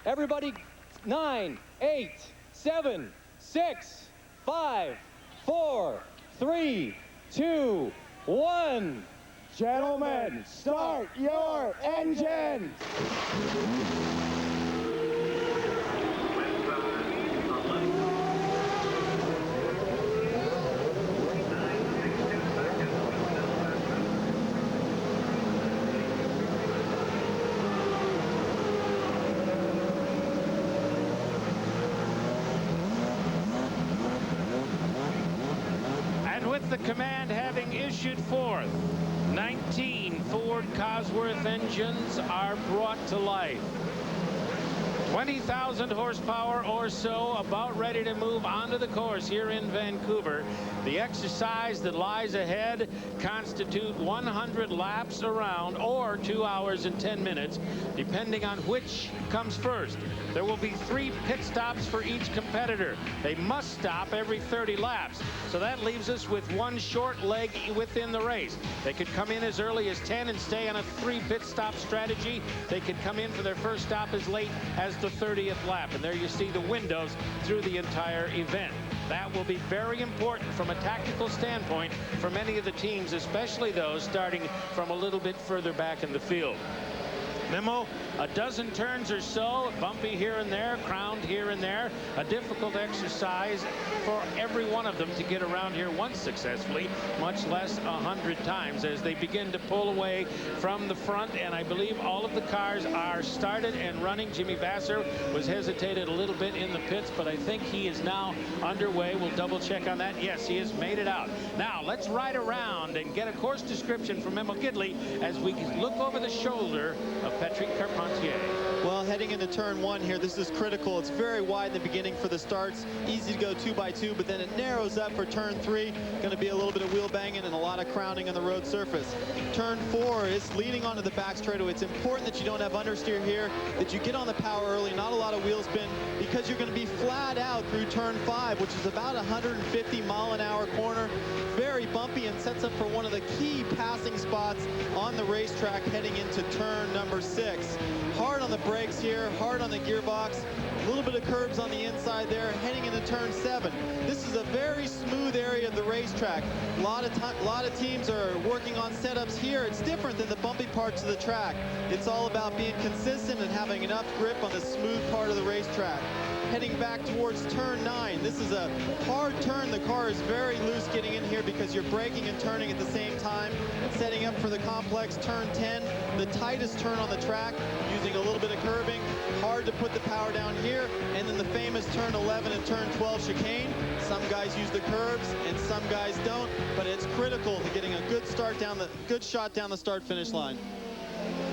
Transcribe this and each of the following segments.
Everybody, 9, 8, 7, 6, 5, 4, 3, 2, 1. Gentlemen, start your engines! With the command having issued forth, 19 Ford Cosworth engines are brought to life. 20,000 horsepower or so, about ready to move onto the course here in Vancouver. The exercise that lies ahead constitute 100 laps around, or 2 hours and 10 minutes, depending on which comes first. There will be 3 pit stops for each competitor. They must stop every 30 laps. So that leaves us with 1 short leg within the race. They could come in as early as 10 and stay on a 3 pit stop strategy. They could come in for their first stop as late as the 30th lap. And there you see the windows through the entire event. That will be very important from a tactical standpoint for many of the teams, especially those starting from a little bit further back in the field. Memo, a dozen turns or so, bumpy here and there, crowned here and there. A difficult exercise for every one of them to get around here once successfully, much less 100 times as they begin to pull away from the front. And I believe all of the cars are started and running. Jimmy Vasser was hesitated a little bit in the pits, but I think he is now underway. We'll double check on that. Yes, he has made it out. Now let's ride around and get a course description from Memo Gidley as we look over the shoulder of Patrick Carpentier. Well, heading into turn 1 here, this is critical. It's very wide in the beginning for the starts. Easy to go 2 by 2, but then it narrows up for turn 3. Going to be a little bit of wheel banging and a lot of crowning on the road surface. Turn 4 is leading onto the back straightaway. It's important that you don't have understeer here, that you get on the power early, not a lot of wheel spin, because you're going to be flat out through turn 5, which is about 150-mile-an-hour corner. Very bumpy and sets up for one of the key passing spots on the racetrack heading into turn number 6. Hard on the brakes here, hard on the gearbox, a little bit of curbs on the inside there, heading into turn 7. This is a very smooth area of the racetrack. A lot of teams are working on setups here. It's different than the bumpy parts of the track. It's all about being consistent and having enough grip on the smooth part of the racetrack. Heading back towards turn 9. This is a hard turn. The car is very loose getting in here because you're braking and turning at the same time. Setting up for the complex turn 10, the tightest turn on the track, using a little bit of curbing. Hard to put the power down here. And then the famous turn 11 and turn 12 chicane. Some guys use the curbs and some guys don't, but it's critical to getting a good shot down the start-finish line.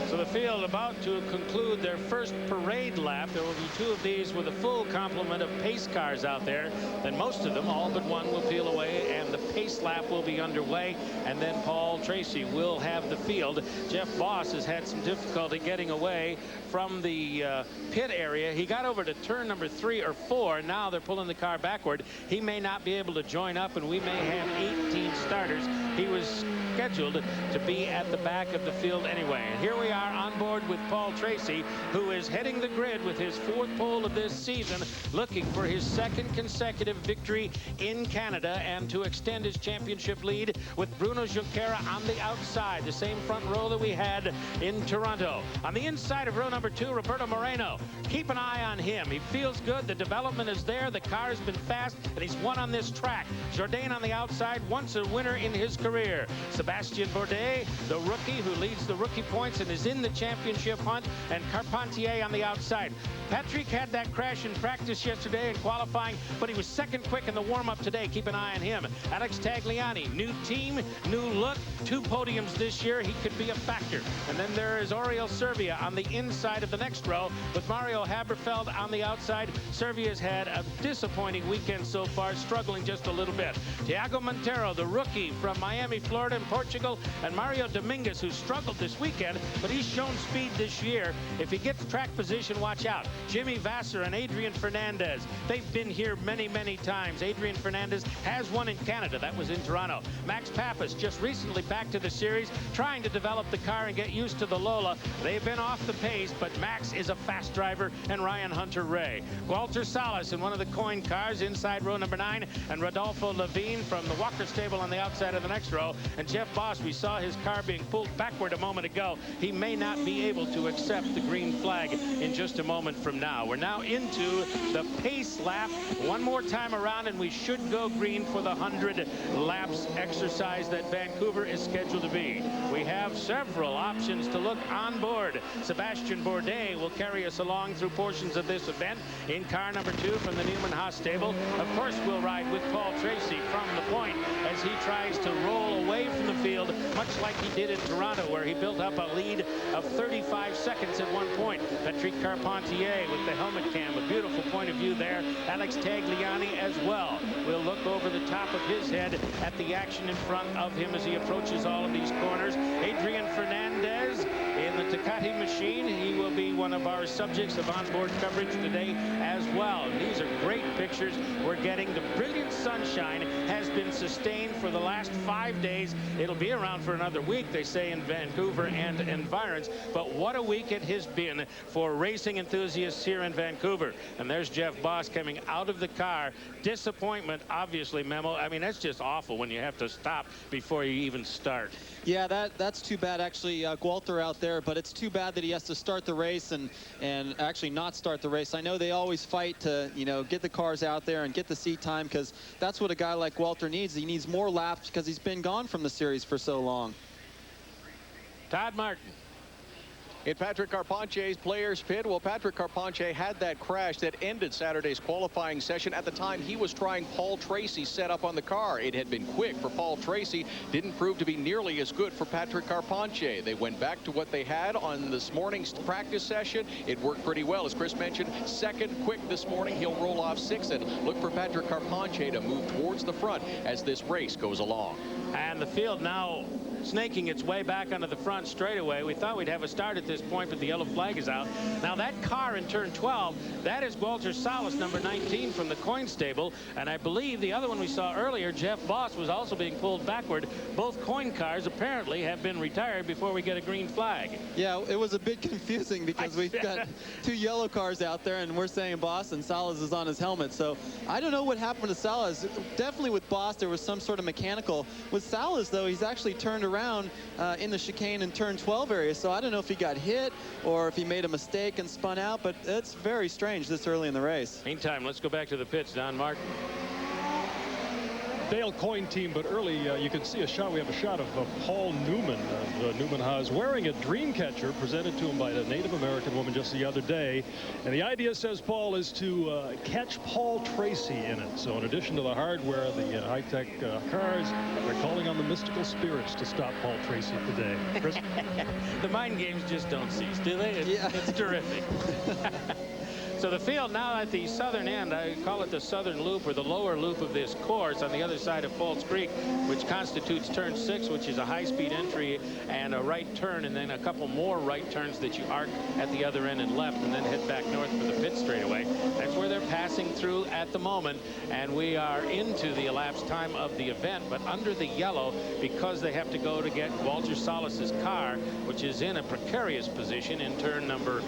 So the field about to conclude their first parade lap. There will be 2 of these with a full complement of pace cars out there. Then most of them, all but one, will peel away, and the pace lap will be underway. And then Paul Tracy will have the field. Jeff Boss has had some difficulty getting away from the pit area. He got over to turn number 3 or 4. Now they're pulling the car backward. He may not be able to join up, and we may have 18 starters. He was scheduled to be at the back of the field anyway. And here we are on board with Paul Tracy, who is heading the grid with his 4th pole of this season, looking for his 2nd consecutive victory in Canada and to extend his championship lead with Bruno Junqueira on the outside, the same front row that we had in Toronto. On the inside of row number 2, Roberto Moreno. Keep an eye on him. He feels good. The development is there. The car has been fast, and he's won on this track. Jourdain on the outside, once a winner in his career. Sebastian Bourdais, the rookie who leads the rookie points and is in the championship hunt, and Carpentier on the outside. Patrick had that crash in practice yesterday in qualifying, but he was 2nd quick in the warm-up today. Keep an eye on him. Alex Tagliani, new team, new look, 2 podiums this year. He could be a factor. And then there is Oriol Servia on the inside of the next row with Mario Haberfeld on the outside. Servia's had a disappointing weekend so far, struggling just a little bit. Thiago Montero, the rookie from Miami Miami, Florida, and Portugal, and Mario Dominguez, who struggled this weekend, but he's shown speed this year. If he gets track position, watch out. Jimmy Vasser and Adrian Fernandez. They've been here many, many times. Adrian Fernandez has won in Canada. That was in Toronto. Max Pappas just recently back to the series, trying to develop the car and get used to the Lola. They've been off the pace, but Max is a fast driver, and Ryan Hunter-Reay. Walter Salas in one of the coin cars inside row number 9, and Rodolfo Levine from the Walker stable on the outside of the next row. And Jeff Boss, we saw his car being pulled backward a moment ago. He may not be able to accept the green flag in just a moment from now. We're now into the pace lap. One more time around, and we should go green for the 100 laps exercise that Vancouver is scheduled to be. We have several options to look on board. Sebastian Bourdais will carry us along through portions of this event in car number 2 from the Newman Haas stable. Of course, we'll ride with Paul Tracy from the point as he tries to roll away from the field, much like he did in Toronto, where he built up a lead of 35 seconds at one point. Patrick Carpentier with the helmet cam, a beautiful point of view there. Alex Tagliani as well. We'll look over the top of his head at the action in front of him as he approaches all of these corners. Adrian Fernandez in the Tecate machine. He will be one of our subjects of onboard coverage today as well. These are great pictures we're getting. The brilliant sunshine has been sustained for the last 5 days. It'll be around for another week, they say, in Vancouver and environs. But what a week it has been for racing enthusiasts here in Vancouver. And there's Jeff Boss coming out of the car. Disappointment, obviously, Memo. I mean, that's just awful when you have to stop before you even start. Yeah, that's too bad, actually, Gualter out there, but it's too bad that he has to start the race and actually not start the race. I know they always fight to, you know, get the cars out there and get the seat time, because that's what a guy like Gualter needs. He needs more laps because he's been gone from the series for so long. Todd Martin. In Patrick Carpentier's players pit, well, Patrick Carpentier had that crash that ended Saturday's qualifying session. At the time, he was trying Paul Tracy's setup on the car. It had been quick for Paul Tracy, didn't prove to be nearly as good for Patrick Carpentier. They went back to what they had on this morning's practice session. It worked pretty well. As Chris mentioned, second quick this morning. He'll roll off 6th, and look for Patrick Carpentier to move towards the front as this race goes along. And the field now snaking its way back onto the front straightaway. We thought we'd have a start at this point, but the yellow flag is out. Now that car in turn 12, that is Walter Salas, number 19 from the coin stable. And I believe the other one we saw earlier, Jeff Boss, was also being pulled backward. Both coin cars apparently have been retired before we get a green flag. Yeah, it was a bit confusing because we've got 2 yellow cars out there, and we're saying Boss, and Salas is on his helmet. So I don't know what happened to Salas. Definitely with Boss, there was some sort of mechanical. With Salas, though, he's actually turned around in the chicane and turn 12 area. So I don't know if he got hit or if he made a mistake and spun out, but it's very strange this early in the race. Meantime, let's go back to the pits. Don Martin. Dale coin team, but early you can see a shot. We have a shot of Paul Newman of Newman Haas wearing a dream catcher presented to him by a Native American woman just the other day. And the idea, says Paul, is to catch Paul Tracy in it. So in addition to the hardware, the high-tech cars, they're calling on the mystical spirits to stop Paul Tracy today. Chris? The mind games just don't cease, do they? It's terrific. So the field now at the southern end, I call it the southern loop or the lower loop of this course on the other side of Falls Creek, which constitutes turn 6, which is a high-speed entry and a right turn, and then a couple more right turns that you arc at the other end and left, and then head back north for the pit straightaway. That's where they're passing through at the moment, and we are into the elapsed time of the event, but under the yellow because they have to go to get Walter Salas's car, which is in a precarious position in turn number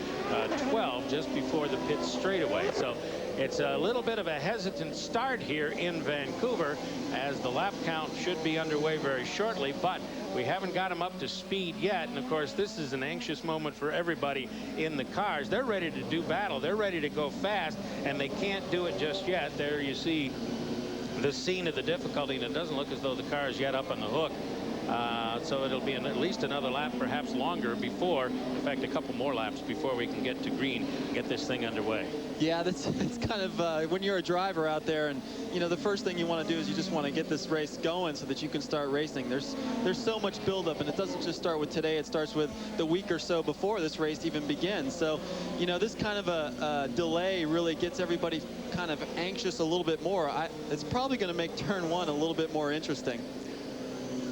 12, just before the pit straightaway. So it's a little bit of a hesitant start here in Vancouver, as the lap count should be underway very shortly, but we haven't got them up to speed yet. And of course, this is an anxious moment for everybody in the cars. They're ready to do battle. They're ready to go fast, and they can't do it just yet. There you see the scene of the difficulty, and it doesn't look as though the car is yet up on the hook. So it'll be at least another lap, perhaps longer, before, in fact, a couple more laps before we can get to green, get this thing underway. Yeah, it's kind of when you're a driver out there, and you know, the first thing you want to do is you just want to get this race going so that you can start racing. There's so much buildup, and it doesn't just start with today. It starts with the week or so before this race even begins. So, you know, this kind of a delay really gets everybody kind of anxious a little bit more. It's probably going to make turn 1 a little bit more interesting.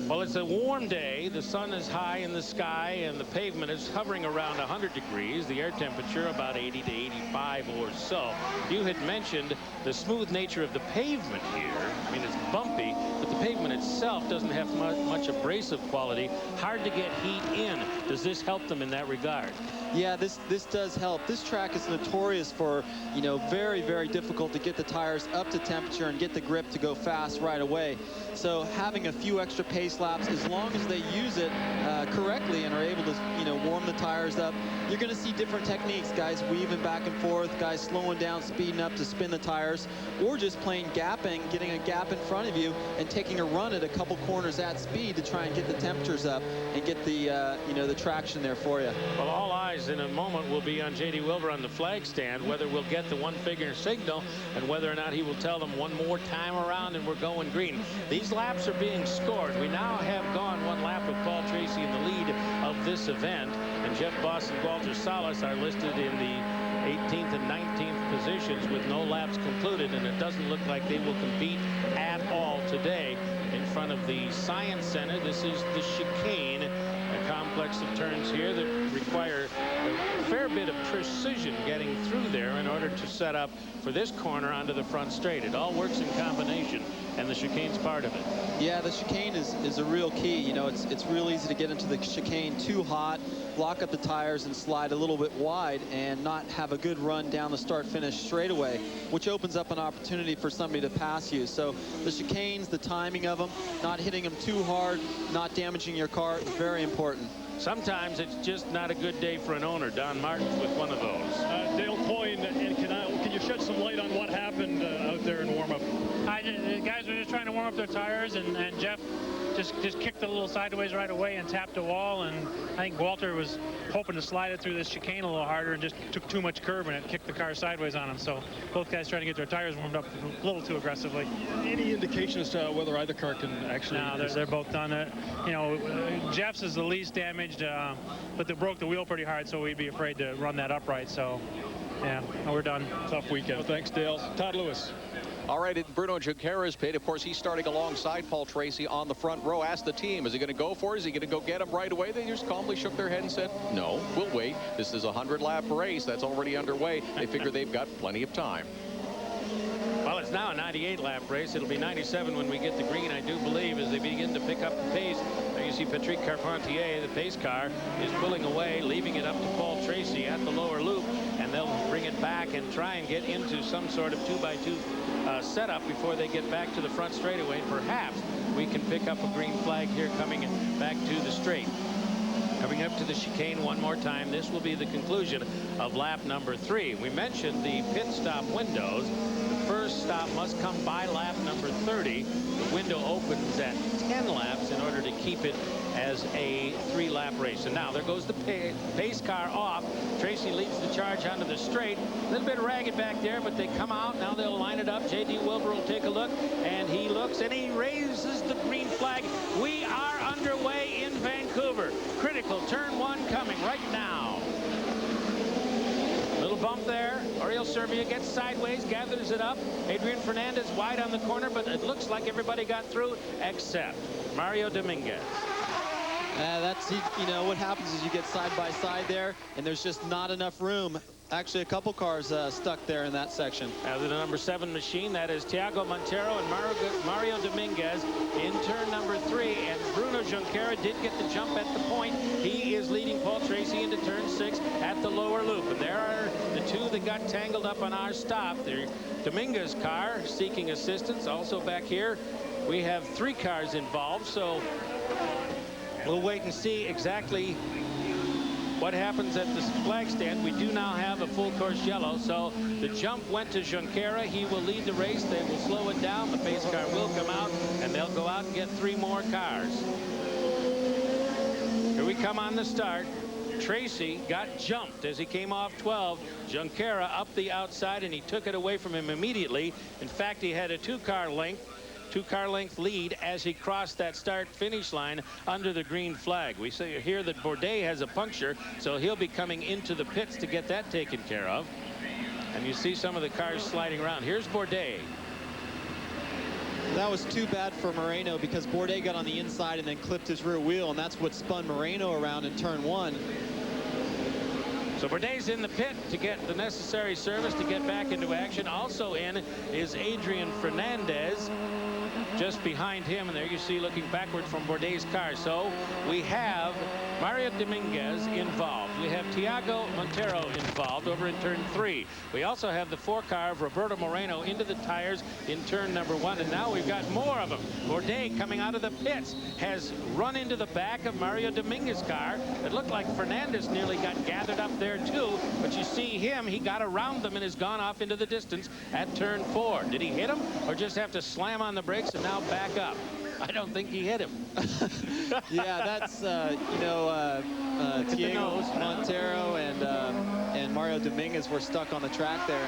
Well, it's a warm day. The sun is high in the sky, and the pavement is hovering around 100 degrees. The air temperature about 80 to 85 or so. You had mentioned the smooth nature of the pavement here. I mean, it's bumpy, but the pavement itself doesn't have much abrasive quality. Hard to get heat in. Does this help them in that regard? Yeah, this does help. This track is notorious for, you know, very, very difficult to get the tires up to temperature and get the grip to go fast right away. So having a few extra pace laps, as long as they use it correctly and are able to, you know, warm the tires up, you're going to see different techniques. Guys weaving back and forth, guys slowing down, speeding up to spin the tires, or just plain gapping, getting a gap in front of you and taking a run at a couple corners at speed to try and get the temperatures up and get the, you know, the traction there for you. Well, all eyes in a moment will be on J.D. Wilbur on the flag stand, whether we'll get the one-figure signal and whether or not he will tell them one more time around and we're going green. These laps are being scored. We now have gone one lap with Paul Tracy in the lead of this event, and Jeff Boss and Walter Salas are listed in the 18th and 19th positions with no laps concluded, and it doesn't look like they will compete at all today. In front of the Science Center, this is the chicane, a complex of turns here that require a fair bit of precision getting through there in order to set up for this corner onto the front straight. It all works in combination, and the chicane's part of it. Yeah, the chicane is a real key. You know, it's real easy to get into the chicane too hot, lock up the tires and slide a little bit wide and not have a good run down the start-finish straightaway, which opens up an opportunity for somebody to pass you. So the chicanes, the timing of them, not hitting them too hard, not damaging your car, very important. Sometimes it's just not a good day for an owner. Don Martin's with one of those. Dale Coyne, and can you shed some light on what happened out there in warm-up? The guys were just trying to warm up their tires, and Jeff just kicked a little sideways right away and tapped the wall, and I think Walter was hoping to slide it through this chicane a little harder and just took too much curve, and it kicked the car sideways on him. So both guys trying to get their tires warmed up a little too aggressively. Any indication as to whether either car can actually... No, they're both done it. You know, Jeff's is the least damaged, but they broke the wheel pretty hard, so we'd be afraid to run that upright. So yeah, we're done. Tough weekend. Well, thanks, Dale. Todd Lewis. All right, at Bruno Junqueira's pit, of course, he's starting alongside Paul Tracy on the front row. Asked the team, is he going to go for it? Is he going to go get him right away? They just calmly shook their head and said, no, we'll wait. This is a 100-lap race that's already underway. They figure they've got plenty of time. Well, it's now a 98-lap race. It'll be 97 when we get the green, I do believe, as they begin to pick up the pace. There you see Patrick Carpentier, the pace car, is pulling away, leaving it up to Paul Tracy at the lower loop, and they'll bring it back and try and get into some sort of 2x2 setup before they get back to the front straightaway. Perhaps we can pick up a green flag here coming back to the straight. Coming up to the chicane one more time. This will be the conclusion of lap number 3. We mentioned the pit stop windows. The first stop must come by lap number 30. The window opens at 10 laps in order to keep it as a 3-lap race. And now there goes the pace car off. Tracy leads the charge onto the straight. A little bit ragged back there, but they come out. Now they'll line it up. J.D. Wilbur will take a look, and he looks and he raises the green flag. We are underway in Vancouver. Critical turn 1 coming right now. Little bump there. Oriol Servia gets sideways, gathers it up. Adrian Fernandez wide on the corner, but it looks like everybody got through except Mario Dominguez. That's, you know, what happens is you get side by side there, and there's just not enough room. Actually, a couple cars stuck there in that section. Now the number 7 machine, that is Thiago Montero and Mario Dominguez in turn number 3. And Bruno Junqueira did get the jump at the point. He is leading Paul Tracy into turn 6 at the lower loop. And there are the 2 that got tangled up on our stop. The Dominguez car seeking assistance. Also back here, we have 3 cars involved. So we'll wait and see exactly what happens at the flag stand. We do now have a full course yellow, so the jump went to Junqueira. He will lead the race. They will slow it down. The pace car will come out, and they'll go out and get 3 more cars. Here we come on the start. Tracy got jumped as he came off 12. Junqueira up the outside, and he took it away from him immediately. In fact, he had a 2-car length lead as he crossed that start-finish line under the green flag. We see here that Bourdais has a puncture, so he'll be coming into the pits to get that taken care of. And you see some of the cars sliding around. Here's Bourdais. That was too bad for Moreno because Bourdais got on the inside and then clipped his rear wheel, and that's what spun Moreno around in turn 1. So Bourdais in the pit to get the necessary service to get back into action. Also in is Adrian Fernandez. Just behind him, and there you see looking backward from Bourdais' car. So we have Mario Dominguez involved. We have Tiago Montero involved over in turn 3. We also have the 4 car of Roberto Moreno into the tires in turn number 1, and now we've got more of them. Bourdais coming out of the pits has run into the back of Mario Dominguez' car. It looked like Fernandez nearly got gathered up there too, but you see him, he got around them and has gone off into the distance at turn 4. Did he hit him or just have to slam on the brakes and now back up? I don't think he hit him. Yeah, that's Tiago Montero and Mario Dominguez were stuck on the track there,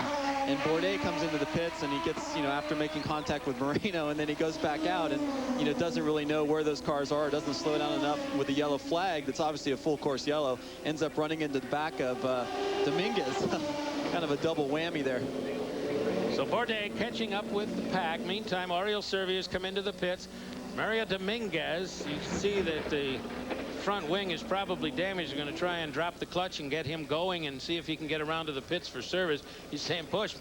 and Bourdais comes into the pits and he gets, after making contact with Moreno, and then he goes back out and doesn't really know where those cars are, doesn't slow down enough with the yellow flag that's obviously a full course yellow, ends up running into the back of Dominguez. Kind of a double whammy there. So Bourdais catching up with the pack. Meantime, Oriol Servias come into the pits. Mario Dominguez, you can see that the front wing is probably damaged. They're going to try and drop the clutch and get him going and see if he can get around to the pits for service. He's saying, push,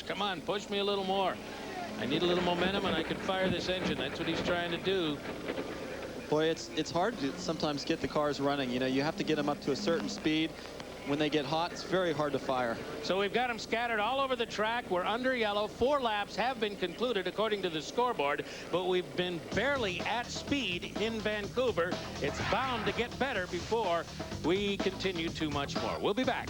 come on, push me a little more. I need a little momentum and I can fire this engine. That's what he's trying to do. Boy, it's hard to sometimes get the cars running. You have to get them up to a certain speed. When they get hot, it's very hard to fire. So we've got them scattered all over the track. We're under yellow. 4 laps have been concluded according to the scoreboard, but we've been barely at speed in Vancouver. It's bound to get better before we continue too much more. We'll be back.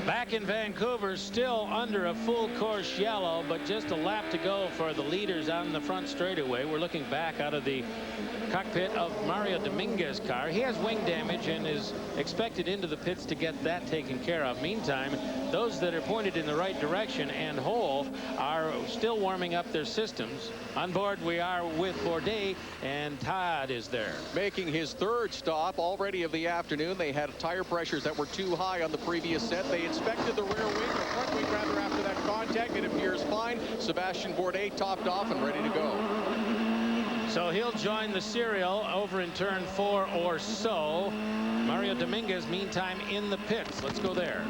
Back in Vancouver, still under a full course yellow, but just a lap to go for the leaders on the front straightaway. We're looking back out of the cockpit of Mario Dominguez's car. He has wing damage and is expected into the pits to get that taken care of. Meantime, those that are pointed in the right direction and whole are still warming up their systems. On board we are with Bourdais, and Todd is there. Making his 3rd stop already of the afternoon. They had tire pressures that were too high on the previous set. They inspected the rear wing, the front wing rather, after that contact. It appears fine. Sebastian Bourdais topped off and ready to go. So he'll join the serial over in turn 4 or so. Mario Dominguez, meantime, in the pits. Let's go there.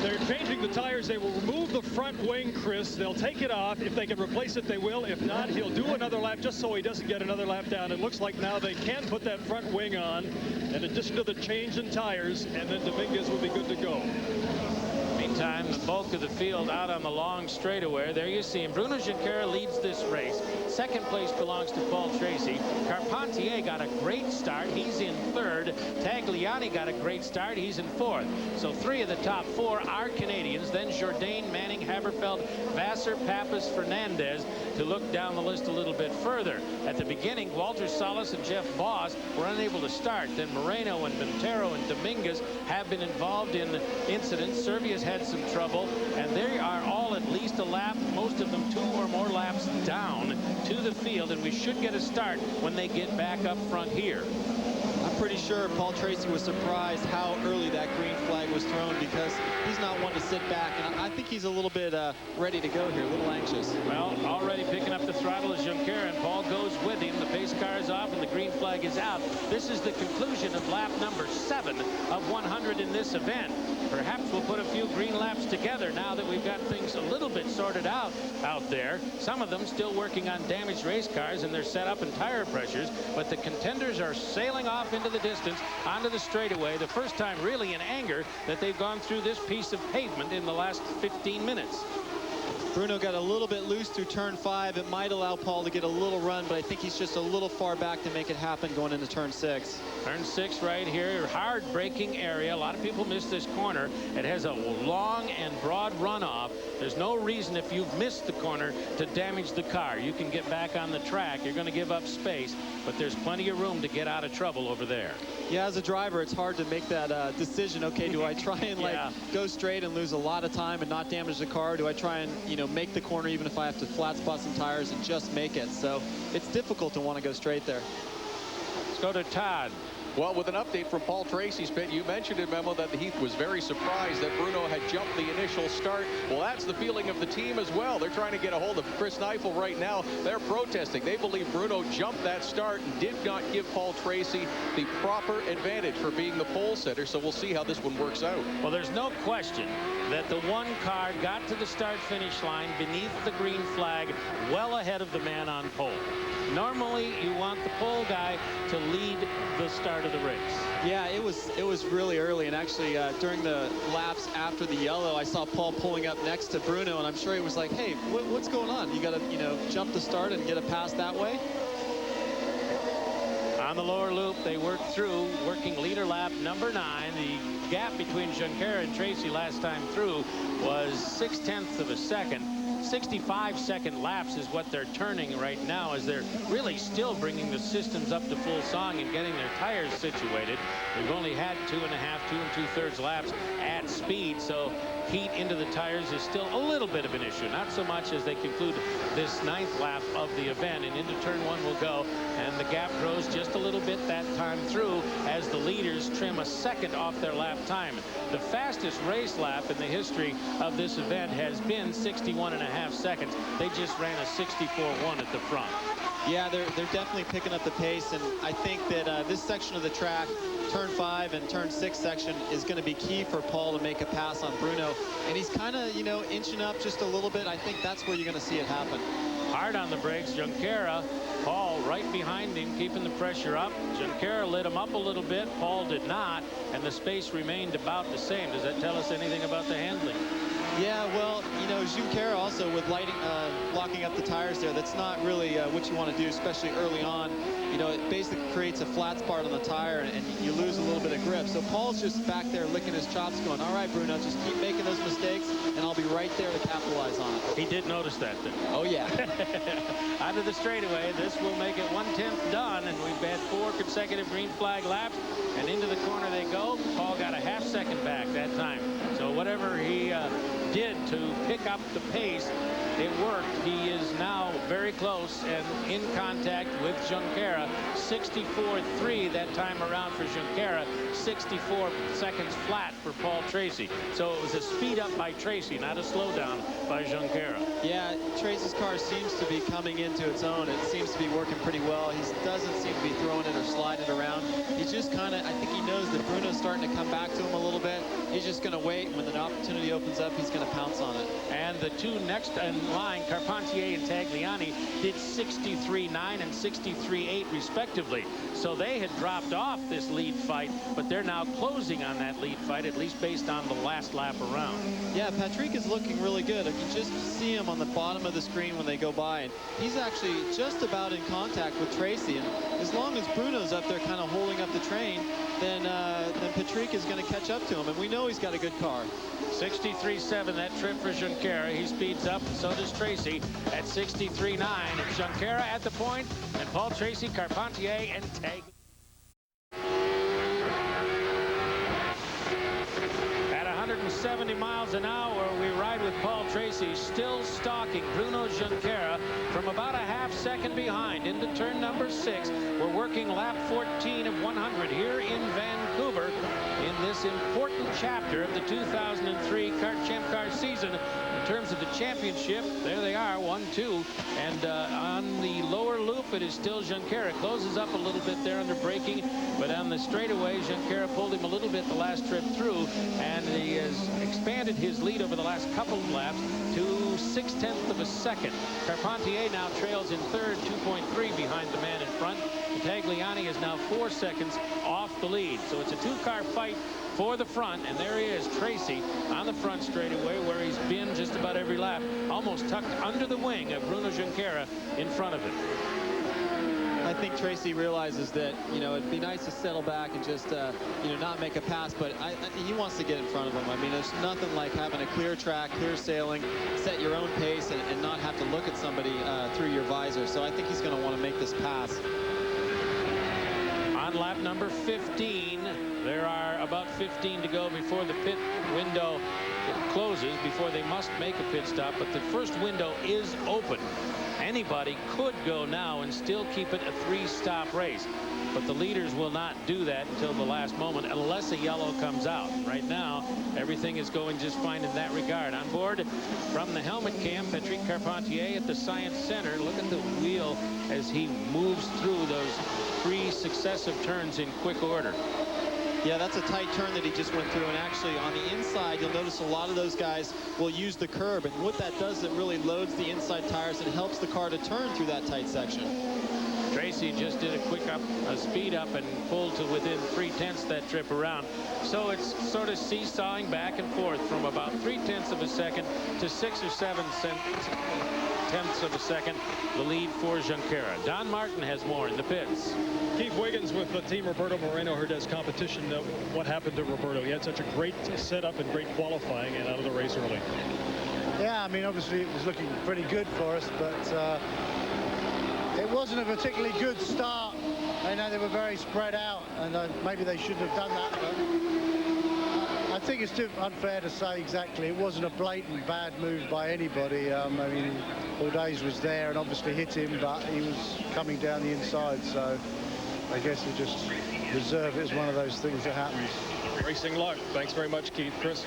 They're changing the tires. They will remove the front wing, Chris. They'll take it off. If they can replace it, they will. If not, he'll do another lap just so he doesn't get another lap down. It looks like now they can put that front wing on, in addition to the change in tires, and then Dominguez will be good to go. Meantime, the bulk of the field out on the long straightaway. There you see him. Bruno Junqueira leads this race. 2nd place belongs to Paul Tracy. Carpentier got a great start. He's in 3rd. Tagliani got a great start. He's in 4th. So 3 of the top 4 are Canadians. Then Jourdain, Manning, Haberfeld, Vassar, Pappas, Fernandez to look down the list a little bit further. At the beginning, Walter Salas and Jeff Voss were unable to start. Then Moreno and Montero and Dominguez have been involved in incidents. Servia's had some trouble, and they are all at least a lap, most of them 2 or more laps down to the field, and we should get a start when they get back up front here. I'm pretty sure Paul Tracy was surprised how early that green flag was thrown, because he's not one to sit back, and I think he's a little bit ready to go here, a little anxious. Well, already picking up the throttle is Junqueira, and Paul goes with him. The pace car is off and the green flag is out. This is the conclusion of lap number 7 of 100 in this event. Perhaps we'll put a few green laps together now that we've got things a little bit sorted out there. Some of them still working on damaged race cars and their setup and tire pressures, but the contenders are sailing off into the distance onto the straightaway. The first time really in anger that they've gone through this piece of pavement in the last 15 minutes. Bruno got a little bit loose through turn 5. It might allow Paul to get a little run, but I think he's just a little far back to make it happen going into turn 6. Turn 6 right here, hard braking area. A lot of people miss this corner. It has a long and broad runoff. There's no reason, if you've missed the corner, to damage the car. You can get back on the track. You're going to give up space, but there's plenty of room to get out of trouble over there. Yeah, as a driver, it's hard to make that decision. Okay, do I try and go straight and lose a lot of time and not damage the car? Do I try and make the corner even if I have to flat spot some tires and just make it? So it's difficult to want to go straight there. Let's go to Todd. Well, with an update from Paul Tracy's pit, you mentioned it, Memo, that he was very surprised that Bruno had jumped the initial start. Well, that's the feeling of the team as well. They're trying to get a hold of Chris Neifel right now. They're protesting. They believe Bruno jumped that start and did not give Paul Tracy the proper advantage for being the pole setter. So we'll see how this one works out. Well, there's no question that the one car got to the start-finish line beneath the green flag well ahead of the man on pole. Normally, you want the pole guy to lead the start of the race. Yeah, it was really early, and actually during the laps after the yellow, I saw Paul pulling up next to Bruno, and I'm sure he was like, hey, what's going on? You got to, jump the start and get a pass that way? On the lower loop, they worked through, working leader lap number 9. The gap between Junqueira and Tracy last time through was 0.6 of a second. 65-second laps is what they're turning right now, as they're really still bringing the systems up to full song and getting their tires situated. They've only had 2 2/3 laps at speed, so heat into the tires is still a little bit of an issue. Not so much as they conclude this 9th lap of the event, and into turn 1 will go, and the gap grows just a little bit that time through as the leaders trim a second off their lap time. The fastest race lap in the history of this event has been 61.5 seconds. They just ran a 64.1 at the front. Yeah, they're definitely picking up the pace, and I think that this section of the track, turn 5 and turn 6 section, is going to be key for Paul to make a pass on Bruno, and he's kind of, inching up just a little bit. I think that's where you're going to see it happen. Hard on the brakes, Junqueira. Paul right behind him, keeping the pressure up. Junqueira lit him up a little bit. Paul did not, and the space remained about the same. Does that tell us anything about the handling? Yeah, well, Junqueira also with locking up the tires there, that's not really what you want to do, especially early on. It basically creates a flat spot on the tire, and you lose a little bit of grip. So Paul's just back there licking his chops going, all right, Bruno, just keep making those mistakes, and I'll be right there to capitalize on it. He did notice that then. Oh, yeah. Out of the straightaway, this will make it 1/10 done, and we've had 4 consecutive green flag laps, and into the corner they go. Paul got a half second back that time. So whatever he did to pick up the pace, it worked. He is now very close and in contact with Junqueira. 64.3 that time around for Junqueira. 64 seconds flat for Paul Tracy. So it was a speed up by Tracy, not a slowdown by Junqueira. Yeah, Tracy's car seems to be coming into its own. It seems to be working pretty well. He doesn't seem to be throwing it or sliding it around. He's just kind of, I think he knows that Bruno's starting to come back to him a little bit. He's just going to wait. When the opportunity opens up, he's going to pounce on it. And the two next in line, Carpentier and Tagliani, did 63.9 and 63.8 respectively. So they had dropped off this lead fight, but they're now closing on that lead fight, at least based on the last lap around. Yeah, Patrick is looking really good. If you just see him on the bottom of the screen when they go by, and he's actually just about in contact with Tracy. And as long as Bruno's up there kind of holding up the train, then Patrick is going to catch up to him. And we know he's got a good car. 63.7 that trip for Junqueira. He speeds up, and so does Tracy at 63.9. It's Junqueira at the point, and Paul Tracy, Carpentier, and Tagliani. At 170 miles an hour, we ride with Paul Tracy, still stalking Bruno Junqueira from about a half second behind into turn number 6. We're working lap 14 of 100 here in Vancouver in this important chapter of the 2003 Kart Champ Car season. In terms of the championship, there they are, 1-2. And on the lower loop, it is still Junqueira. Closes up a little bit there under braking, but on the straightaway, Junqueira pulled him a little bit the last trip through, and he has expanded his lead over the last couple of laps to 0.6 of a second. Carpentier now trails in third, 2.3 behind the man in front. Tagliani is now 4 seconds off the lead. So it's a two-car fight for the front, and there he is, Tracy, on the front straightaway, where he's been just about every lap, almost tucked under the wing of Bruno Junqueira in front of him. I think Tracy realizes that, it'd be nice to settle back and just, not make a pass, but he wants to get in front of him. I mean, there's nothing like having a clear track, clear sailing, set your own pace, and not have to look at somebody through your visor. So I think he's going to want to make this pass. On lap number 15, there are about 15 to go before the pit window closes, before they must make a pit stop, but the first window is open. Anybody could go now and still keep it a 3-stop race. but the leaders will not do that until the last moment unless a yellow comes out. Right now, everything is going just fine in that regard. On board from the helmet cam, Patrick Carpentier at the Science Center. Look at the wheel as he moves through those 3 successive turns in quick order. Yeah, that's a tight turn that he just went through, and actually on the inside you'll notice a lot of those guys will use the curb, and what that does, it really loads the inside tires and helps the car to turn through that tight section. Tracy just did a speed up and pulled to within 3/10 that trip around. So it's sort of seesawing back and forth from about 3/10 of a second to 6 or 7 tenths of a second, the lead for Junqueira. Don Martin has more in the pits. Keith Wiggins with the team Roberto Moreno Herdez competition. What happened to Roberto? He had such a great setup and great qualifying and out of the race early. Yeah, I mean, obviously it was looking pretty good for us, but it wasn't a particularly good start. I know they were very spread out, and maybe they shouldn't have done that, but I think it's too unfair to say exactly. It wasn't a blatant bad move by anybody. I mean, Hordez was there and obviously hit him, but he was coming down the inside, so I guess he just reserve it as one of those things that happens. Racing luck. Thanks very much, Keith. Chris.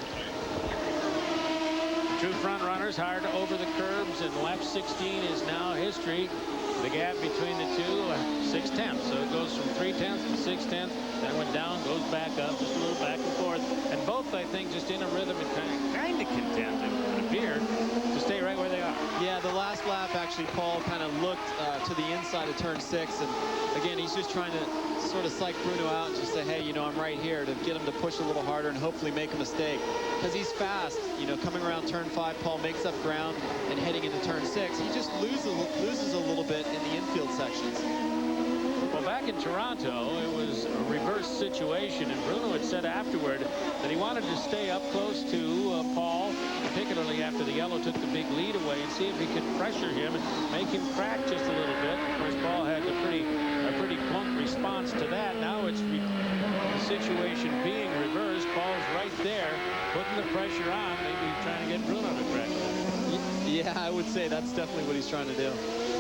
Two front runners hard over the curbs, and lap 16 is now history. The gap between the two, 6/10. So it goes from 3/10 to 6/10, then went down, goes back up, just a little back and forth. And both, I think, just in a rhythm and kind of content, it would appear, to stay right where they are. Yeah, the last lap, actually, Paul kind of looked to the inside of turn 6. And again, he's just trying to sort of psych Bruno out and just say, hey, you know, I'm right here, to get him to push a little harder and hopefully make a mistake. Because he's fast, you know, coming around turn 5, Paul makes up ground, and heading into turn 6, he just loses a little bit in the infield sections. Well, back in Toronto, it was a reverse situation, and Bruno had said afterward that he wanted to stay up close to Paul, particularly after the yellow took the big lead away, and see if he could pressure him and make him crack just a little bit. Of course, Paul had a pretty blunt response to that. Now it's the situation being reversed. Paul's right there, putting the pressure on, maybe trying to get Bruno to crack. Yeah, I would say that's definitely what he's trying to do.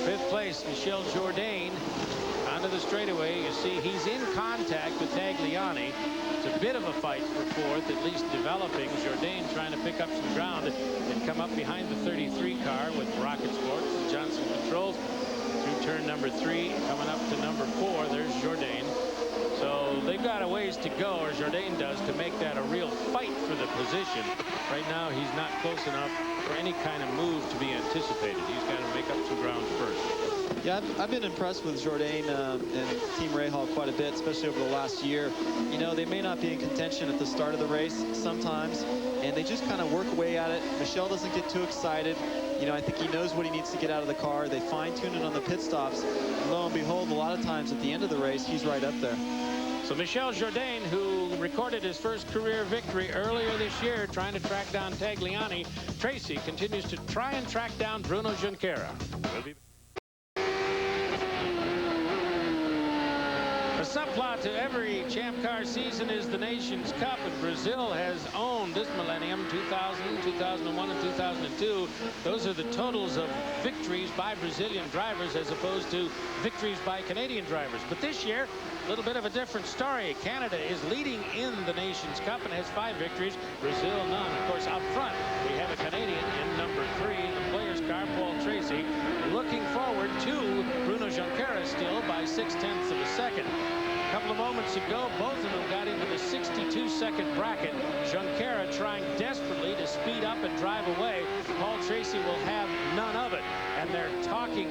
5th place, Michel Jourdain. Onto the straightaway, you see he's in contact with Tagliani. It's a bit of a fight for 4th, at least developing. Jourdain trying to pick up some ground and come up behind the 33 car with Rocket Sports and Johnson Controls through turn number 3, coming up to number 4. There's Jourdain. So they've got a ways to go, or Jourdain does, to make that a real fight for the position. Right now, he's not close enough for any kind of move to be anticipated. He's got to make up some ground first. Yeah, I've been impressed with Jourdain and Team Rahal quite a bit, especially over the last year. You know, they may not be in contention at the start of the race sometimes, and they just kind of work away at it. Michel doesn't get too excited. You know, I think he knows what he needs to get out of the car. They fine-tune it on the pit stops. And lo and behold, a lot of times at the end of the race, he's right up there. So Michel Jourdain, who recorded his first career victory earlier this year, trying to track down Tagliani. Tracy continues to try and track down Bruno Junqueira. We'll be The subplot to every Champ Car season is the Nations Cup, and Brazil has owned this millennium, 2000, 2001, and 2002. Those are the totals of victories by Brazilian drivers as opposed to victories by Canadian drivers. But this year, a little bit of a different story. Canada is leading in the Nations Cup and has 5 victories. Brazil, none. Of course, up front, we have a Canadian in number 3, the player's car, Paul Tracy, looking forward to Bruno Junqueira still by 6/10 of a second. A couple of moments ago, both of them got into the 62-second bracket. Junqueira trying desperately to speed up and drive away. Paul Tracy will have none of it. And they're talking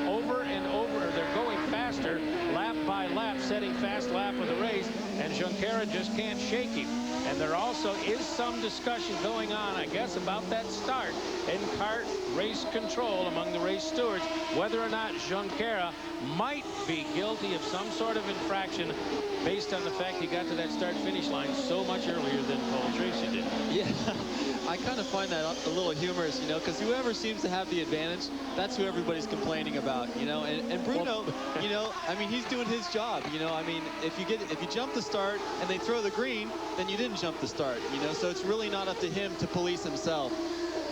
over and over. They're going faster, lap by lap, setting fast lap of the race. And Junqueira just can't shake him. And there also is some discussion going on, I guess, about that start in kart race control among the race stewards, whether or not Junqueira might be guilty of some sort of infraction based on the fact he got to that start-finish line so much earlier than Paul Tracy did. Yeah, I kind of find that a little humorous, you know, because whoever seems to have the advantage, that's who everybody's complaining about, you know. And Bruno, you know, I mean, he's doing his job, you know. I mean, if you jump the start and they throw the green, then you didn't jump the start, you know. So it's really not up to him to police himself.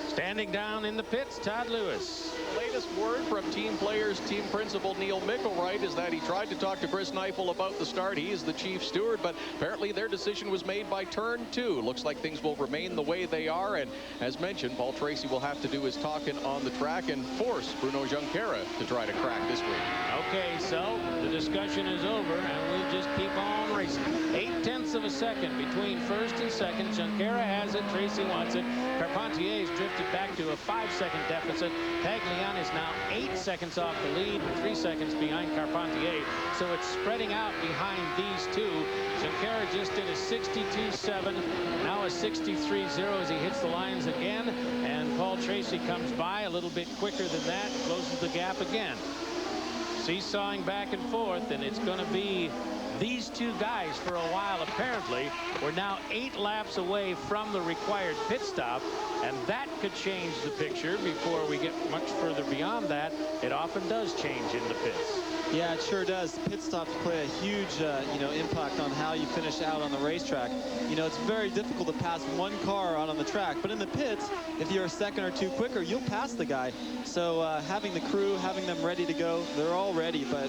Standing down in the pits, Todd Lewis. Ladies latest word from team players, team principal Neil Mickelwright is that he tried to talk to Chris Neifel about the start. He is the chief steward, but apparently their decision was made by turn 2. Looks like things will remain the way they are, and as mentioned, Paul Tracy will have to do his talking on the track and force Bruno Junqueira to try to crack this week. Okay, so the discussion is over, and we'll just keep on racing. 0.8 of a second between first and second. Junqueira has it. Tracy wants it. Carpentier's drifted back to a 5-second deficit. Tagliani is now 8 seconds off the lead, 3 seconds behind Carpentier. So it's spreading out behind these two. Junqueira just did a 62.7, now a 63.0 as he hits the lines again. And Paul Tracy comes by a little bit quicker than that, closes the gap again. Seesawing back and forth, and it's going to be these two guys for a while. Apparently, we're now 8 laps away from the required pit stop, and that could change the picture before we get much further beyond that. It often does change in the pits. Yeah, it sure does. Pit stops play a huge, impact on how you finish out on the racetrack. It's very difficult to pass one car out on the track, but in the pits, if you're a second or two quicker, you'll pass the guy. So having the crew, having them ready to go, they're all ready, but,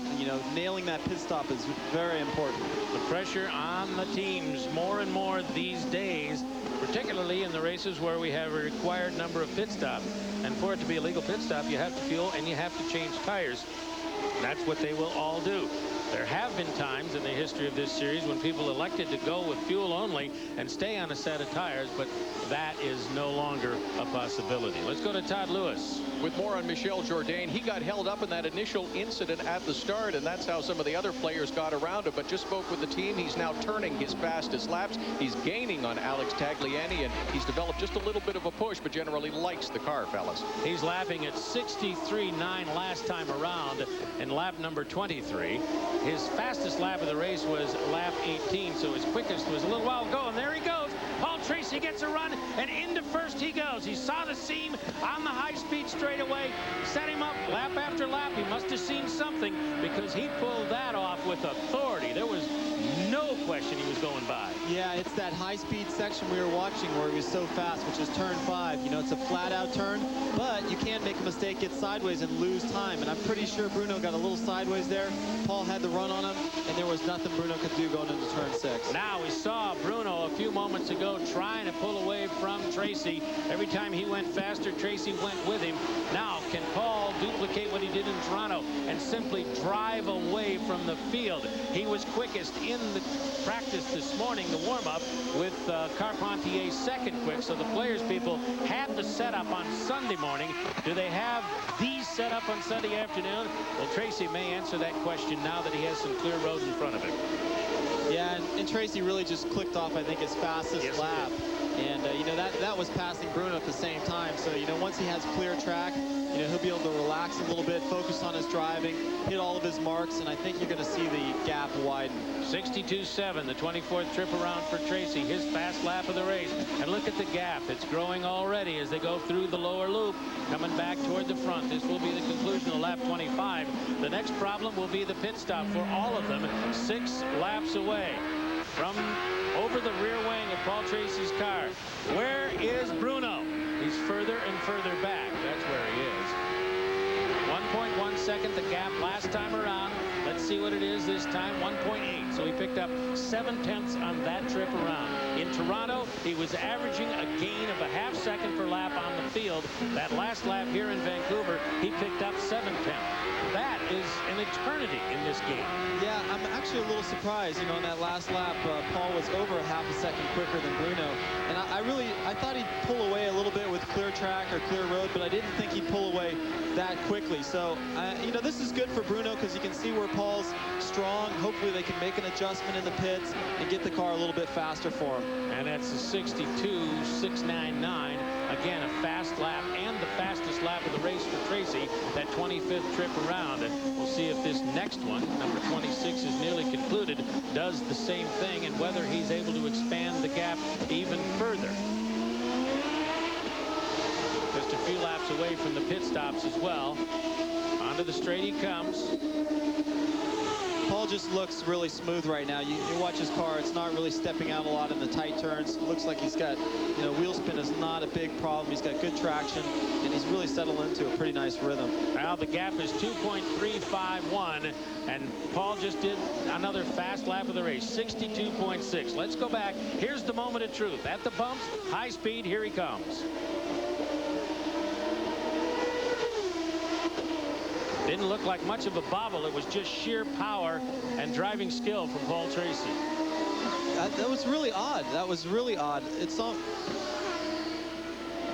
nailing that pit stop is very important. The pressure on the teams more and more these days, particularly in the races where we have a required number of pit stops. And for it to be a legal pit stop, you have to fuel and you have to change tires. That's what they will all do. There have been times in the history of this series when people elected to go with fuel only and stay on a set of tires, but that is no longer a possibility. Let's go to Todd Lewis. With more on Michel Jourdain, he got held up in that initial incident at the start, and that's how some of the other players got around him, but just spoke with the team. He's now turning his fastest laps. He's gaining on Alex Tagliani, and he's developed just a little bit of a push, but generally likes the car, fellas. He's lapping at 63.9 last time around in lap number 23. His fastest lap of the race was lap 18, so his quickest was a little while ago, and there he goes. Paul Tracy gets a run, and into first he goes. He saw the seam on the high-speed straightaway, set him up lap after lap. He must have seen something because he pulled that off with authority. There was no question he was going by. Yeah, it's that high-speed section we were watching where he was so fast, which is turn 5. It's a flat-out turn, but you can't make a mistake, get sideways, and lose time. And I'm pretty sure Bruno got a little sideways there. Paul had the run on him, and there was nothing Bruno could do going into turn 6. Now we saw Bruno a few moments ago trying to pull away from Tracy. Every time he went faster, Tracy went with him. Now, can Paul duplicate what he did in Toronto and simply drive away from the field? He was quickest in the practice this morning, the warm-up, with Carpentier second quick. So the players, people, had the setup on Sunday morning. Do they have the setup on Sunday afternoon? Well, Tracy may answer that question now that he has some clear road in front of him. Yeah, and Tracy really just clicked off, I think, his fastest lap. And, that was passing Bruno at the same time. So, once he has clear track, he'll be able to relax a little bit, focus on his driving, hit all of his marks, and I think you're going to see the gap widen. 62.7, the 24th trip around for Tracy, his fast lap of the race. And look at the gap. It's growing already as they go through the lower loop, coming back toward the front. This will be the conclusion of lap 25. The next problem will be the pit stop for all of them, 6 laps away from over the rear wing of Paul Tracy's car. Where is Bruno? He's further and further back. That's where he is. 1.1 second the gap last time around. Let's see what it is this time. 1.8. So he picked up 7/10 on that trip around. In Toronto, he was averaging a gain of a half second per lap on the field. That last lap here in Vancouver, he picked up 7/10. That is an eternity in this game. Yeah, I'm actually a little surprised. In that last lap, Paul was over a half a second quicker than Bruno. And I thought he'd pull away a little bit with clear track or clear road, but I didn't think he'd pull away that quickly. So, this is good for Bruno because you can see where Paul's strong. Hopefully they can make an adjustment in the pits and get the car a little bit faster for him. And that's a 62.699. Again, a fast lap and the fastest lap of the race for Tracy, that 25th trip around. And we'll see if this next one, number 26, is nearly concluded, does the same thing, and whether he's able to expand the gap even further. Just a few laps away from the pit stops as well. Onto the straight he comes. Paul just looks really smooth right now. You watch his car, it's not really stepping out a lot in the tight turns. It looks like he's got, you know, wheel spin is not a big problem. He's got good traction, and he's really settled into a pretty nice rhythm. Now the gap is 2.351, and Paul just did another fast lap of the race, 62.6. Let's go back. Here's the moment of truth. At the bumps, high speed, here he comes. Didn't look like much of a bobble. It was just sheer power and driving skill from Paul Tracy. That was really odd. That was really odd. It's all...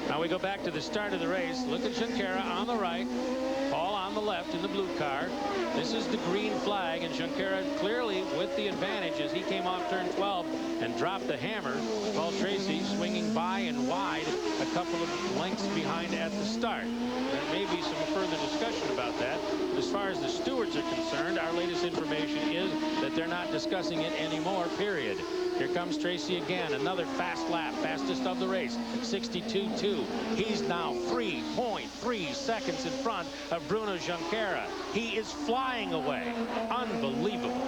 Now we go back to the start of the race. Look at Junqueira on the right, Paul on the left in the blue car. This is the green flag, and Junqueira clearly with the advantage as he came off turn 12 and dropped the hammer. Paul Tracy swinging by and wide, a couple of lengths behind at the start. There may be some further discussion about that. But as far as the stewards are concerned, our latest information is that they're not discussing it anymore, period. Here comes Tracy again, another fast lap, fastest of the race, 62.2. He's now 3.3 seconds in front of Bruno Junqueira. He is flying away. Unbelievable.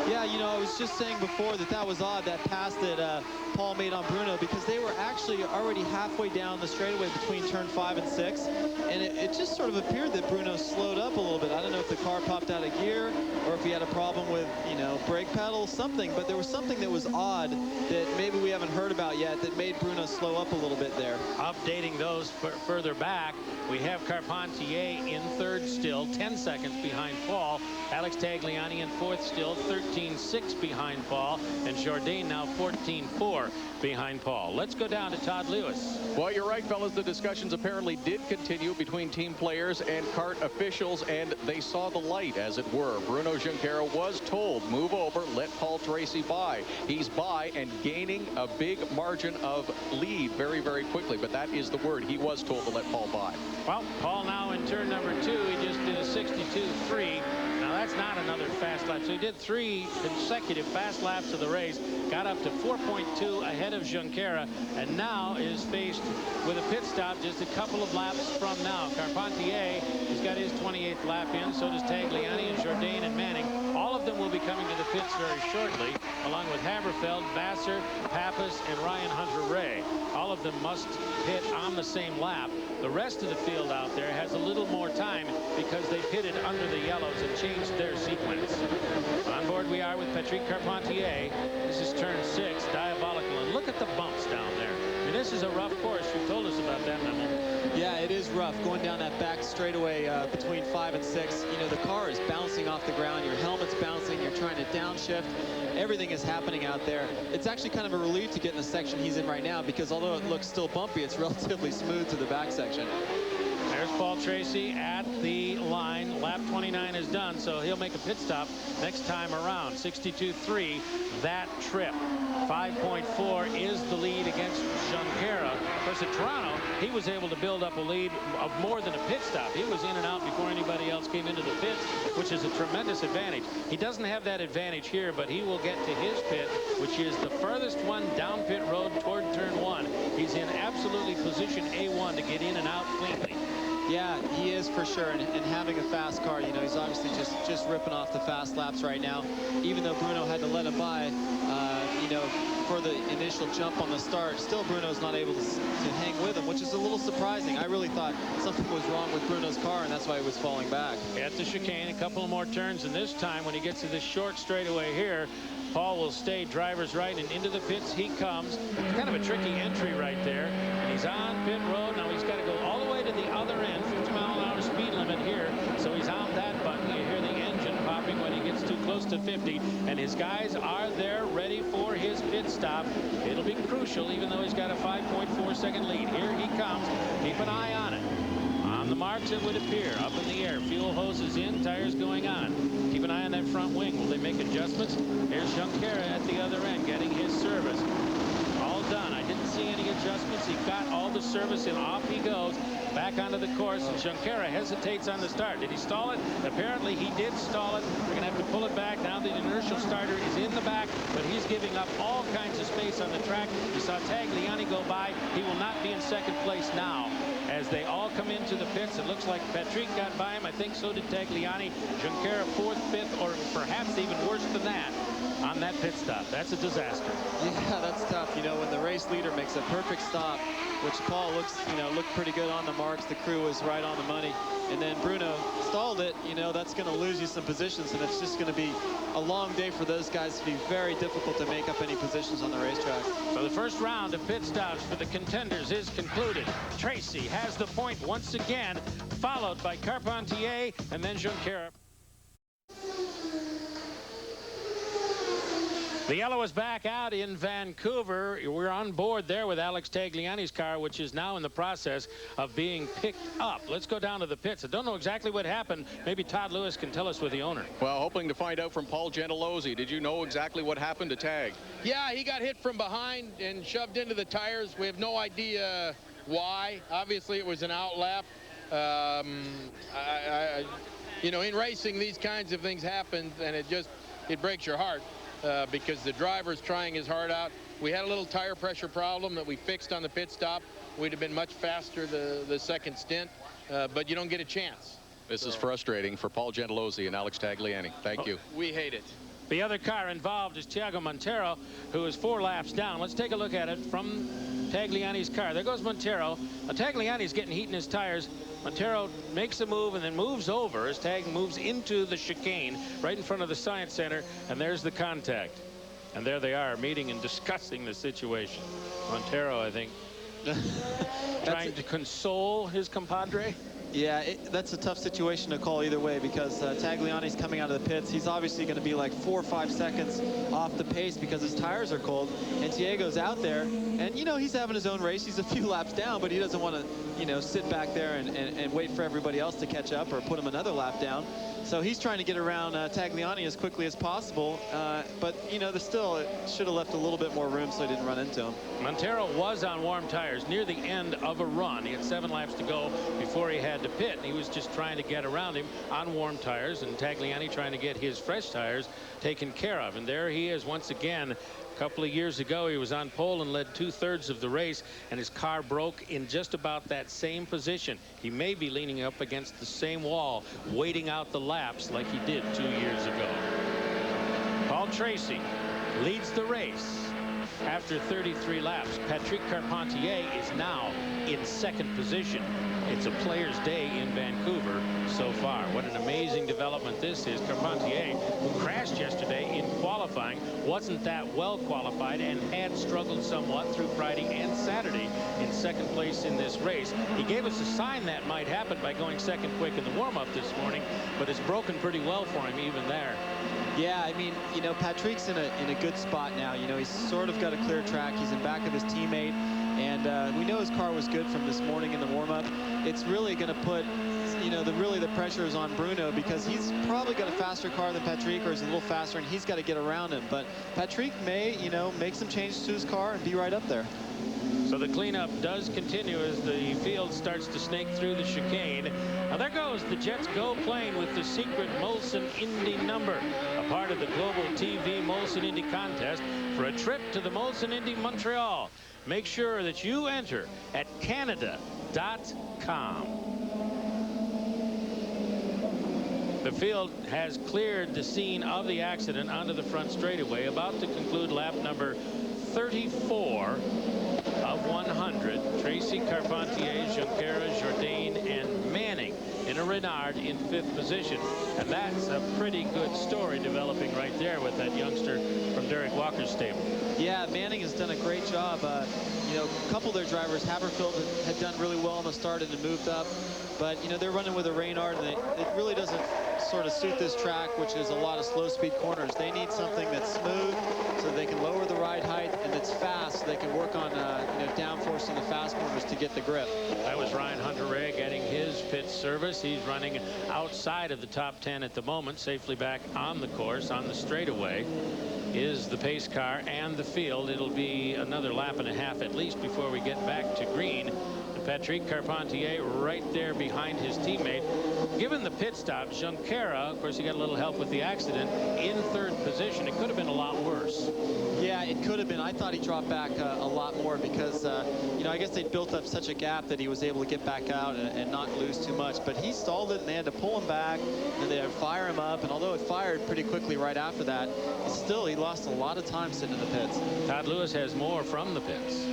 Yeah, you know, I was just saying before that was odd, that pass that Paul made on Bruno, because they were actually already halfway down the straightaway between turn 5 and 6, and it just sort of appeared that Bruno slowed up a little bit. I don't know if the car popped out of gear or if he had a problem with, you know, brake pedal, something, but there was something that was odd that maybe we haven't heard about yet that made Bruno slow up a little bit there. Updating those further back, we have Carpentier in third still, 10 seconds behind Paul. Alex Tagliani in fourth still, 13.6 behind Paul, and Jourdain now 14.4 behind Paul. Let's go down to Todd Lewis. Well, you're right, fellas. The discussions apparently did continue between team players and kart officials, and they saw the light, as it were. Bruno Junqueira was told, move over, let Paul Tracy by. He's by and gaining a big margin of lead very, very quickly, but that is the word. He was told to let Paul by. Well, Paul now in turn number 2. He just did a 62.3. Now that's not another fast lap. So he did 3 consecutive fast laps of the race, got up to 4.2 ahead of Junqueira, and now is faced with a pit stop just a couple of laps from now. Carpentier has got his 28th lap in, so does Tagliani and Jourdain and Manning. All of them will be coming to the pits very shortly, along with Haberfeld, Vassar, Pappas, and Ryan Hunter-Ray. All of them must pit on the same lap. The rest of the field out there has a little more time because they pitted under the yellows and changed their sequence. On board we are with Patrick Carpentier. This is turn 6, diabolical. And look at the bumps down there. I mean, this is a rough course. You told us about that, Memo. Yeah, it is rough going down that back straightaway between 5 and 6. You know, the car is bouncing off the ground. Your helmet's bouncing. You're trying to downshift. Everything is happening out there. It's actually kind of a relief to get in the section he's in right now, because although it looks still bumpy, it's relatively smooth to the back section. There's Paul Tracy at the line. Lap 29 is done, so he'll make a pit stop next time around. 62.3 that trip. 5.4 is the lead against Junqueira. Of course, at Toronto, he was able to build up a lead of more than a pit stop. He was in and out before anybody else came into the pits, which is a tremendous advantage. He doesn't have that advantage here, but he will get to his pit, which is the furthest one down pit road toward turn 1. He's in absolutely position A1 to get in and out cleanly. Yeah, he is for sure, and having a fast car, you know, he's obviously just ripping off the fast laps right now. Even though Bruno had to let him by, you know, for the initial jump on the start, still Bruno's not able to hang with him, which is a little surprising. I really thought something was wrong with Bruno's car, and that's why he was falling back. At the chicane, a couple more turns, and this time when he gets to this short straightaway here, Paul will stay driver's right, and into the pits he comes. Kind of a tricky entry right there. And he's on pit road. Now he's got to go all the way to the other end. 50-mile-an-hour speed limit here. So he's on that button. You hear the engine popping when he gets too close to 50. And his guys are there ready for his pit stop. It'll be crucial, even though he's got a 5.4-second lead. Here he comes. Keep an eye on it. On the marks, it would appear. Up in the air. Fuel hoses in. Tires going on. Keep an eye on that front wing. Will they make adjustments? Here's Junqueira at the other end getting his service. All done. I didn't see any adjustments. He got all the service and off he goes back onto the course, and Junqueira hesitates on the start. Did he stall it? Apparently he did stall it. We're going to have to pull it back. Now the inertial starter is in the back, but he's giving up all kinds of space on the track. You saw Tagliani go by. He will not be in second place now. As they all come into the pits, it looks like Patrick got by him. I think so did Tagliani. Junqueira 4th, 5th, or perhaps even worse than that on that pit stop. That's a disaster. Yeah, that's tough. You know, when the race leader makes a perfect stop, which Paul looked pretty good on the marks. The crew was right on the money. And then Bruno stalled it. You know, that's going to lose you some positions, and it's just going to be a long day for those guys. To be very difficult to make up any positions on the racetrack. So the first round of pit stops for the contenders is concluded. Tracy has the point once again, followed by Carpentier and then Junqueira. The yellow is back out in Vancouver. We're on board there with Alex Tagliani's car, which is now in the process of being picked up. Let's go down to the pits. I don't know exactly what happened. Maybe Todd Lewis can tell us with the owner. Well, hoping to find out from Paul Gentilozzi. Did you know exactly what happened to Tag? Yeah, he got hit from behind and shoved into the tires. We have no idea why. Obviously, it was an out lap. You know, in racing, these kinds of things happen, and it breaks your heart. Because the driver's trying his heart out. We had a little tire pressure problem that we fixed on the pit stop. We'd have been much faster the second stint, but you don't get a chance. This is frustrating for Paul Gentilozzi and Alex Tagliani. Thank you. We hate it. The other car involved is Thiago Montero, who is 4 laps down. Let's take a look at it from Tagliani's car. There goes Montero. Now, Tagliani's getting heat in his tires. Montero makes a move and then moves over as Tag moves into the chicane right in front of the Science Center, and there's the contact. And there they are, meeting and discussing the situation. Montero, I think, trying to console his compadre. Yeah, that's a tough situation to call either way, because Tagliani's coming out of the pits. He's obviously going to be like 4 or 5 seconds off the pace because his tires are cold. And Thiego's out there, and, you know, he's having his own race. He's a few laps down, but he doesn't want to, you know, sit back there and wait for everybody else to catch up or put him another lap down. So he's trying to get around Tagliani as quickly as possible. But, you know, it should have left a little bit more room so he didn't run into him. Montero was on warm tires near the end of a run. He had 7 laps to go before he had to pit, and he was just trying to get around him on warm tires, and Tagliani trying to get his fresh tires taken care of. And there he is once again. A couple of years ago, he was on pole and led 2/3 of the race, and his car broke in just about that same position. He may be leaning up against the same wall, waiting out the laps like he did 2 years ago. Paul Tracy leads the race after 33 laps. Patrick Carpentier is now in second position. It's a player's day in Vancouver so far. What an amazing development this is. Carpentier, who crashed yesterday in qualifying, wasn't that well qualified and had struggled somewhat through Friday and Saturday in second place in this race. He gave us a sign that might happen by going second quick in the warm-up this morning, but it's broken pretty well for him even there. Yeah, I mean, you know, Patrick's in a good spot now. You know, he's sort of got a clear track. He's in back of his teammate, and we know his car was good from this morning in the warm-up. It's really going to put, you know, the pressure is on Bruno, because he's probably got a faster car than Patrick, or is a little faster, and he's got to get around him. But Patrick may, you know, make some changes to his car and be right up there. So the cleanup does continue as the field starts to snake through the chicane. Now there goes the Jets Go plane with the secret Molson Indy number, a part of the Global TV Molson Indy contest for a trip to the Molson Indy Montreal. Make sure that you enter at Canada.com. The field has cleared the scene of the accident onto the front straightaway, about to conclude lap number 34 of 100. Tracy, Carpentier, Junqueira, Jourdain, and Manning in a Renard in 5th position. And that's a pretty good story developing right there with that youngster from Derek Walker's stable. Yeah, Manning has done a great job. You know, a couple of their drivers, Haberfield had done really well on the start and moved up. But, you know, they're running with a Reynard, and it really doesn't sort of suit this track, which is a lot of slow-speed corners. They need something that's smooth so they can lower the ride height, and that's fast so they can work on, you know, downforcing the fast corners to get the grip. That was Ryan Hunter-Reay getting his pit service. He's running outside of the top 10 at the moment, safely back on the course. On the straightaway is the pace car and the field. It'll be another lap and a half at least before we get back to green. The Patrick Carpentier right there behind his teammate. Given the pit stop, Junqueira, of course, he got a little help with the accident, in 3rd position. It could have been a lot worse. Yeah, it could have been. I thought he dropped back a lot more because, you know, I guess they built up such a gap that he was able to get back out and not lose too much. But he stalled it, and they had to pull him back, and they had to fire him up. And although it fired pretty quickly right after that, still he lost a lot of time sitting in the pits. Todd Lewis has more from the pits.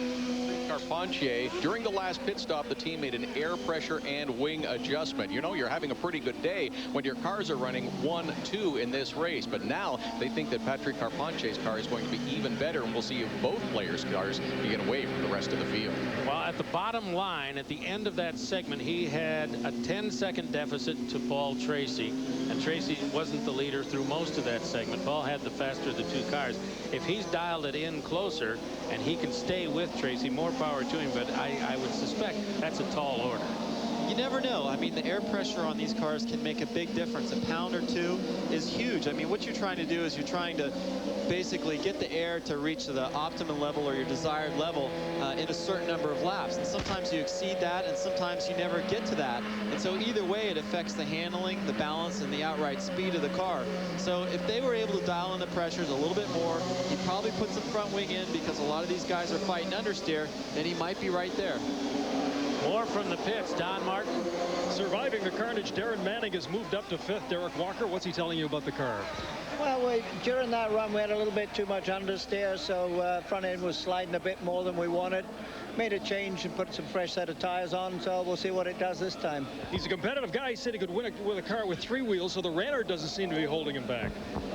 Carpentier, during the last pit stop, the team made an air pressure and wing adjustment. You know, you're having a pretty good day when your cars are running 1-2 in this race, but now they think that Patrick Carpentier's car is going to be even better, and we'll see if both players' cars can get away from the rest of the field. Well, at the bottom line, at the end of that segment, he had a 10-second deficit to Paul Tracy, and Tracy wasn't the leader through most of that segment. Paul had the faster of the 2 cars. If he's dialed it in closer and he can stay with Tracy, more power to him, but I would suspect that's a tall order. You never know. I mean, the air pressure on these cars can make a big difference. A pound or 2 is huge. I mean, what you're trying to do is you're trying to basically get the air to reach the optimum level or your desired level in a certain number of laps. And sometimes you exceed that, and sometimes you never get to that. And so either way, it affects the handling, the balance, and the outright speed of the car. So if they were able to dial in the pressures a little bit more, he probably put some front wing in because a lot of these guys are fighting understeer, then he might be right there. More from the pits. Don Martin. Surviving the carnage, Darren Manning has moved up to 5th. Derek Walker, what's he telling you about the car? Well, during that run, we had a little bit too much understeer, so front end was sliding a bit more than we wanted. Made a change and put some fresh set of tires on, so we'll see what it does this time. He's a competitive guy. He said he could win with a car with 3 wheels, so the Reynard doesn't seem to be holding him back.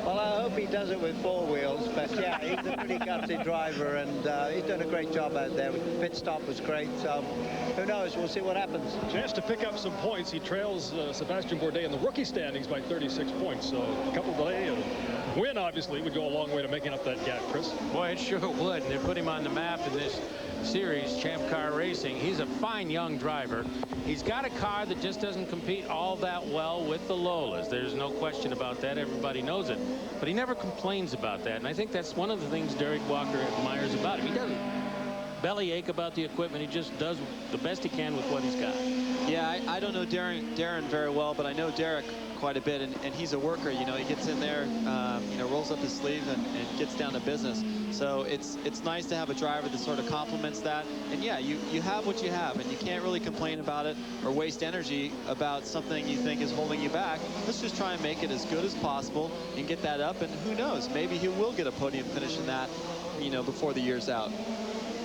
Well, I hope he does it with 4 wheels, but yeah, he's a pretty gutsy driver, and he's done a great job out there. Pit stop was great, so who knows? We'll see what happens. Chance to pick up some points. He trails Sebastian Bourdais in the rookie standings by 36 points, so a couple delay and win, obviously, would go a long way to making up that gap, Chris. Boy, it sure would. And they put him on the map in this series, Champ Car Racing. He's a fine young driver. He's got a car that just doesn't compete all that well with the Lolas. There's no question about that. Everybody knows it. But he never complains about that. And I think that's one of the things Derek Walker admires about him. He doesn't bellyache about the equipment. He just does the best he can with what he's got. Yeah, I don't know Darren very well, but I know Derek quite a bit, and he's a worker. You know, he gets in there, you know, rolls up his sleeve and gets down to business. So it's nice to have a driver that sort of complements that. And yeah, you have what you have, and you can't really complain about it or waste energy about something you think is holding you back. Let's just try and make it as good as possible and get that up, and who knows, maybe he will get a podium finish in that, you know, before the year's out.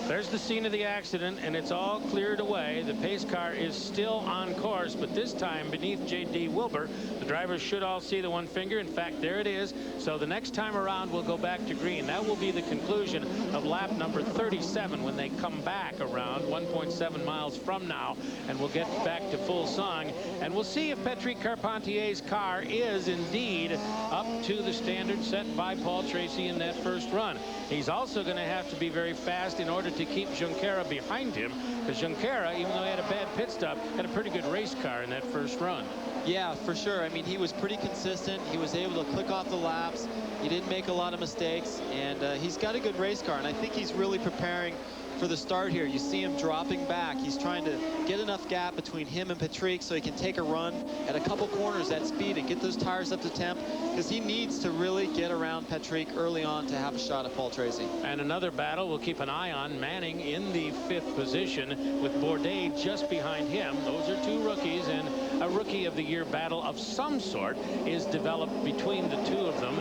There's the scene of the accident, and it's all cleared away. The pace car is still on course, but this time beneath J.D. Wilbur. The drivers should all see the one finger. In fact, there it is. So the next time around, we'll go back to green. That will be the conclusion of lap number 37 when they come back around 1.7 miles from now, and we'll get back to full song. And we'll see if Patrick Carpentier's car is indeed up to the standard set by Paul Tracy in that first run. He's also going to have to be very fast in order to keep Junqueira behind him, because Junqueira, even though he had a bad pit stop, had a pretty good race car in that first run. Yeah, for sure. I mean, he was pretty consistent. He was able to click off the laps. He didn't make a lot of mistakes, and he's got a good race car, and I think he's really preparing for the start here. You see him dropping back. He's trying to get enough gap between him and Patrick so he can take a run at a couple corners at speed and get those tires up to temp, because he needs to really get around Patrick early on to have a shot at Paul Tracy. And another battle we'll keep an eye on. Manning in the 5th position with Bourdais just behind him. Those are 2 rookies, and a Rookie of the Year battle of some sort is developed between the 2 of them.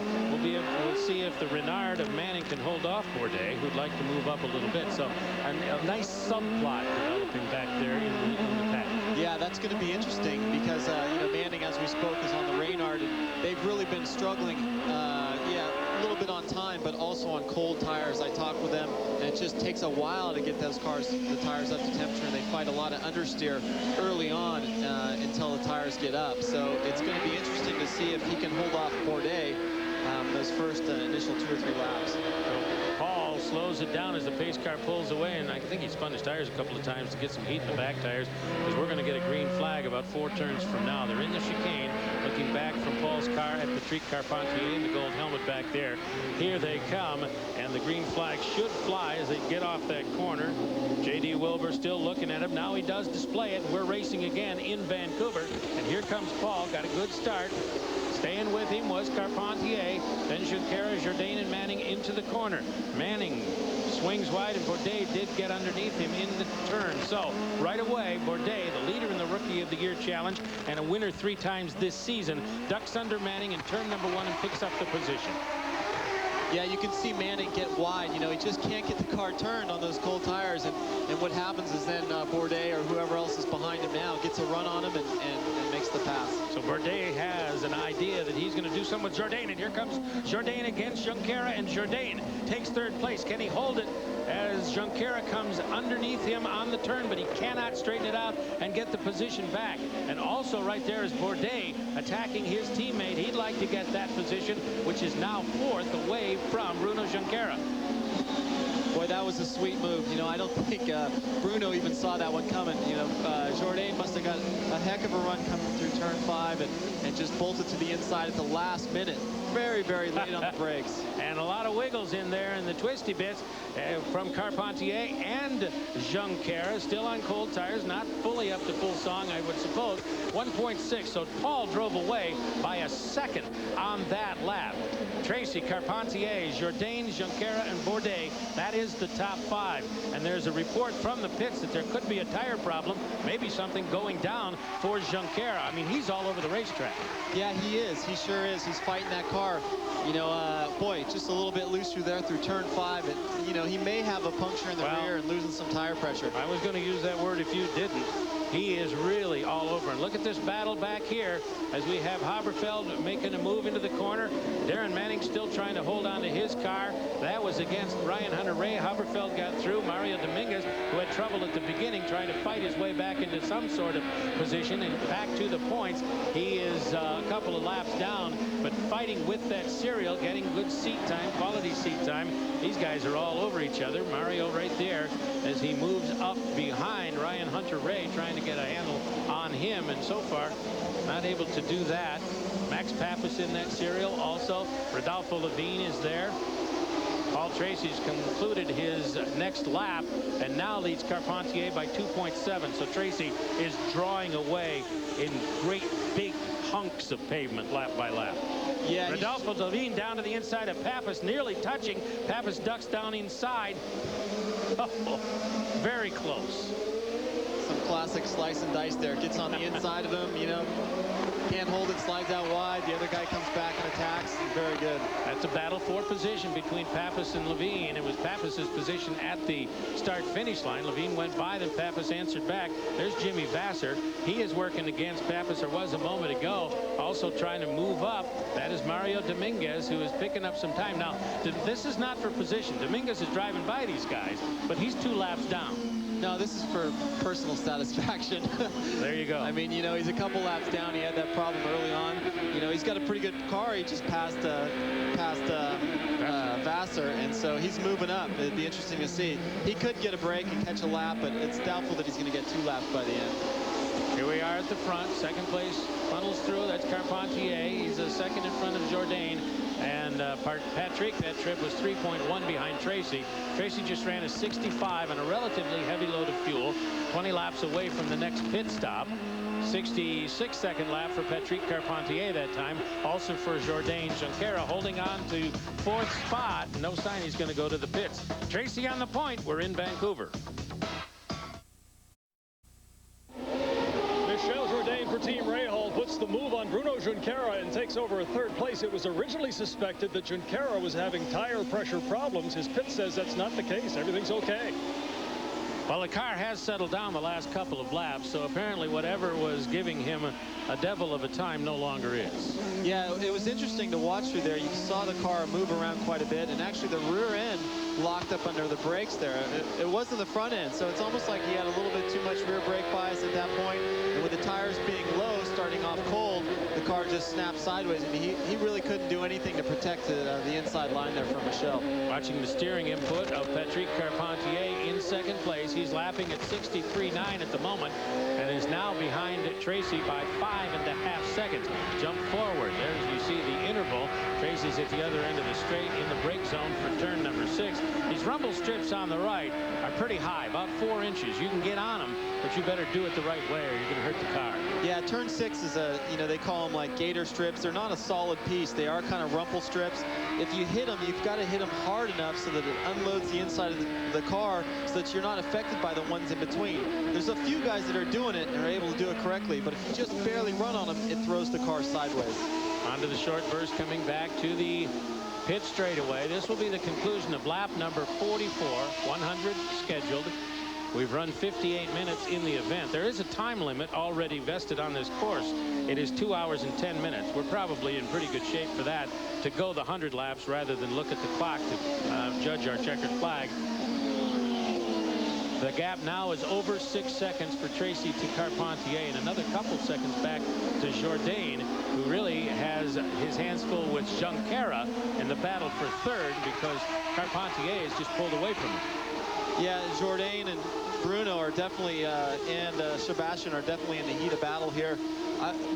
We'll see if the Renard of Manning can hold off Bourdais, who'd like to move up a little bit. So a nice subplot developing back there in the pack. Yeah, that's going to be interesting because, you know, Manning, as we spoke, is on the Reynard, and they've really been struggling, yeah, a little bit on time, but also on cold tires. I talked with them, and it just takes a while to get those cars, the tires up to temperature, and they fight a lot of understeer early on until the tires get up. So it's going to be interesting to see if he can hold off Bourdais those first initial 2 or 3 laps. So Paul slows it down as the pace car pulls away, and I think he spun his tires a couple of times to get some heat in the back tires, because we're going to get a green flag about 4 turns from now. They're in the chicane, looking back from Paul's car at Patrick Carpentier in the gold helmet back there. Here they come, and the green flag should fly as they get off that corner. J.D. Wilbur still looking at him. Now he does display it. We're racing again in Vancouver, and here comes Paul. Got a good start. Staying with him was Carpentier, then Junqueira, Jourdain, and Manning into the corner. Manning swings wide, and Bourdais did get underneath him in the turn. So right away, Bourdais, the leader in the Rookie of the Year challenge and a winner 3 times this season, ducks under Manning in turn number 1 and picks up the position. Yeah, you can see Manning get wide. You know, he just can't get the car turned on those cold tires. And what happens is then Bourdais or whoever else is behind him now gets a run on him and makes the pass. So Bourdais has an idea that he's going to do something with Jourdain. And here comes Jourdain against Junqueira. And Jourdain takes 3rd place. Can he hold it as Junqueira comes underneath him on the turn, but he cannot straighten it out and get the position back. And also right there is Bourdais attacking his teammate. He'd like to get that position, which is now 4th away from Bruno Junqueira. Boy, that was a sweet move. You know, I don't think Bruno even saw that one coming. You know, Jourdain must have got a heck of a run coming through turn 5 and just bolted to the inside at the last minute. Very, very late on the brakes. And a lot of wiggles in there in the twisty bits from Carpentier and Junqueira. Still on cold tires, not fully up to full song, I would suppose. 1.6. So Paul drove away by a second on that lap. Tracy, Carpentier, Jourdain, Junqueira, and Bourdais. That is the top 5. And there's a report from the pits that there could be a tire problem, maybe something going down for Junqueira. I mean, he's all over the racetrack. Yeah, he is. He sure is. He's fighting that car. You know, boy, just a little bit loose through there through turn 5. You know, he may have a puncture in the rear and losing some tire pressure. I was going to use that word if you didn't. He is really all over. And look at this battle back here as we have Haberfeld making a move into the corner. Darren Manning still trying to hold on to his car. That was against Ryan Hunter-Reay. Haberfeld got through. Mario Dominguez, who had trouble at the beginning, trying to fight his way back into some sort of position and back to the points. He is a couple of laps down, but fighting with that serial, getting good seat time, quality seat time. These guys are all over each other. Mario right there as he moves up behind Ryan Hunter-Reay, trying to get a handle on him, and so far not able to do that. Max Pappas in that serial also. Rodolfo Levine is there. Paul Tracy's concluded his next lap and now leads Carpentier by 2.7. So Tracy is drawing away in great big hunks of pavement lap by lap. Yeah, Rodolfo Levine down to the inside of Pappas, nearly touching. Pappas ducks down inside. Oh, very close. Some classic slice and dice there. Gets on the inside of him, you know. Can't hold it, slides out wide. The other guy comes back and attacks. Very good. That's a battle for position between Pappas and Levine. It was Pappas's position at the start-finish line. Levine went by, then Pappas answered back. There's Jimmy Vasser. He is working against Pappas, or was a moment ago, also trying to move up. That is Mario Dominguez, who is picking up some time. Now, this is not for position. Dominguez is driving by these guys, but he's 2 laps down. No, this is for personal satisfaction. There you go. I mean, you know, he's a couple laps down. He had that problem early on. You know, he's got a pretty good car. He just passed Vasser, and so he's moving up. It'd be interesting to see. He could get a break and catch a lap, but it's doubtful that he's going to get 2 laps by the end. Here we are at the front. Second place funnels through. That's Carpentier. He's a second in front of Jourdain. And Patrick, that trip was 3.1 behind Tracy. Tracy just ran a 65 on a relatively heavy load of fuel, 20 laps away from the next pit stop. 66-second lap for Patrick Carpentier that time. Also for Jourdain. Junqueira holding on to 4th spot. No sign he's going to go to the pits. Tracy on the point. We're in Vancouver. For Team Rahal puts the move on Bruno Junqueira and takes over a 3rd place. It was originally suspected that Junqueira was having tire pressure problems. His pit says that's not the case. Everything's okay. Well, the car has settled down the last couple of laps, so apparently whatever was giving him a devil of a time no longer is. Yeah, it was interesting to watch through there. You saw the car move around quite a bit, and actually the rear end locked up under the brakes there. It wasn't the front end, so it's almost like he had a little bit too much rear brake bias at that point. And with the tires being low, starting off cold, the car just snapped sideways, and he really couldn't do anything to protect the inside line there from Michel. Watching the steering input of Patrick Carpentier in second place. He's lapping at 63.9 at the moment and is now behind Tracy by 5.5 seconds. Jump forward. There you see the interval. Tracy's at the other end of the straight in the brake zone for turn number 6. These rumble strips on the right are pretty high, about 4 inches. You can get on them, but you better do it the right way or you're going to hurt the car. Yeah, turn 6 is a, they call them like gator strips. They're not a solid piece. They are kind of rumple strips. If you hit them, you've got to hit them hard enough so that it unloads the inside of the car so that you're not affected by the ones in between. There's a few guys that are doing it and are able to do it correctly, but if you just barely run on them, it throws the car sideways. Onto the short burst, coming back to the pit straightaway. This will be the conclusion of lap number 44, 100 scheduled. We've run 58 minutes in the event. There is a time limit already vested on this course. It is 2 hours and 10 minutes. We're probably in pretty good shape for that, to go the 100 laps rather than look at the clock to judge our checkered flag. The gap now is over 6 seconds for Tracy to Carpentier, and another couple seconds back to Jourdain, who really has his hands full with Junqueira in the battle for third because Carpentier is just pulled away from him. Yeah, Jourdain and Bruno are definitely, and Sebastian are definitely in the heat of battle here.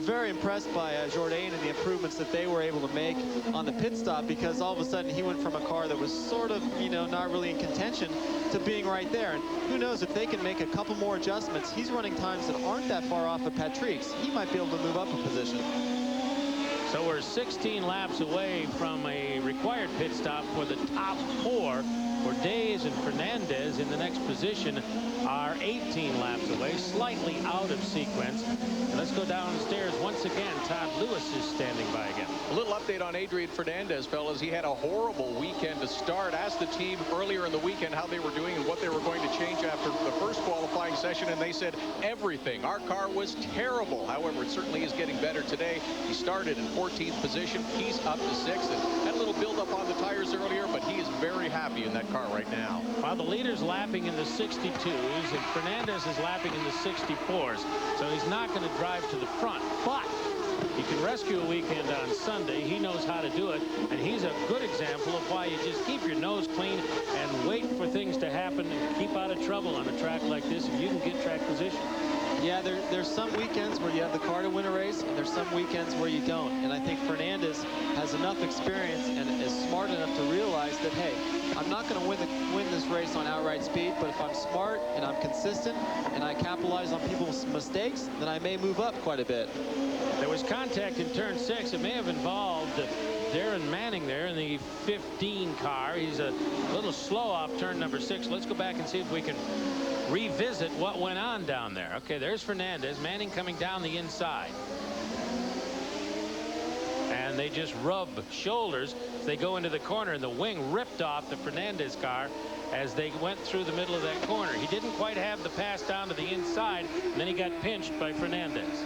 Very impressed by Jourdain and the improvements that they were able to make on the pit stop, because all of a sudden he went from a car that was sort of, not really in contention to being right there. And who knows, if they can make a couple more adjustments, he's running times that aren't that far off of Patrick's. He might be able to move up a position. So we're 16 laps away from a required pit stop for the top 4. Cordes and Fernandez in the next position are 18 laps away, slightly out of sequence. And let's go downstairs once again. Todd Lewis is standing by again. A little update on Adrian Fernandez, fellas. He had a horrible weekend to start. Asked the team earlier in the weekend how they were doing and what they were going to change after the first qualifying session, and they said everything. Our car was terrible. However, it certainly is getting better today. He started in 14th position. He's up to 6th, and had a little build-up on the tires earlier, but he is very happy in that car right now. While the leader's lapping in the 62s and Fernandez is lapping in the 64s, so he's not going to drive to the front, but he can rescue a weekend on Sunday. He knows how to do it, and he's a good example of why you just keep your nose clean and wait for things to happen and keep out of trouble on a track like this if you can get track position. Yeah, there's some weekends where you have the car to win a race, and there's some weekends where you don't. And I think Fernandez has enough experience and is smart enough to realize that, hey, I'm not going to win this race on outright speed, but if I'm smart and I'm consistent and I capitalize on people's mistakes, then I may move up quite a bit. There was contact in turn 6. It may have involved Darren Manning there in the 15 car. He's a little slow off turn number 6. Let's go back and see if we can revisit what went on down there. Okay, there's Fernandez. Manning coming down the inside. And they just rub shoulders as they go into the corner, and the wing ripped off the Fernandez car as they went through the middle of that corner. He didn't quite have the pass down to the inside, and then he got pinched by Fernandez.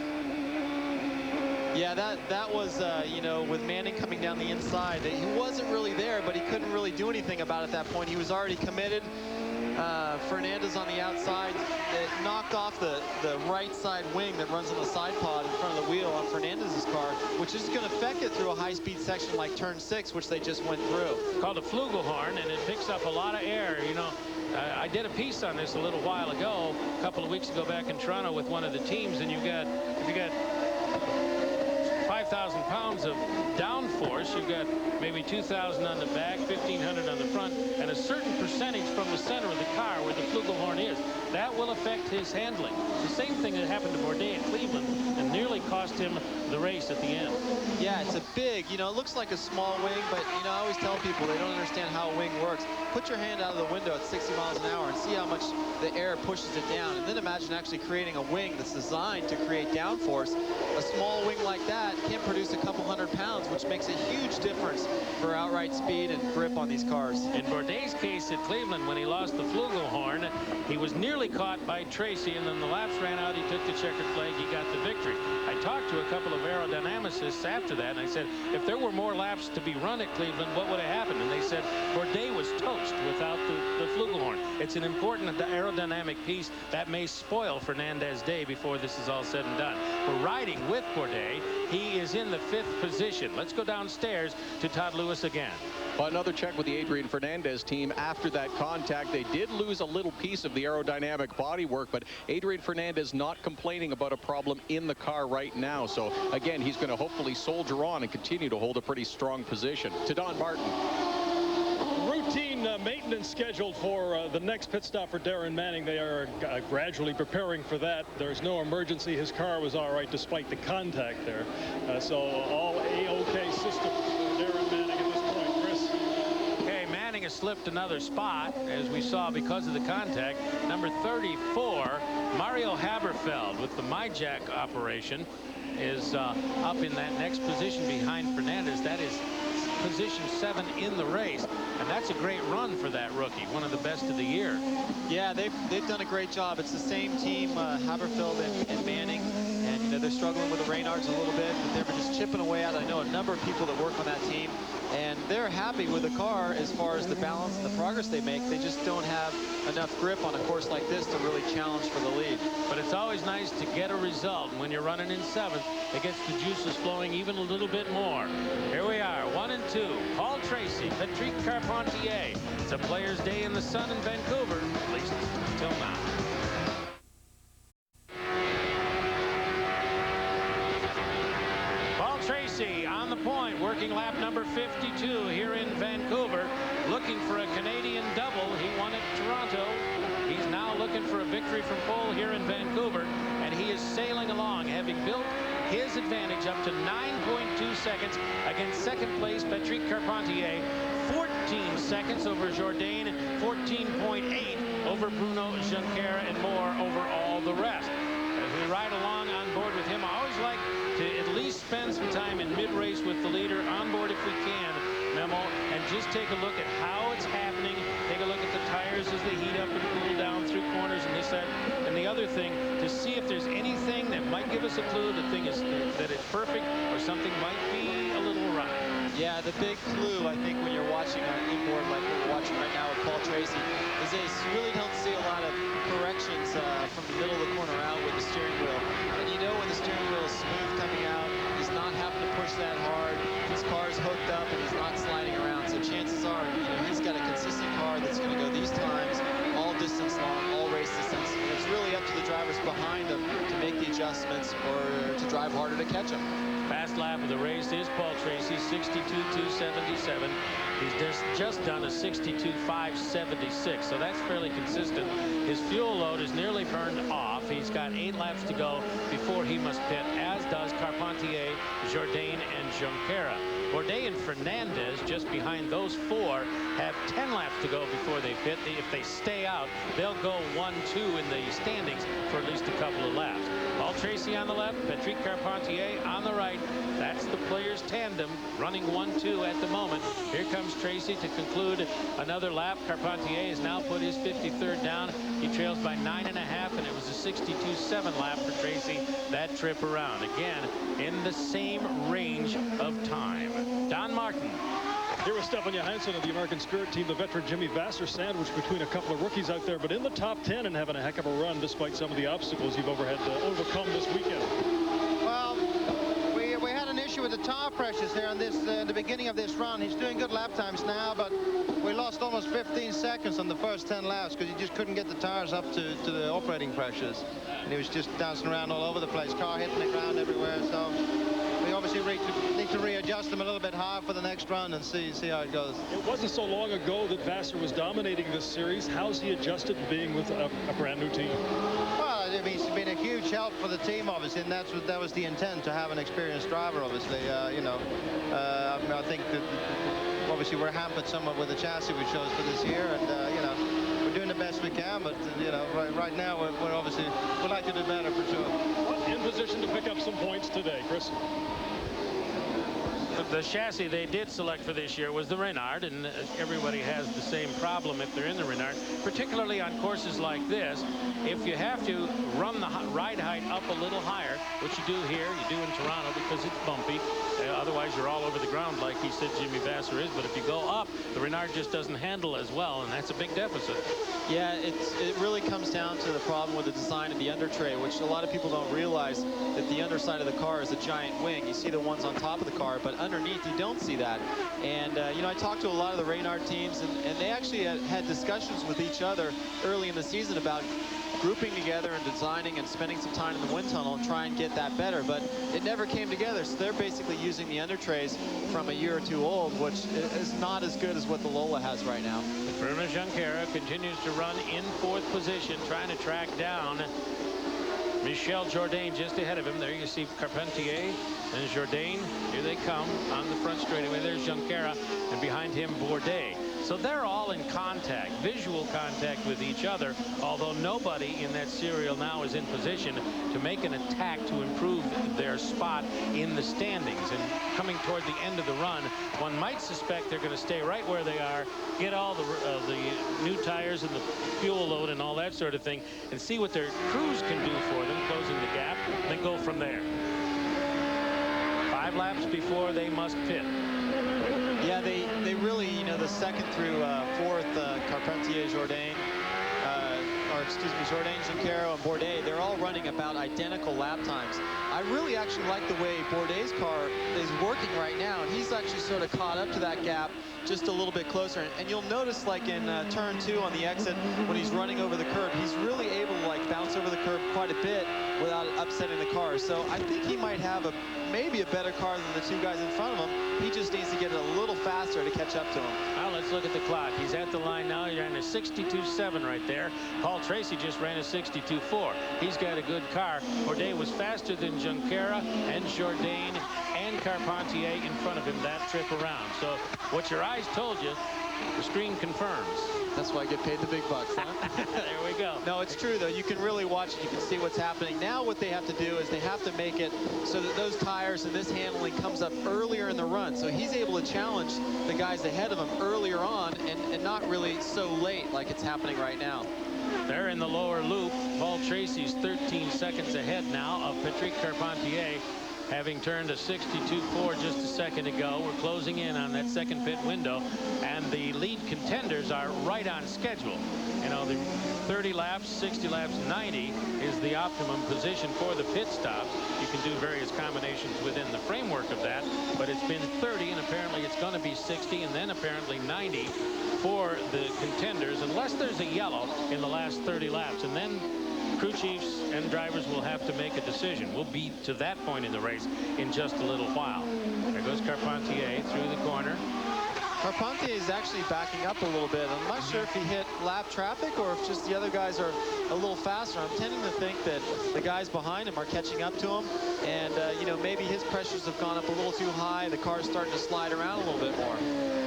Yeah, that was, with Manning coming down the inside, he wasn't really there, but he couldn't really do anything about it at that point. He was already committed. Fernandez on the outside, it knocked off the right side wing that runs on the side pod in front of the wheel on Fernandez's car, which is going to affect it through a high-speed section like turn 6, which they just went through. It's called a flugelhorn, and it picks up a lot of air. I did a piece on this a little while ago, a couple of weeks ago back in Toronto with one of the teams, and if you got 5,000 pounds of downforce, you've got maybe 2,000 on the back, 1,500 on the front, and a certain percentage from the center of the car where the flugelhorn is. That will affect his handling. The same thing that happened to Bourdais at Cleveland and nearly cost him the race at the end. Yeah, it's a big, it looks like a small wing, but, I always tell people they don't understand how a wing works. Put your hand out of the window at 60 miles an hour and see how much the air pushes it down. And then imagine actually creating a wing that's designed to create downforce. A small wing like that can produce a couple hundred pounds, which makes a huge difference for outright speed and grip on these cars. In Bourdais' case at Cleveland, when he lost the flugelhorn, he was nearly caught by Tracy, and then the laps ran out. He took the checkered flag. He got the victory. I talked to a couple of aerodynamicists after that, and I said, if there were more laps to be run at Cleveland, what would have happened? And they said Bourdais was toast without the flugelhorn. it's an important aerodynamic piece that may spoil Fernandez's day before this is all said and done. We're riding with Bourdais. He is in the 5th position. Let's go downstairs to Todd Lewis again. Well, another check with the Adrian Fernandez team after that contact. They did lose a little piece of the aerodynamic bodywork, but Adrian Fernandez not complaining about a problem in the car right now. So again, he's going to hopefully soldier on and continue to hold a pretty strong position. To Don Martin. Routine maintenance scheduled for the next pit stop for Darren Manning. They are gradually preparing for that. There's no emergency. His car was all right despite the contact there. So all A-OK system for Darren Manning at this point. Chris? Okay, Manning has slipped another spot, as we saw because of the contact. Number 34, Mario Haberfeld, with the MyJack operation, is up in that next position behind Fernandez. That is position 7 in the race, and that's a great run for that rookie, one of the best of the year. Yeah, they've done a great job. It's the same team, Haberfeld and Manning, and you know they're struggling with the Reynards a little bit, but they're just chipping away at it. I know a number of people that work on that team, and they're happy with the car as far as the balance and the progress they make. They just don't have enough grip on a course like this to really challenge for the lead. But it's always nice to get a result. When you're running in 7th, it gets the juices flowing even a little bit more. Here we are, 1 and 2. Paul Tracy, Patrick Carpentier. It's a player's day in the sun in Vancouver, at least until now. Paul Tracy on the point, working lap number 52 here in Vancouver, looking for a Canadian double. He won at Toronto. He's now looking for a victory from pole here in Vancouver, and he is sailing along, having built his advantage up to 9.2 seconds against second place Patrick Carpentier, 14 seconds over Jourdain, 14.8 over Bruno Junqueira, and more over all the rest. As we ride along on board with him, I always like to at least spend some time in mid-race with the leader on board if we can, Memo, and just take a look at how it's happening. Take a look at the tires as they heat up and cool down through corners and this, that, and the other thing, to see if there's anything that might give us a clue that it's perfect or something might be a little awry. Yeah, the big clue, I think, when you're watching on inboard like we're watching right now with Paul Tracy, is that you really don't see a lot of corrections from the middle of the corner out with the steering wheel. And you know when the steering wheel is smooth coming out, he's not having to push that hard, his car's hooked up, and he's not sliding around. So chances are, you know, he's got a consistent car that's going to go these times, all distance long, all race distance. And it's really up to the drivers behind him to make the adjustments or to drive harder to catch him. Fast lap of the race is Paul Tracy, 62.277. He's just done a 62.576, so that's fairly consistent. His fuel load is nearly burned off. He's got 8 laps to go before he must pit, as does Carpentier, Jourdain, and Junqueira. Bourdais and Fernandez, just behind those 4, have 10 laps to go before they pit. If they stay out, they'll go 1-2 in the standings for at least a couple of laps. Paul Tracy on the left, Patrick Carpentier on the right. That's the players' tandem running 1-2 at the moment. Here comes Tracy to conclude another lap. Carpentier has now put his 53rd down. He trails by 9.5, and it was a 62.7 lap for Tracy that trip around. Again, in the same range of time. Don Martin. Here was Stefan Johansson of the American Spirit team, the veteran Jimmy Vasser, sandwiched between a couple of rookies out there, but in the top 10 and having a heck of a run despite some of the obstacles you've had to overcome this weekend. Well, we had an issue with the tire pressures there on this the beginning of this run. He's doing good lap times now, but we lost almost 15 seconds on the first 10 laps because he just couldn't get the tires up to the operating pressures, and he was just dancing around all over the place, car hitting the ground everywhere. So we obviously need to readjust them a little bit higher for the next run and see how it goes. It wasn't so long ago that Vasser was dominating this series. How's he adjusted to being with a brand new team? Well, I mean, he's been a huge help for the team, obviously, and that was the intent, to have an experienced driver, obviously. You know, I think that obviously we're hampered somewhat with the chassis we chose for this year, and you know, we're doing the best we can, but you know, right now we're obviously, we'd like to do better for sure. In position to pick up some points today, Chris. The chassis they did select for this year was the Reynard, and everybody has the same problem if they're in the Reynard, particularly on courses like this. If you have to run the ride height up a little higher, which you do here, you do in Toronto because it's bumpy. Otherwise, you're all over the ground like he said Jimmy Vasser is. But if you go up, the Reynard just doesn't handle as well, and that's a big deficit. Yeah, it really comes down to the problem with the design of the under tray, which a lot of people don't realize that the underside of the car is a giant wing. You see the ones on top of the car, but underneath you don't see that. And you know, I talked to a lot of the Reynard teams, and they actually had discussions with each other early in the season about grouping together and designing and spending some time in the wind tunnel and try and get that better, but it never came together. So they're basically using the under trays from a year or two old, which is not as good as what the Lola has right now. Firmin Junqueira continues to run in 4th position, trying to track down Michel Jourdain just ahead of him. There you see Carpentier and Jourdain. Here they come on the front straightaway. There's Junqueira, and behind him Bourdais. So they're all in contact, visual contact with each other, although nobody in that serial now is in position to make an attack to improve their spot in the standings. And coming toward the end of the run, one might suspect they're going to stay right where they are, get all the new tires and the fuel load and all that sort of thing, and see what their crews can do for them, closing the gap, and then go from there. 5 laps before they must pit. Yeah, they really, you know, the 2nd through 4th, Carpentier, Jourdain, Jourdain, Junqueira, and Bourdais, they're all running about identical lap times. I really actually like the way Bourdais' car is working right now, and he's actually sort of caught up to that gap just a little bit closer. And you'll notice, like in turn 2 on the exit, when he's running over the curb, he's really able to like bounce over the curb quite a bit without upsetting the car. So I think he might have maybe a better car than the 2 guys in front of him. He just needs to get it a little faster to catch up to him. Well, let's look at the clock. He's at the line now. He ran a 62.7 right there. Paul Tracy just ran a 62.4. He's got a good car. Bourdais was faster than Junqueira and Jourdain and Carpentier in front of him that trip around. So what your eyes told you, the screen confirms. That's why I get paid the big bucks, huh? There we go. No, it's true, though. You can really watch it. You can see what's happening. Now what they have to do is they have to make it so that those tires and this handling comes up earlier in the run. So he's able to challenge the guys ahead of him earlier on and not really so late like it's happening right now. They're in the lower loop. Paul Tracy's 13 seconds ahead now of Patrick Carpentier, having turned a 62.4 just a second ago. We're closing in on that 2nd pit window, and the lead contenders are right on schedule. You know, the 30 laps, 60 laps, 90 is the optimum position for the pit stops. You can do various combinations within the framework of that, but it's been 30, and apparently it's going to be 60, and then apparently 90 for the contenders, unless there's a yellow in the last 30 laps, and then crew chiefs and drivers will have to make a decision. We'll be to that point in the race in just a little while. There goes Carpentier through the corner. Carpentier is actually backing up a little bit. I'm not sure if he hit lap traffic or if just the other guys are a little faster. I'm tending to think that the guys behind him are catching up to him, and you know, maybe his pressures have gone up a little too high. The car's starting to slide around a little bit more.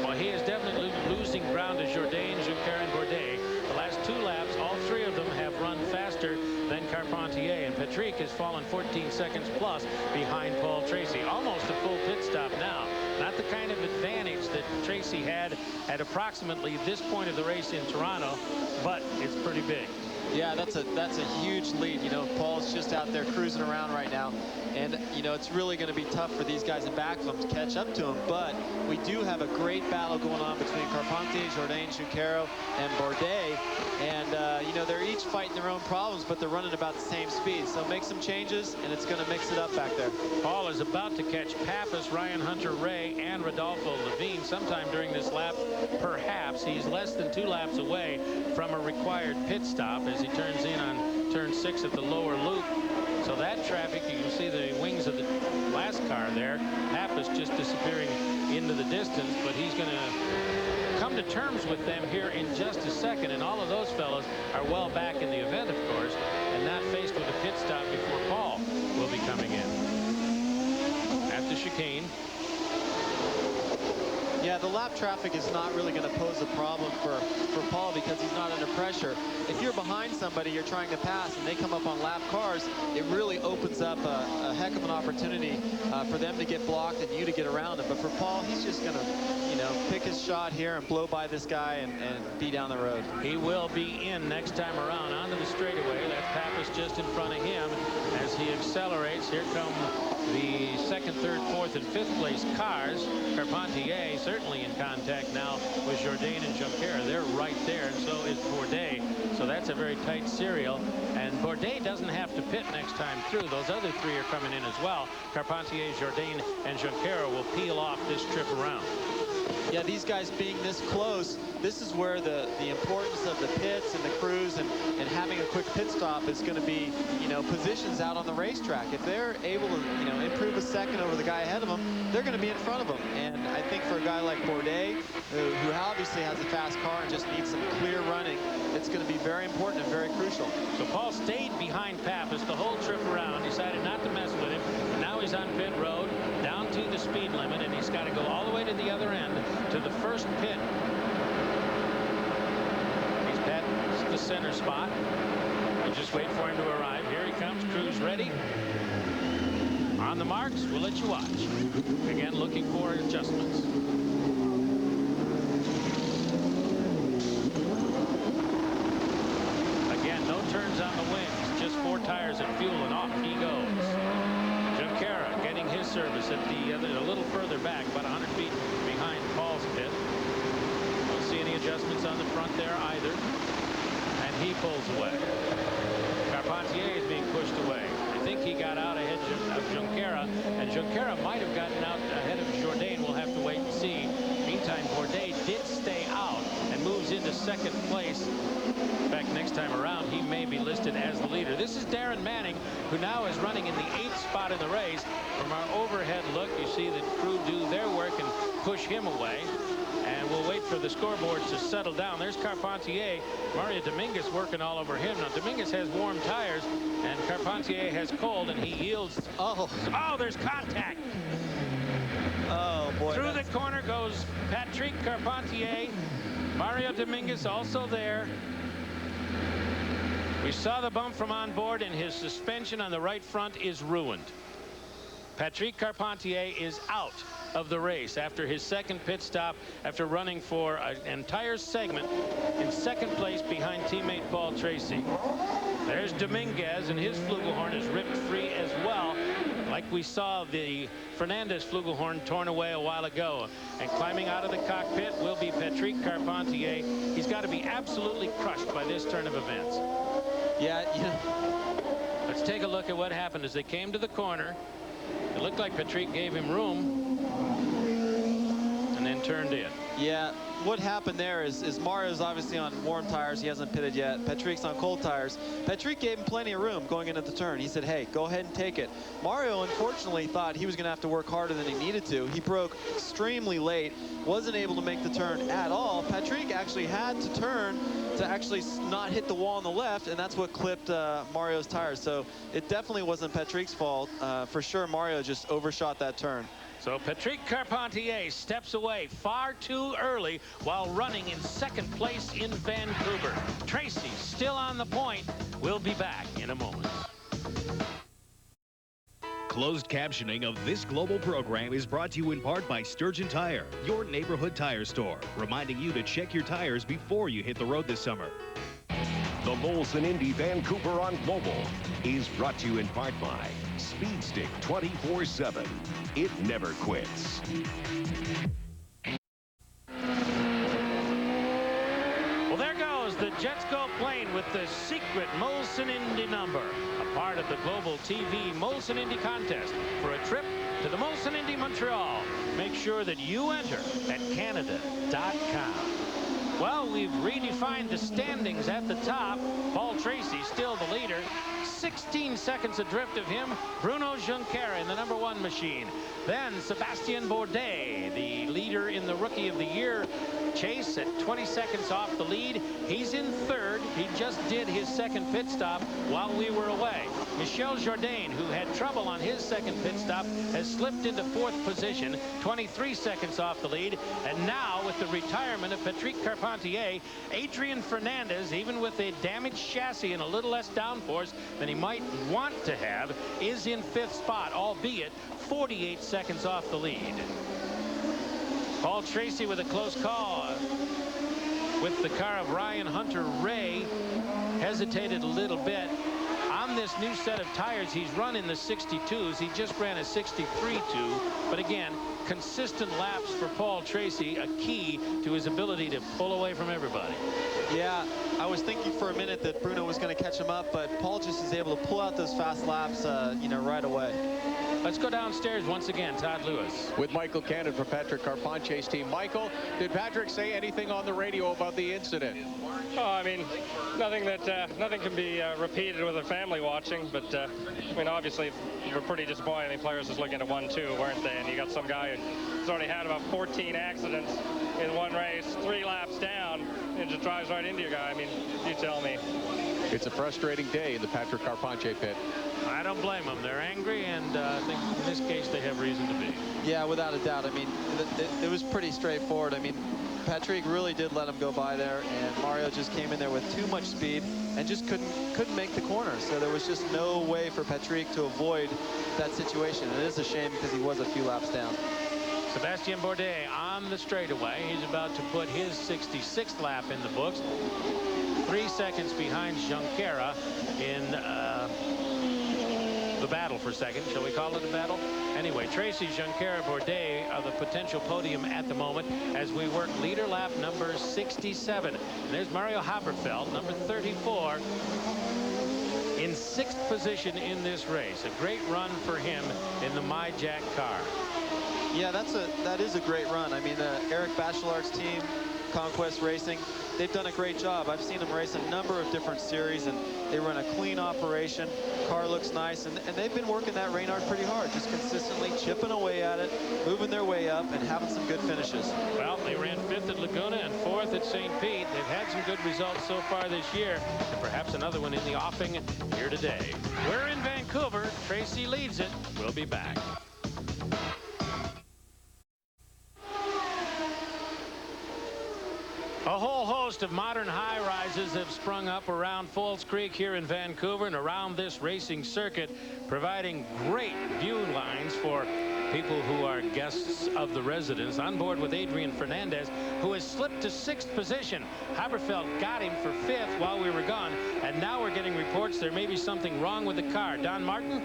Well, he is definitely losing ground to Jourdain, Junqueira, and Bourdais. The last 2 laps, all 3 of them have run faster than Carpentier, and Patrick has fallen 14 seconds plus behind Paul Tracy. Almost a full pit stop now. Not the kind of advantage that Tracy had at approximately this point of the race in Toronto, but it's pretty big. Yeah, that's a huge lead. You know, Paul's just out there cruising around right now, and you know, it's really going to be tough for these guys in back of him to catch up to him. But we do have a great battle going on between Carpentier, Jourdain, Junqueira, and Bourdais, and you know, they're each fighting their own problems, but they're running about the same speed. So make some changes, and it's going to mix it up back there. Paul is about to catch Pappas, Ryan Hunter-Reay, and Rodolfo Levine sometime during this lap. Perhaps he's less than 2 laps away from a required pit stop as he turns in on turn 6 at the lower loop. So that traffic, you can see the wings of the last car there. Pappas just disappearing into the distance, but he's going to come to terms with them here in just a second. And all of those fellows are well back in the event, of course, and not faced with a pit stop before Paul will be coming in. At the chicane. Yeah, the lap traffic is not really going to pose a problem for Paul because he's not under pressure. If you're behind somebody you're trying to pass and they come up on lap cars, it really opens up a heck of an opportunity for them to get blocked and you to get around them. But for Paul, he's just going to, you know, pick his shot here and blow by this guy and be down the road. He will be in next time around onto the straightaway. That's Pappas just in front of him as he accelerates. Here come the second, third, fourth, and fifth place cars. Carpentier certainly in contact now with Jourdain and Junqueira. They're right there, and so is Bourdais. So that's a very tight serial. And Bourdais doesn't have to pit next time through. Those other three are coming in as well. Carpentier, Jourdain, and Junqueira will peel off this trip around. Yeah, these guys being this close, this is where the importance of the pits and the crews and having a quick pit stop is going to be, you know, positions out on the racetrack. If they're able to, you know, improve a second over the guy ahead of them, they're going to be in front of them. And I think for a guy like Bourdais, who obviously has a fast car and just needs some clear running, it's going to be very important and very crucial. So Paul stayed behind Pappas the whole trip around, decided not to mess with him. Now he's on pit road, down to the speed limit, and he's got to go all the way to the other end to the first pit. He's at the center spot. We just wait for him to arrive. Here he comes. Crew's ready. On the marks, we'll let you watch. Again, looking for adjustments. Again, no turns on the wings, just 4 tires and fuel, and off he goes. Junqueira getting his service at the other, a little further back, about 100 feet behind Paul's pit. Don't see any adjustments on the front there either. And he pulls away. Carpentier is being pushed away. I think he got out ahead of Junqueira, and Junqueira might have gotten out ahead of Jourdain. We'll have to wait and see. Meantime, Bourdais did stay out and moves into second place. In fact, next time around, he may be listed as the leader. This is Darren Manning, who now is running in the 8th spot in the race. From our overhead look, you see the crew do their work and push him away. And we'll wait for the scoreboards to settle down. There's Carpentier. Mario Dominguez working all over him. Now, Dominguez has warm tires, and Carpentier has cold, and he yields. Oh, there's contact. Oh, boy. Through the corner goes Patrick Carpentier. Mario Dominguez also there. We saw the bump from on board, and his suspension on the right front is ruined. Patrick Carpentier is out of the race after his second pit stop, after running for an entire segment in second place behind teammate Paul Tracy. There's Dominguez, and his flugelhorn is ripped free as well, like we saw the Fernandez flugelhorn torn away a while ago. And climbing out of the cockpit will be Patrick Carpentier. He's got to be absolutely crushed by this turn of events. Yeah. Let's take a look at what happened as they came to the corner. It looked like Patrick gave him room and then turned in. Yeah, what happened there is Mario's obviously on warm tires. He hasn't pitted yet. Patrick's on cold tires. Patrick gave him plenty of room going into the turn. He said, hey, go ahead and take it. Mario, unfortunately, thought he was going to have to work harder than he needed to. He broke extremely late, wasn't able to make the turn at all. Patrick actually had to turn to actually not hit the wall on the left, and that's what clipped Mario's tires. So it definitely wasn't Patrick's fault. For sure, Mario just overshot that turn. So Patrick Carpentier steps away far too early while running in second place in Vancouver. Tracy still on the point. We'll be back in a moment. Closed captioning of this global program is brought to you in part by Sturgeon Tire, your neighborhood tire store, reminding you to check your tires before you hit the road this summer. The Molson Indy Vancouver on Global is brought to you in part by Speed Stick 24/7. It never quits. Well, there goes the Jetsco plane with the secret Molson Indy number, a part of the Global TV Molson Indy contest for a trip to the Molson Indy Montreal. Make sure that you enter at Canada.com. Well, we've redefined the standings at the top. Paul Tracy still the leader. 16 seconds adrift of him. Bruno Junqueira in the #1 machine. Then Sébastien Bourdais, the leader in the Rookie of the Year Chase at 20 seconds off the lead. He's in third. He just did his second pit stop while we were away. Michel Jourdain, who had trouble on his second pit stop, has slipped into fourth position, 23 seconds off the lead. And now, with the retirement of Patrick Carpentier, Adrian Fernandez, even with a damaged chassis and a little less downforce than he might want to have, is in fifth spot, albeit 48 seconds off the lead. Paul Tracy with a close call with the car of Ryan Hunter-Ray. Hesitated a little bit. On this new set of tires, he's run in the 62s. He just ran a 63.2. But again, consistent laps for Paul Tracy, a key to his ability to pull away from everybody. Yeah, I was thinking for a minute that Bruno was going to catch him up, but Paul just is able to pull out those fast laps, you know, right away. Let's go downstairs once again. Todd Lewis with Michael Cannon for Patrick Carpentier's team. Michael, did Patrick say anything on the radio about the incident? Oh, I mean, nothing can be repeated with a family watching, but I mean, obviously we're pretty disappointed. The players was looking at 1-2, weren't they? And you got some guy who's already had about 14 accidents in one race, 3 laps down, and just drives right into your guy. I mean, you tell me. It's a frustrating day in the Patrick Carpentier pit. I don't blame them. They're angry, and I think in this case they have reason to be. Yeah, without a doubt. I mean, it was pretty straightforward. I mean, Patrick really did let him go by there, and Mario just came in there with too much speed and just couldn't make the corner. So there was just no way for Patrick to avoid that situation. It is a shame because he was a few laps down. Sebastien Bourdais on the straightaway. He's about to put his 66th lap in the books. 3 seconds behind Junqueira in the battle for second. Shall we call it a battle? Anyway, Tracy, Junqueira, Bourdais are the potential podium at the moment as we work leader lap number 67. And there's Mario Haberfeld, number 34, in 6th position in this race. A great run for him in the MyJack car. Yeah, that is a great run. I mean, Eric Bachelart's team, Conquest Racing, they've done a great job. I've seen them race a number of different series, and they run a clean operation. Car looks nice, and they've been working that Reynard pretty hard, just consistently chipping away at it, moving their way up, and having some good finishes. Well, they ran 5th at Laguna and 4th at St. Pete. They've had some good results so far this year, and perhaps another one in the offing here today. We're in Vancouver. Tracy leads it. We'll be back. A whole host of modern high-rises have sprung up around Falls Creek here in Vancouver and around this racing circuit, providing great view lines for people who are guests of the residents. On board with Adrian Fernandez, who has slipped to 6th position. Haberfeld got him for 5th while we were gone, and now we're getting reports there may be something wrong with the car. Don Martin?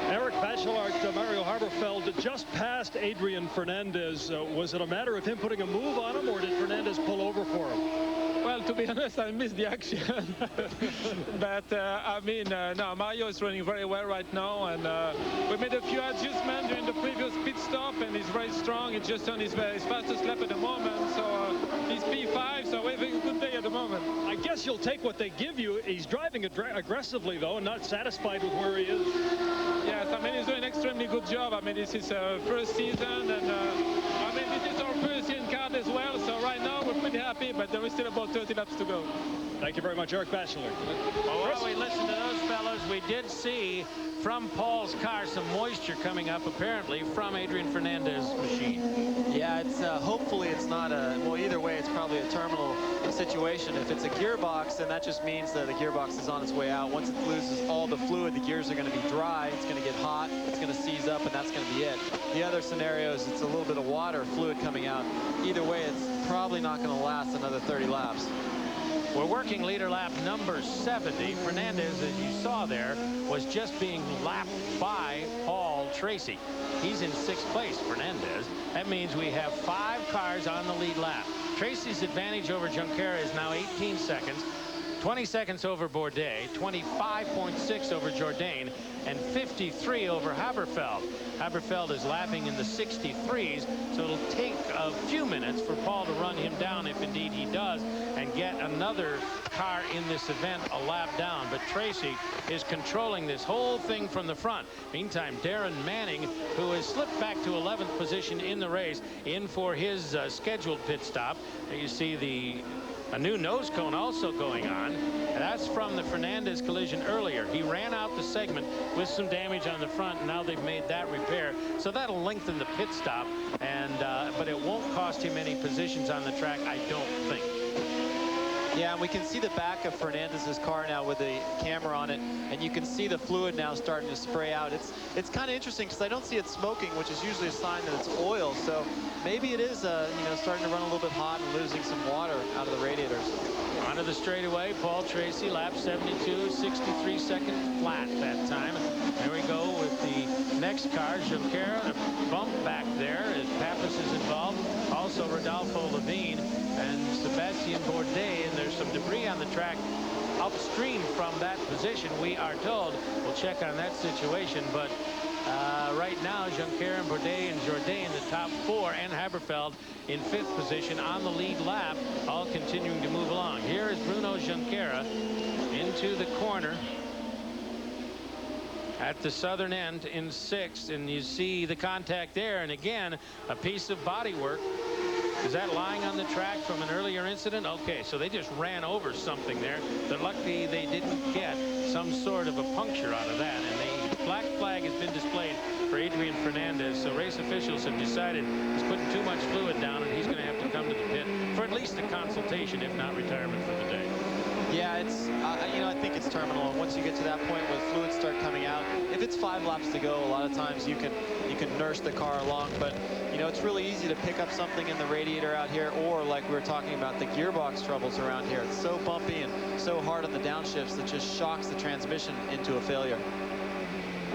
Eric Bachelard, Mario Haberfeld just passed Adrian Fernandez. Was it a matter of him putting a move on him, or did Fernandez pull over for him? Well, to be honest, I missed the action. But, I mean, no, Mario is running very well right now. And we made a few adjustments during the previous pit stop, and he's very strong. He's just on his fastest lap at the moment. So he's P5, so we're having a good day at the moment. I guess you'll take what they give you. He's driving aggressively, though, and not satisfied with where he is. Yes, I mean, he's doing an extremely good job. I mean, this is first season, and I mean, this is our first year in kart as well. So right now, we're pretty happy, but there is still about 30 laps to go. Thank you very much, Eric Bachelard. Well, while we listen to those fellows, we did see from Paul's car some moisture coming up, apparently, from Adrian Fernandez's machine. Yeah, it's hopefully it's not a, well, either way, it's probably a terminal situation. If it's a gearbox, then that just means that the gearbox is on its way out. Once it loses all the fluid, the gears are going to be dry, it's going to get hot, it's going to seize up, and that's going to be it. The other scenario is it's a little bit of water fluid coming out. Either way, it's probably not going to last another 30 laps. We're working leader lap number 70. Fernandez, as you saw there, was just being lapped by Paul Tracy. He's in 6th place, Fernandez. That means we have 5 cars on the lead lap. Tracy's advantage over Junqueira is now 18 seconds. 20 seconds over Bourdais, 25.6 over Jourdain, and 53 over Haberfeld. Haberfeld is lapping in the 63s, so it'll take a few minutes for Paul to run him down, if indeed he does, and get another car in this event a lap down. But Tracy is controlling this whole thing from the front. Meantime, Darren Manning, who has slipped back to 11th position in the race, in for his scheduled pit stop. There you see a new nose cone also going on. And that's from the Fernandez collision earlier. He ran out the segment with some damage on the front, and now they've made that repair. So that'll lengthen the pit stop, and but it won't cost him any positions on the track, I don't think. Yeah, and we can see the back of Fernandez's car now with the camera on it, and you can see the fluid now starting to spray out. It's kind of interesting because I don't see it smoking, which is usually a sign that it's oil. So maybe it is, starting to run a little bit hot and losing some water out of the radiators. Onto the straightaway, Paul Tracy, lap 72, 63 second flat that time. There we go with the next car, Junqueira, a bump back there as Pappas is involved. Also Rodolfo Levine and Sebastian Bourdais, and there's some debris on the track upstream from that position, we are told. We'll check on that situation, but right now Junqueira and Bourdais and Jourdain, the top four, and Haberfeld in 5th position on the lead lap, all continuing to move along. Here is Bruno Junqueira into the corner at the southern end in 6th, and you see the contact there, and again a piece of bodywork. Is that lying on the track from an earlier incident? Okay, so they just ran over something there. They're lucky they didn't get some sort of a puncture out of that. And the black flag has been displayed for Adrian Fernandez. So race officials have decided he's putting too much fluid down, and he's going to have to come to the pit for at least a consultation, if not retirement for the day. Yeah, it's I think it's terminal, and once you get to that point where fluids start coming out, if it's 5 laps to go, a lot of times you can nurse the car along, but it's really easy to pick up something in the radiator out here, or like we were talking about, the gearbox troubles around here. It's so bumpy and so hard on the downshifts that just shocks the transmission into a failure.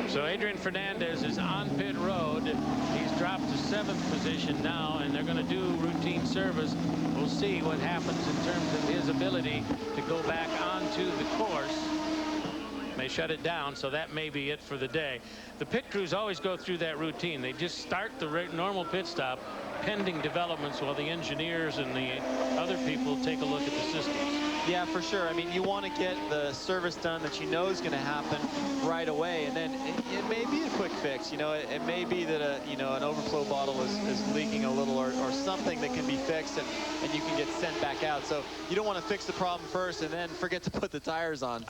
So Adrian Fernandez is on pit road. He's dropped to 7th position now, and they're going to do routine service. We'll see what happens in terms of his ability to go back onto the course. They shut it down, so that may be it for the day. The pit crews always go through that routine. They just start the normal pit stop pending developments while the engineers and the other people take a look at the systems. Yeah, for sure. I mean, you want to get the service done that you know is going to happen right away, and then it may be a quick fix. It may be that an overflow bottle is leaking a little, or something that can be fixed, and you can get sent back out. So you don't want to fix the problem first and then forget to put the tires on.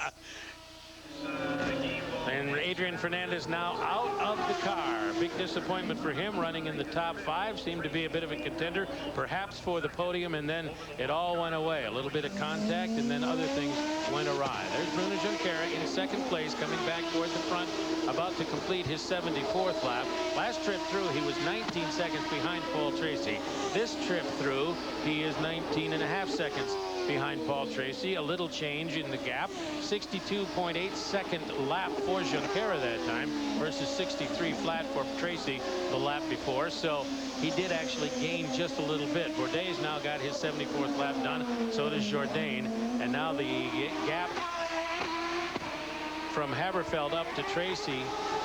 And Adrian Fernandez now out of the car. Big disappointment for him, running in the top 5. Seemed to be a bit of a contender, perhaps for the podium, and then it all went away. A little bit of contact, and then other things went awry. There's Bruno Junqueira in 2nd place, coming back toward the front, about to complete his 74th lap. Last trip through, he was 19 seconds behind Paul Tracy. This trip through, he is 19.5 seconds behind Paul Tracy. A little change in the gap. 62.8 second lap for Junqueira that time versus 63 flat for Tracy the lap before. So he did actually gain just a little bit. Bourdais now got his 74th lap done. So does Jourdain. And now the gap from Haberfeld up to Tracy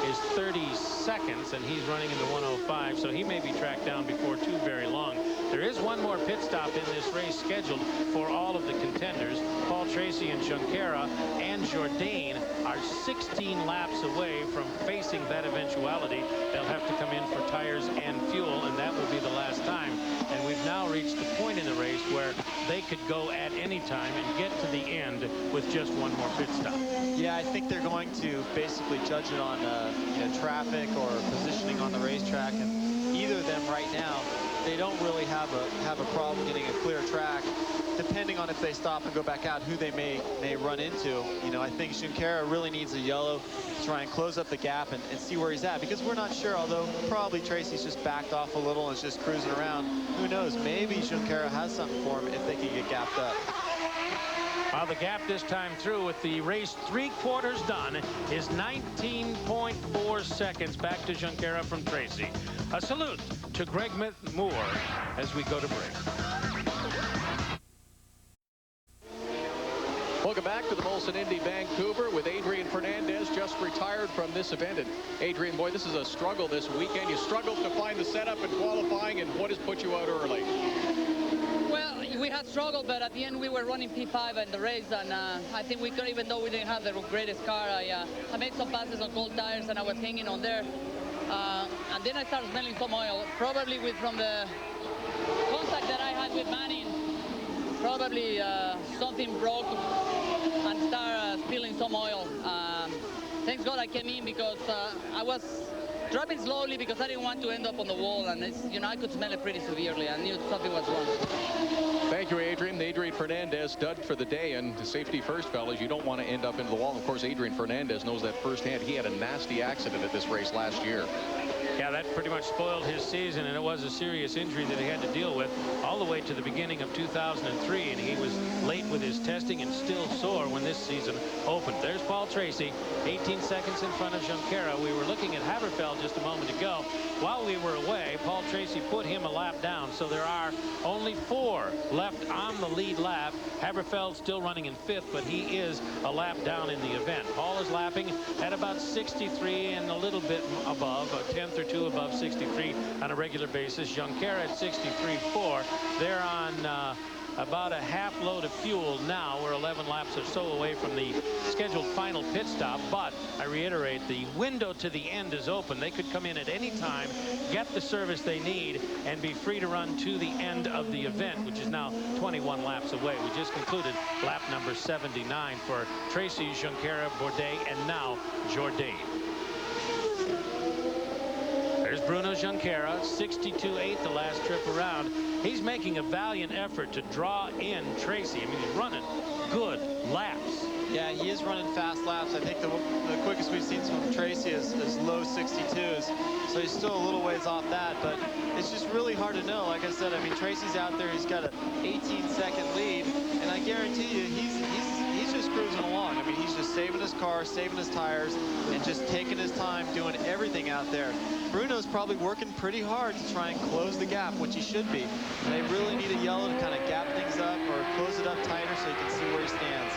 is 30 seconds, and he's running in the 105, so he may be tracked down before too very long. There is one more pit stop in this race scheduled for all of the contenders. Paul Tracy and Junqueira and Jourdain are 16 laps away from facing that eventuality. They'll have to come in for tires and fuel, and that will be the last time. And we've now reached the point in the race where they could go at any time and get to the end with just one more pit stop. Yeah, I think they're going to basically judge it on traffic or positioning on the racetrack, and either of them right now, they don't really have a problem getting a clear track, depending on if they stop and go back out, who they may run into. I think Junqueira really needs a yellow to try and close up the gap and see where he's at, because we're not sure, although probably Tracy's just backed off a little and is just cruising around. Who knows? Maybe Junqueira has something for him if they can get gapped up. Well, the gap this time through, with the race 3/4 done, is 19.4 seconds back to Junqueira from Tracy. A salute to Greg Moore as we go to break. Well, Welcome back to the Molson Indy Vancouver with Adrian Fernandez, just retired from this event. And Adrian, boy, this is a struggle this weekend. You struggled to find the setup in qualifying, and what has put you out early? Well, we had struggled, but at the end we were running P5 in the race, and I think we could, even though we didn't have the greatest car, I made some passes on cold tires, and I was hanging on there. And then I started smelling some oil, probably from the contact that I had with Manning. Probably something broke and started spilling some oil. Thanks God I came in, because I was driving slowly because I didn't want to end up on the wall, and it's, you know, I could smell it pretty severely. I knew something was wrong. Thank you, Adrian. Adrian Fernandez, stud for the day, and safety first, fellas. You don't want to end up into the wall. Of course, Adrian Fernandez knows that firsthand. He had a nasty accident at this race last year. Yeah, that pretty much spoiled his season, and it was a serious injury that he had to deal with all the way to the beginning of 2003, and he was late with his testing and still sore when this season opened. There's Paul Tracy, 18 seconds in front of Junqueira. We were looking at Haberfeld just a moment ago. While we were away, Paul Tracy put him a lap down, so there are only 4 left on the lead lap. Haberfeld still running in 5th, but he is a lap down in the event. Paul is lapping at about 63 and a little bit above, a tenth or two above 63 on a regular basis. Junqueira at 63.4. They're on about a half load of fuel now. We're 11 laps or so away from the scheduled final pit stop, but I reiterate, the window to the end is open. They could come in at any time, get the service they need, and be free to run to the end of the event, which is now 21 laps away. We just concluded lap number 79 for Tracy, Junqueira, Bourdais, and now Jourdain. There's Bruno Junqueira, 62.8 the last trip around. He's making a valiant effort to draw in Tracy. I mean, he's running good laps. Yeah, he is running fast laps. I think the quickest we've seen from Tracy is low 62s. So he's still a little ways off that, but it's just really hard to know. Like I said, I mean, Tracy's out there. He's got an 18-second lead, and I guarantee you he's just cruising along. I mean, he's just saving his car, saving his tires, and just taking his time, doing everything out there. Bruno's probably working pretty hard to try and close the gap, which he should be. And they really need a yellow to kind of gap things up or close it up tighter so you can see where he stands.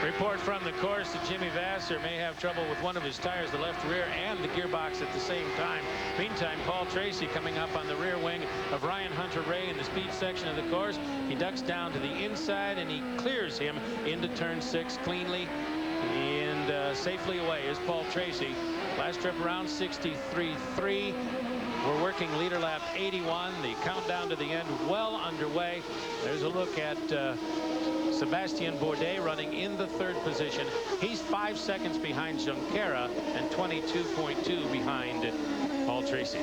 Report from the course that Jimmy Vasser may have trouble with one of his tires, the left rear and the gearbox at the same time. Meantime, Paul Tracy coming up on the rear wing of Ryan Hunter-Reay in the speed section of the course. He ducks down to the inside and he clears him into turn 6 cleanly and safely away is Paul Tracy. Last trip around 63.3. We're working leader lap 81. The countdown to the end well underway. There's a look at Sébastien Bourdais running in the 3rd position. He's 5 seconds behind Junqueira and 22.2 behind Paul Tracy.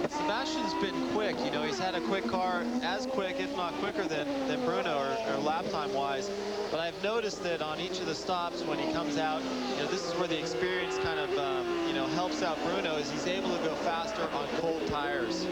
Sebastian's been quick. You know, he's had a quick car, as quick, if not quicker than Bruno or lap time wise. But I've noticed that on each of the stops when he comes out, you know, this is where the experience kind of, you know, helps out Bruno, is he's able to go faster on cold tires.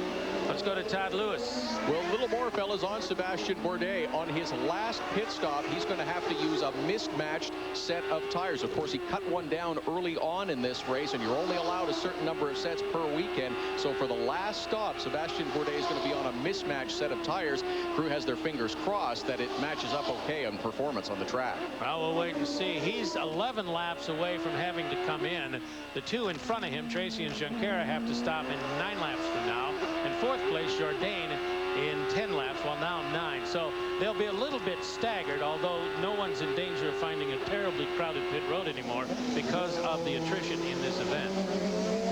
Let's go to Todd Lewis. Well, a little more, fellas, on Sébastien Bourdais. On his last pit stop, he's going to have to use a mismatched set of tires. Of course, he cut one down early on in this race, and you're only allowed a certain number of sets per weekend. So for the last stop, Sébastien Bourdais is going to be on a mismatched set of tires. Crew has their fingers crossed that it matches up okay on performance on the track. Well, we'll wait and see. He's 11 laps away from having to come in. The 2 in front of him, Tracy and Junqueira, have to stop in 9 laps from now. In 4th place, Jourdain in 10 laps, well, now 9. So they'll be a little bit staggered, although no one's in danger of finding a terribly crowded pit road anymore because of the attrition in this event.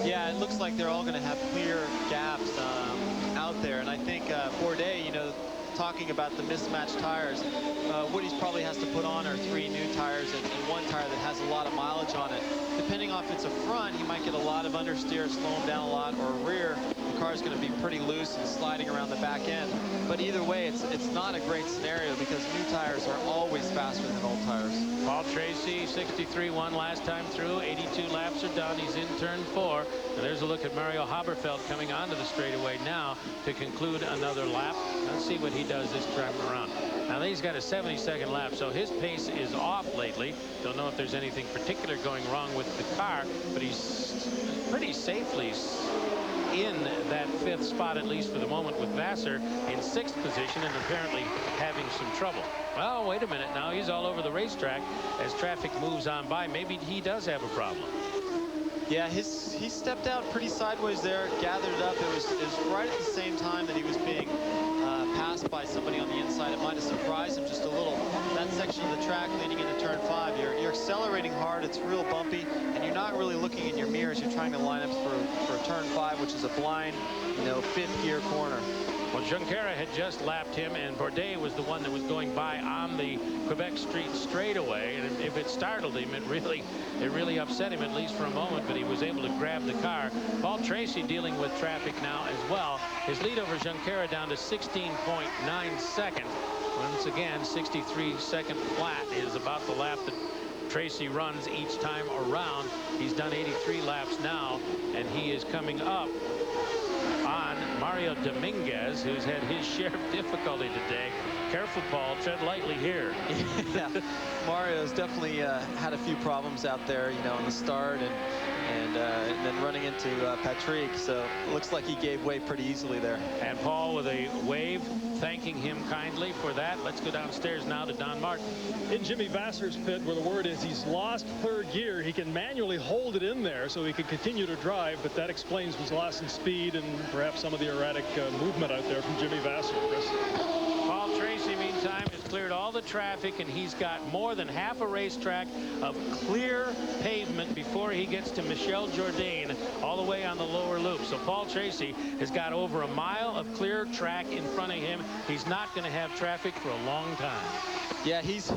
Yeah, it looks like they're all going to have clear gaps out there. And I think Bourdais, you know, talking about the mismatched tires, what he probably has to put on are 3 new tires and 1 tire that has a lot of mileage on it. Depending on if it's a front, he might get a lot of understeer, slow him down a lot, or a rear, the car is going to be pretty loose and sliding around the back end. But either way, it's not a great scenario because new tires are always faster than old tires. Paul Tracy, 63.1 last time through. 82 laps are done. He's in turn 4. And there's a look at Mario Haberfeld coming onto the straightaway now to conclude another lap. Let's see what he does this time around. Now he's got a 72nd lap, so his pace is off lately. Don't know if there's anything particular going wrong with the car, but he's pretty safely in that 5th spot, at least for the moment, with Vasser in 6th position and apparently having some trouble. Well, wait a minute now. He's all over the racetrack as traffic moves on by. Maybe he does have a problem. Yeah, he stepped out pretty sideways there, gathered it up. It was right at the same time that he was being passed by somebody on the inside. It might have surprised him just a little. That section of the track leading into turn 5, you're accelerating hard. It's real bumpy, and you're not really looking in your mirrors. You're trying to line up for turn 5, which is a blind, 5th gear corner. Well, Junqueira had just lapped him, and Bourdais was the one that was going by on the Quebec Street straightaway. And if it startled him, it really upset him, at least for a moment, but he was able to grab the car. Paul Tracy dealing with traffic now as well. His lead over Junqueira down to 16.9 seconds. Once again, 63-second flat is about the lap that Tracy runs each time around. He's done 83 laps now, and he is coming up on Mario Dominguez, who's had his share of difficulty today. Careful, Paul. Tread lightly here. Yeah, Mario's definitely had a few problems out there, in the start and then running into Patrick. So it looks like he gave way pretty easily there. And Paul with a wave, thanking him kindly for that. Let's go downstairs now to Don Martin. In Jimmy Vassar's pit, where the word is he's lost 3rd gear, he can manually hold it in there so he can continue to drive, but that explains his loss in speed and perhaps some of the erratic movement out there from Jimmy Vassar. Paul Tracy, meantime, has cleared all the traffic, and he's got more than half a racetrack of clear pavement before he gets to Michel Jourdain all the way on the lower loop. So Paul Tracy has got over a mile of clear track in front of him. He's not going to have traffic for a long time. Yeah, he's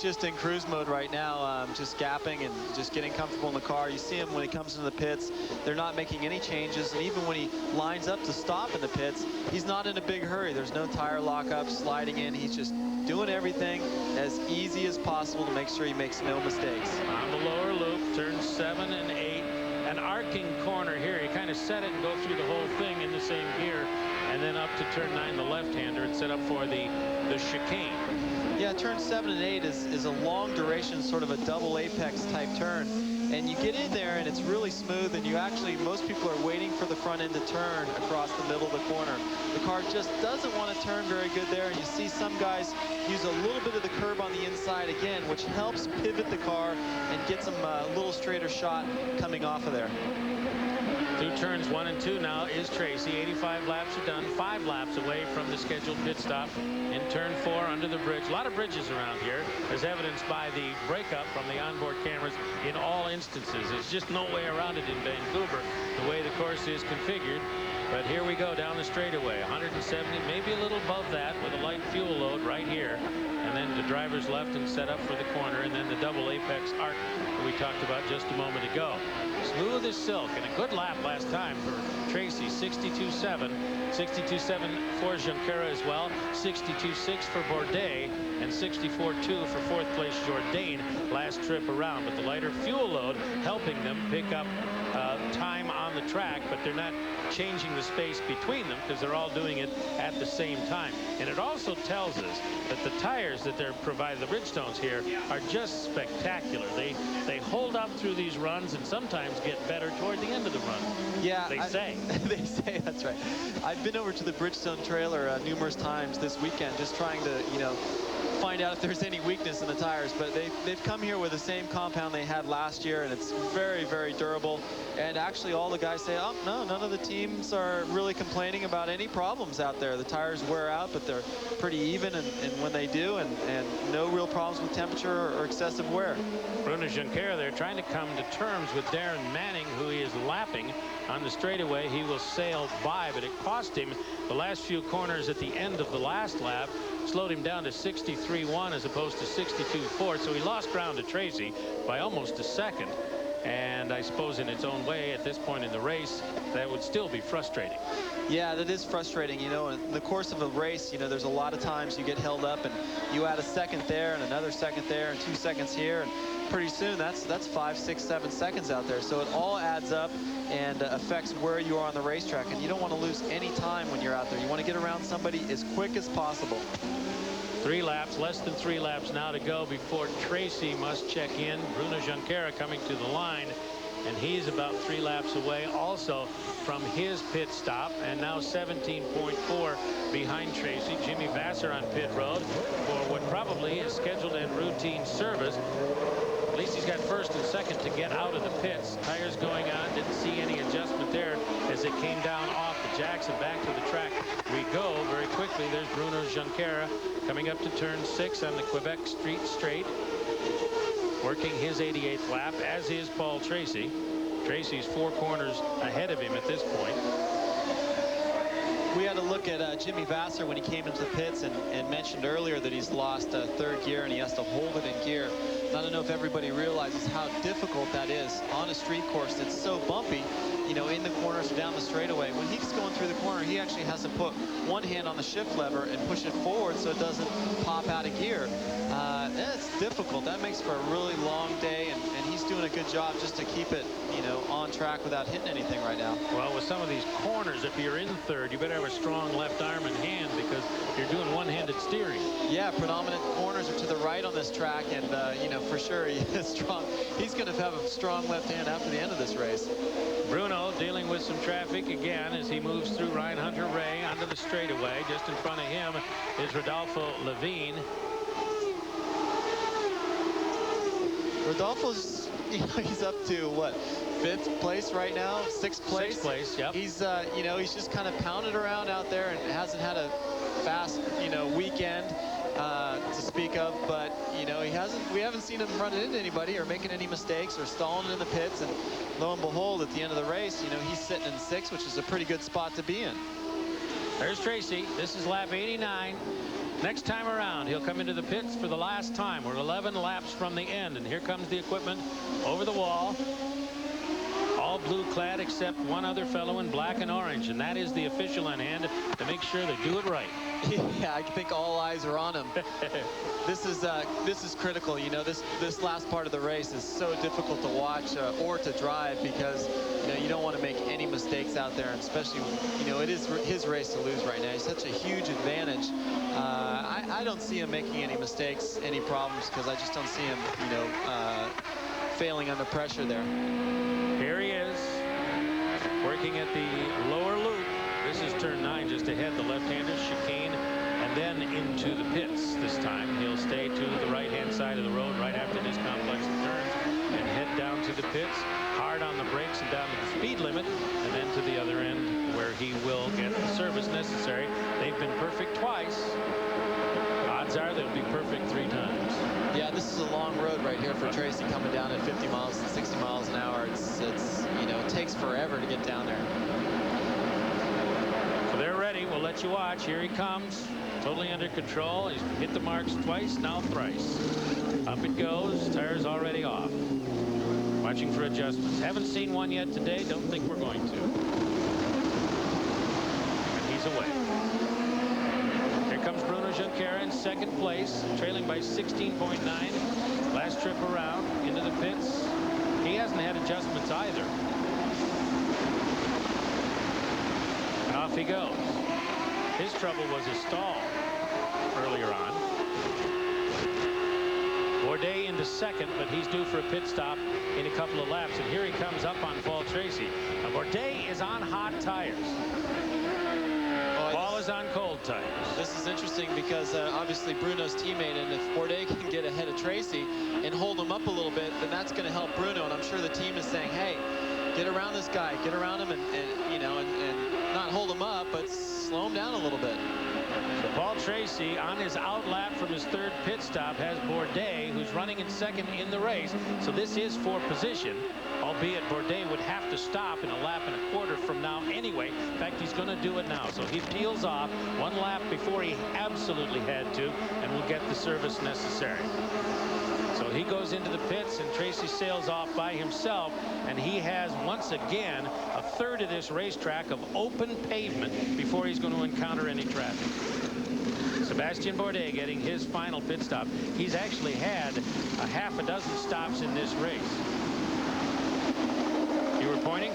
just in cruise mode right now, just gapping and just getting comfortable in the car. You see him when he comes into the pits. They're not making any changes, and even when he lines up to stop in the pits, he's not in a big hurry. There's no tire lockup, sliding in. He's just doing everything as easy as possible to make sure he makes no mistakes. On the lower loop, turns 7 and 8, an arcing corner here. You kind of set it and go through the whole thing in the same gear, and then up to turn 9, the left-hander, and set up for the chicane. Yeah, turn 7 and 8 is a long duration, sort of a double apex type turn. And you get in there and it's really smooth, and most people are waiting for the front end to turn across the middle of the corner. The car just doesn't want to turn very good there, and you see some guys use a little bit of the curb on the inside again, which helps pivot the car and gets them a little straighter shot coming off of there. Through turns 1 and 2 now is Tracy. 85 laps are done, 5 laps away from the scheduled pit stop in turn 4 under the bridge. A lot of bridges around here, as evidenced by the breakup from the onboard cameras in all instances. There's just no way around it in Vancouver, the way the course is configured. But here we go down the straightaway, 170, maybe a little above that with a light fuel load right here. And then the driver's left and set up for the corner, and then the double apex arc that we talked about just a moment ago. Smooth as silk, and a good lap last time for Tracy, 62.7. 62.7 for Junqueira as well, 62.6 for Bourdais, and 64.2 for 4th place Jourdain last trip around. But the lighter fuel load helping them pick up time on the track, but they're not changing the space between them because they're all doing it at the same time. And it also tells us that the tires that they're providing, the Bridgestones here, are just spectacular. They hold up through these runs and sometimes get better toward the end of the run. Yeah, they say. They say, that's right. I've been over to the Bridgestone trailer numerous times this weekend, just trying to, find out if there's any weakness in the tires, but they've come here with the same compound they had last year, and it's very, very durable. And actually all the guys say, oh no, none of the teams are really complaining about any problems out there. The tires wear out, but they're pretty even and when they do, and no real problems with temperature or excessive wear. Bruno Junqueira, they're trying to come to terms with Darren Manning, who he is lapping on the straightaway. He will sail by, but it cost him the last few corners at the end of the last lap, slowed him down to 63.1 as opposed to 62.4, so he lost ground to Tracy by almost a second. And I suppose in its own way, at this point in the race, that would still be frustrating. Yeah, that is frustrating. In the course of a race, there's a lot of times you get held up and you add a second there and another second there and 2 seconds here, and pretty soon that's 5, 6, 7 seconds out there. So it all adds up and affects where you are on the racetrack, and you don't want to lose any time when you're out there. You want to get around somebody as quick as possible. 3 laps, less than 3 laps now to go before Tracy must check in. Bruno Junqueira coming to the line. and he's about 3 laps away also from his pit stop, and now 17.4 behind Tracy. Jimmy Vasser on pit road for what probably is scheduled and routine service. At least he's got first and second to get out of the pits. Tires going on. Didn't see any adjustment there as it came down off the jacks and back to the track we go very quickly. There's Bruno Junqueira coming up to turn 6 on the Quebec Street Straight, working his 88th lap, as is Paul Tracy. Tracy's 4 corners ahead of him at this point. We had a look at Jimmy Vasser when he came into the pits and mentioned earlier that he's lost third gear and he has to hold it in gear. And I don't know if everybody realizes how difficult that is on a street course that's so bumpy, you know, in the corners or down the straightaway. When he's going through the corner, he actually has to put one hand on the shift lever and push it forward so it doesn't pop out of gear. That's difficult. That makes for a really long day, and he's doing a good job just to keep it, you know, on track without hitting anything right now. Well, with some of these corners, if you're in third, you better have a strong left arm and hand because you're doing one-handed steering. Yeah, predominant corners are to the right on this track, and you know, for sure he is strong. He's going to have a strong left hand after the end of this race. Bruno dealing with some traffic again as he moves through Ryan Hunter-Ray onto the straightaway. Just in front of him is Rodolfo Levine. Rodolfo's, you know, he's up to what, 5th place right now, 6th place. 6th place, yep. He's, you know, he's just kind of pounded around out there and hasn't had a fast, you know, weekend to speak of. But you know, we haven't seen him running into anybody or making any mistakes or stalling in the pits. And lo and behold, at the end of the race, you know, he's sitting in 6th, which is a pretty good spot to be in. There's Tracy. This is lap 89. Next time around, he'll come into the pits for the last time. We're 11 laps from the end, and here comes the equipment over the wall. All blue clad except one other fellow in black and orange, and that is the official on hand to make sure they do it right. Yeah, I think all eyes are on him. This is critical. You know, this last part of the race is so difficult to watch or to drive because, you know, you don't want to make any mistakes out there, and especially, you know, it is his race to lose right now. He's such a huge advantage. I don't see him making any mistakes, any problems, because I just don't see him, you know, failing under pressure there. Here he is, working at the lower loop. This is turn 9 just ahead, the left-hander chicane, and then into the pits. This time he'll stay to the right-hand side of the road right after this complex of turns and head down to the pits, hard on the brakes and down to the speed limit, and then to the other end where he will get the service necessary. They've been perfect twice. Odds are they'll be perfect 3 times. Yeah, this is a long road right here for Tracy, coming down at 50 miles and 60 miles an hour. It's you know, it takes forever to get down there. So they're ready. We'll let you watch. Here he comes, totally under control. He's hit the marks twice, now thrice. Up it goes. Tires already off. Watching for adjustments. Haven't seen one yet today. Don't think we're going to. And he's away. Here comes Bruno Junqueira in 2nd place, trailing by 16.9. Last trip around into the pits. He hasn't had adjustments either. And off he goes. His trouble was a stall earlier on. Bourdais into 2nd, but he's due for a pit stop in a couple of laps. And here he comes up on Paul Tracy. Now Bourdais is on hot tires. Paul is on cold tires. This is interesting because obviously Bruno's teammate, and if Bourdais can get ahead of Tracy and hold him up a little bit, then that's going to help Bruno. And I'm sure the team is saying, hey, get around this guy, get around him, and you know, and not hold him up, but slow him down a little bit. So Paul Tracy on his out lap from his 3rd pit stop has Bourdais, who's running in 2nd in the race. So this is for position, albeit Bourdais would have to stop in a lap and a quarter from now anyway. In fact, he's going to do it now. So he peels off 1 lap before he absolutely had to, and will get the service necessary. So he goes into the pits, and Tracy sails off by himself, and he has once again a third of this racetrack of open pavement before he's going to encounter any traffic. Sébastien Bourdais getting his final pit stop. He's actually had a half a dozen stops in this race. You were pointing?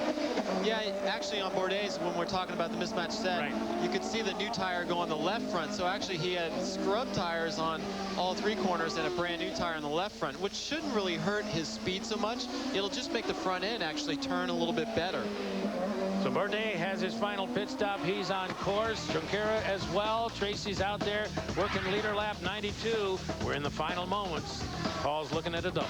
Yeah, actually on Bourdais, when we're talking about the mismatch set, you could see the new tire go on the left front. So actually he had scrub tires on all three corners and a brand new tire on the left front, which shouldn't really hurt his speed so much. It'll just make the front end actually turn a little bit better. So Bourdais has his final pit stop. He's on course. Junqueira as well. Tracy's out there working leader lap 92. We're in the final moments. Paul's looking at a double.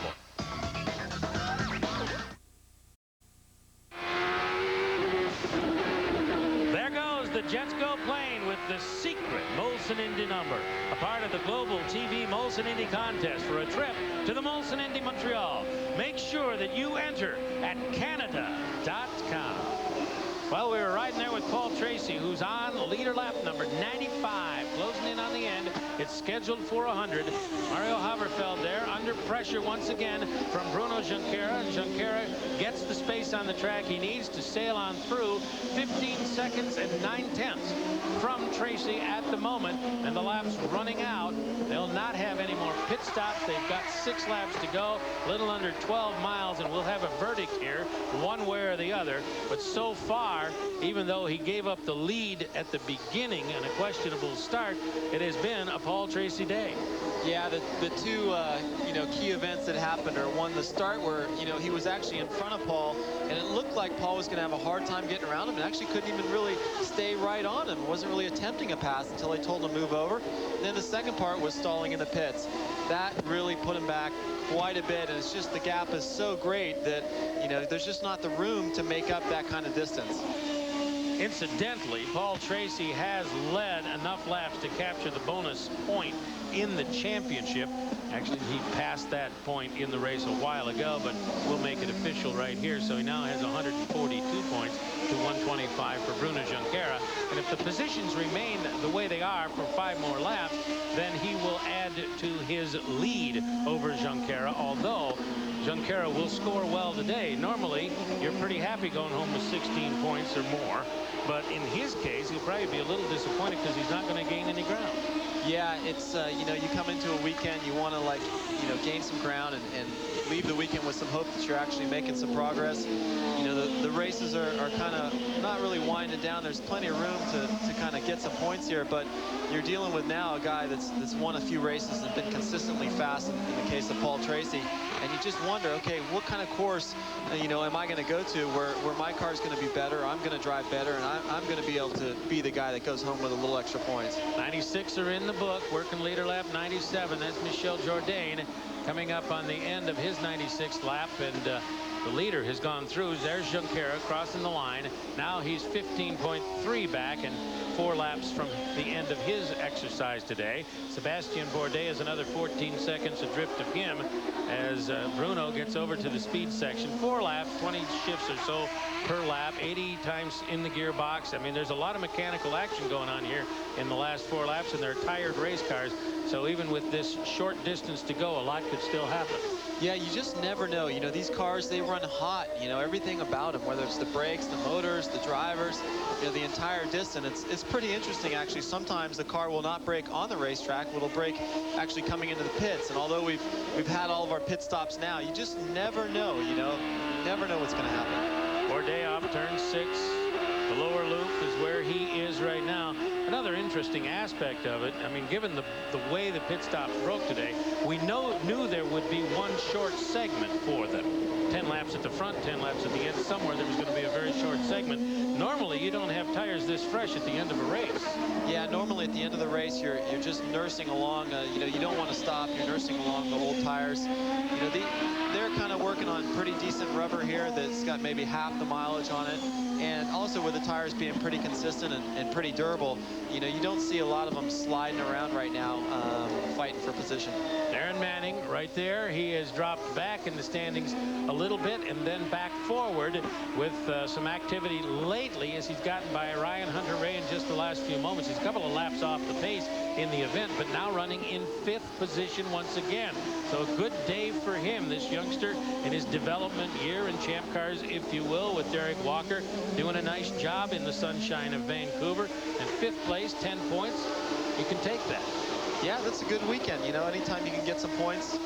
There goes the Jets Go plane with the secret Molson Indy number, a part of the global TV Molson Indy contest for a trip to the Molson Indy Montreal. Make sure that you enter at Canada.com. Well, we were riding there with Paul Tracy, who's on leader lap number 95, closing in on the end. It's scheduled for 100. Mario Haverfeld there under pressure once again from Bruno Junqueira. Junqueira gets the space on the track he needs to sail on through. 15 seconds and 9/10 from Tracy at the moment, and the lap's running out. They'll not have any more pit stops. They've got 6 laps to go, a little under 12 miles, and we'll have a verdict here, one way or the other. But so far, even though he gave up the lead at the beginning and a questionable start, it has been a Paul Tracy day. Yeah, the two key events that happened are, one, the start where he was actually in front of Paul, and it looked like Paul was going to have a hard time getting around him, and actually couldn't even really stay right on him. Wasn't really attempting a pass until they told him to move over. And then the second part was stalling in the pits. That really put him back quite a bit, and it's just the gap is so great that there's just not the room to make up that kind of distance. Incidentally, Paul Tracy has led enough laps to capture the bonus point in the championship. Actually, he passed that point in the race a while ago, but we'll make it official right here. So he now has 142 points to 125 for Bruno Junqueira. And if the positions remain the way they are for 5 more laps, then he will add to his lead over Junqueira, although Junqueira will score well today. Normally, you're pretty happy going home with 16 points or more. But in his case, he'll probably be a little disappointed because he's not going to gain any ground. Yeah, it's, you come into a weekend, you want to, gain some ground and leave the weekend with some hope that you're actually making some progress. The races are kind of not really winding down. There's plenty of room to kind of get some points here, but you're dealing with now a guy that's won a few races and been consistently fast in the case of Paul Tracy. And you just wonder, okay, what kind of course, am I going to go to where my car's going to be better, I'm going to drive better, and I'm going to be able to be the guy that goes home with a little extra points. 96 are in the book, working leader lap 97. That's Michel Jourdain coming up on the end of his 96th lap, and the leader has gone through. There's Junqueira crossing the line. Now he's 15.3 back and 4 laps from the end of his exercise today. Sebastien Bourdais is another 14 seconds adrift of him as Bruno gets over to the speed section. 4 laps, 20 shifts or so per lap, 80 times in the gearbox. I mean, there's a lot of mechanical action going on here in the last 4 laps, and they're tired race cars. So even with this short distance to go, a lot could still happen. Yeah, you just never know. These cars, they run hot. Everything about them, whether it's the brakes, the motors, the drivers, the entire distance. It's pretty interesting, actually. Sometimes the car will not brake on the racetrack. It'll brake actually coming into the pits. And although we've had all of our pit stops now, you just never know, You never know what's going to happen. Bourdais off turn 6. The lower loop is where he is right now. Another interesting aspect of it, I mean, given the way the pit stops broke today, we knew there would be one short segment for them. 10 laps at the front, 10 laps at the end. Somewhere there was going to be a very short segment. Normally, you don't have tires this fresh at the end of a race. Yeah, normally at the end of the race, you're just nursing along. You don't want to stop. You're nursing along the old tires. They're kind of working on pretty decent rubber here that's got maybe half the mileage on it. And also with the tires being pretty consistent and pretty durable, you don't see a lot of them sliding around right now, fighting for position. Darren Manning right there. He has dropped back in the standings a little bit and then back forward with some activity lately as he's gotten by Ryan Hunter-Reay in just the last few moments. He's a couple of laps off the pace in the event, but now running in 5th position once again. So a good day for him, this youngster, in his development year in Champ Cars, if you will, with Derek Walker doing a nice job in the sunshine of Vancouver. And 5th place, 10 points. You can take that. Yeah, that's a good weekend. Anytime you can get some points,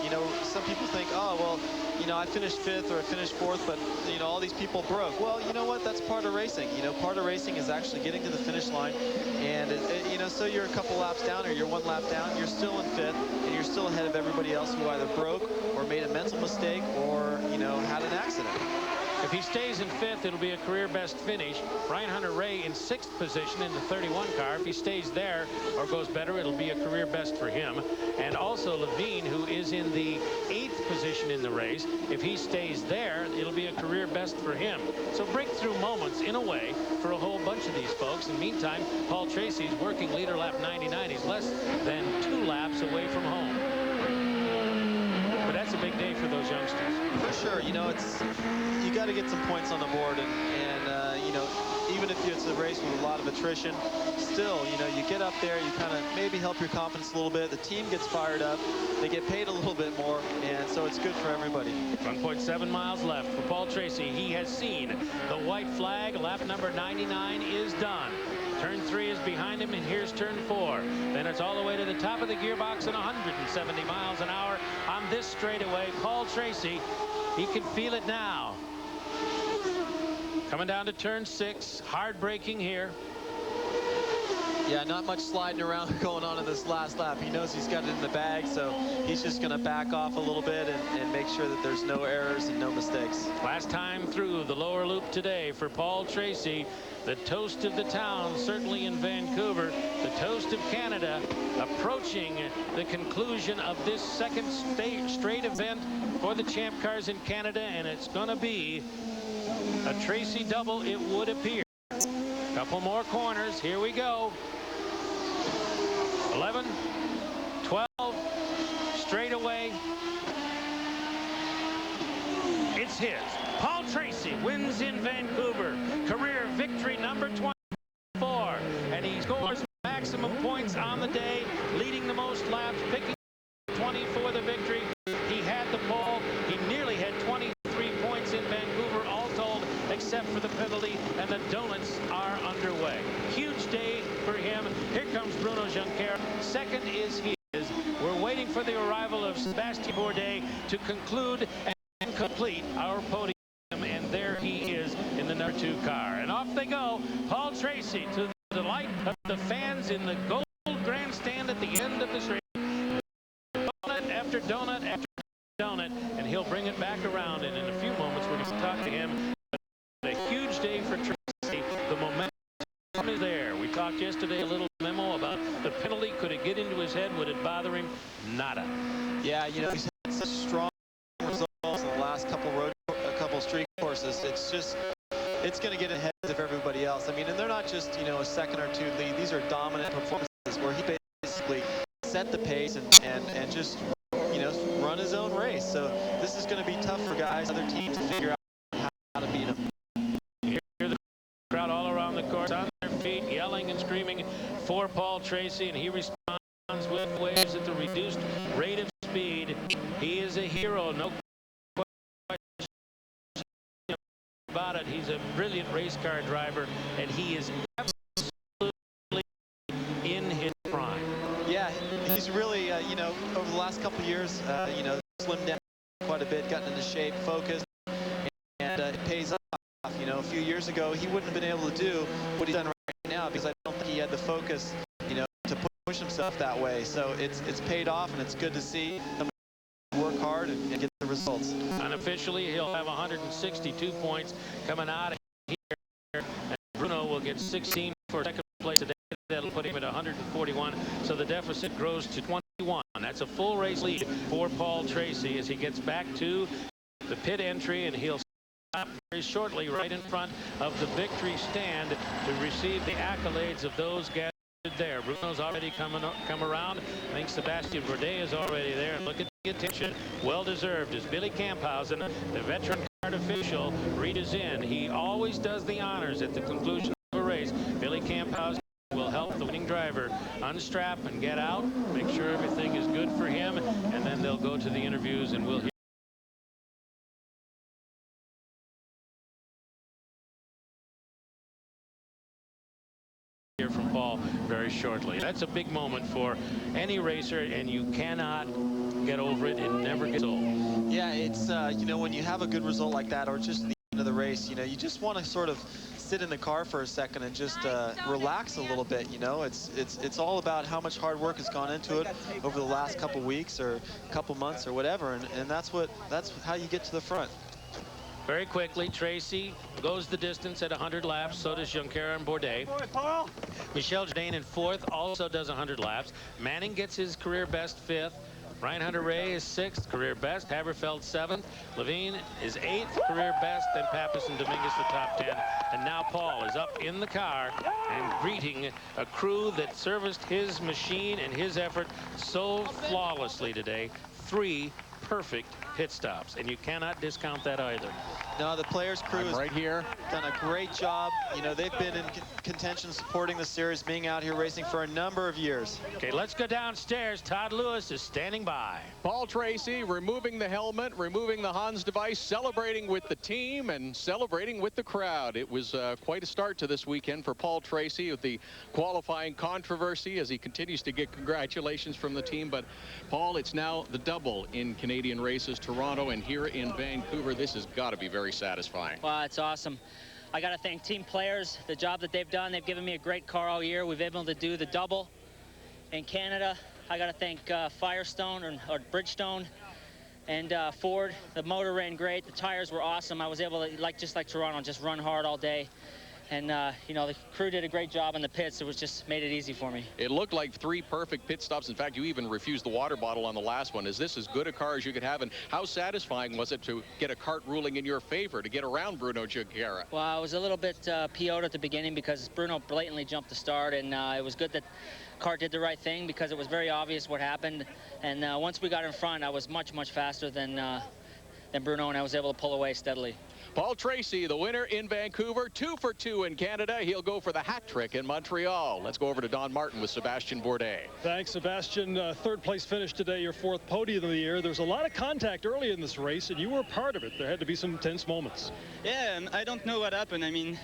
some people think, oh, well, you know, I finished 5th or I finished 4th, but, you know, all these people broke. Well, you know what? That's part of racing. You know, part of racing is actually getting to the finish line. And, you know, so you're a couple laps down or you're 1 lap down, you're still in 5th, and you're still ahead of everybody else who either broke or made a mental mistake or, you know, had an accident. If he stays in 5th, it'll be a career best finish. Brian Hunter-Reay in 6th position in the 31 car. If he stays there or goes better, it'll be a career best for him. And also Levine, who is in the 8th position in the race. If he stays there, it'll be a career best for him. So breakthrough moments in a way for a whole bunch of these folks. In the meantime, Paul Tracy's working leader lap 99. He's less than 2 laps away from home. But that's a big day for those youngsters. For sure. You know, you got to get some points on the board, and you know, even if it's a race with a lot of attrition, still, you know, you get up there, you kind of maybe help your confidence a little bit. The team gets fired up. They get paid a little bit more, and so it's good for everybody. 1.7 miles left for Paul Tracy. He has seen the white flag. Lap number 99 is done. Turn 3 is behind him, and here's turn 4. Then it's all the way to the top of the gearbox at 170 miles an hour on this straightaway. Paul Tracy, he can feel it now. Coming down to turn 6, hard braking here. Yeah, not much sliding around going on in this last lap. He knows he's got it in the bag, so he's just going to back off a little bit and make sure that there's no errors and no mistakes. Last time through the lower loop today for Paul Tracy. The toast of the town, certainly in Vancouver. The toast of Canada, approaching the conclusion of this second straight event for the Champ Cars in Canada, and it's going to be a Tracy double, it would appear. Couple more corners. Here we go. 11, 12, straight away. It's his. Paul Tracy wins in Vancouver. Career victory number 24. And he scores maximum points on the day, leading the most laps, picking 20 for the victory. He had the pole. He nearly had 23 points in Vancouver, all told, except for the penalty, and the donuts are underway. Huge day for him. Here comes Bruno Juncker. Second is his. We're waiting for the arrival of Sébastien Bourdais to conclude and complete our podium, and there he is in the number 2 car. And off they go. Paul Tracy, to the delight of the fans in the gold grandstand at the end of the straight. Donut after donut after donut, and he'll bring it back around, and in a few moments we're going to talk to him. A huge day for Tracy. The momentum is there. We talked yesterday a little memo about the penalty. Could it get into his head? Would it bother him? Nada. Yeah, you know, he's had such strong results in the last couple street courses. It's just, it's going to get ahead of everybody else. I mean, and they're not just, you know, a 2nd or 2 lead. These are dominant performances where he basically set the pace and just, you know, run his own race. So this is going to be tough for guys, other teams to figure out how to beat him. Hear the crowd all around the course on their feet, yelling and screaming for Paul Tracy, and he responds with waves at the reduced rate of speed. He is a hero, no question about it. He's a brilliant race car driver, and he is absolutely in his prime. Yeah, he's really, you know, over the last couple of years, you know, slimmed down quite a bit, gotten into shape, focused, and it pays off. You know, a few years ago, he wouldn't have been able to do what he's done right now because I don't think he had the focus, you know, to push himself that way. So it's paid off, and it's good to see him work hard and get the results. Unofficially, he'll have 162 points coming out of here, and Bruno will get 16 for second place today. That'll put him at 141, so the deficit grows to 21. That's a full race lead for Paul Tracy as he gets back to the pit entry, and he'll stop very shortly right in front of the victory stand to receive the accolades of those gathered there. Bruno's already come around. I think Sébastien Bourdais is already there. Look at the attention. Well deserved as Billy Camphausen, the veteran card official, reads in. He always does the honors at the conclusion of a race. Billy Camphausen will help the winning driver unstrap and get out, make sure everything is good for him, and then they'll go to the interviews, and we'll hear hear from Paul very shortly. That's a big moment for any racer, and you cannot get over it. It never gets old. Yeah, it's, you know, when you have a good result like that, or just the end of the race, you know, you just want to sort of sit in the car for a second and just relax a little bit. You know, it's all about how much hard work has gone into it over the last couple weeks or couple months or whatever, and that's how you get to the front. Very quickly, Tracy goes the distance at 100 laps. So does Junqueira and Bourdais. Michel Jourdain in 4th, also does 100 laps. Manning gets his career best 5th. Ryan Hunter-Reay is 6th, career best. Haberfeld 7th. Levine is 8th, career best. Then Pappas and Dominguez the top 10. And now Paul is up in the car and greeting a crew that serviced his machine and his effort so flawlessly today. 3 perfect pit stops, and you cannot discount that either. No, the players' crew has right here. Done a great job. You know, they've been in contention supporting the series, being out here racing for a number of years. Okay, let's go downstairs. Todd Lewis is standing by. Paul Tracy removing the helmet, removing the Hans device, celebrating with the team and celebrating with the crowd. It was quite a start to this weekend for Paul Tracy with the qualifying controversy as he continues to get congratulations from the team. But Paul, it's now the double in Canadian races, Toronto and here in Vancouver. This has got to be very satisfying. Well, it's awesome. I got to thank team players, the job that they've done. They've given me a great car all year. We've been able to do the double in Canada. I got to thank Firestone or Bridgestone and Ford. The motor ran great. The tires were awesome. I was able to, just like Toronto, just run hard all day. And, you know, the crew did a great job in the pits. It was just made it easy for me. It looked like 3 perfect pit stops. In fact, you even refused the water bottle on the last one. Is this as good a car as you could have? And how satisfying was it to get a kart ruling in your favor to get around Bruno Junqueira? Well, I was a little bit PO'd at the beginning because Bruno blatantly jumped the start. And it was good that kart did the right thing because it was very obvious what happened. And once we got in front, I was much, much faster than Bruno, and I was able to pull away steadily. Paul Tracy, the winner in Vancouver, 2 for 2 in Canada. He'll go for the hat trick in Montreal. Let's go over to Don Martin with Sebastian Bourdais. Thanks, Sebastian. 3rd place finish today, your 4th podium of the year. There's a lot of contact early in this race, and you were part of it. There had to be some tense moments. Yeah, I don't know what happened. I mean,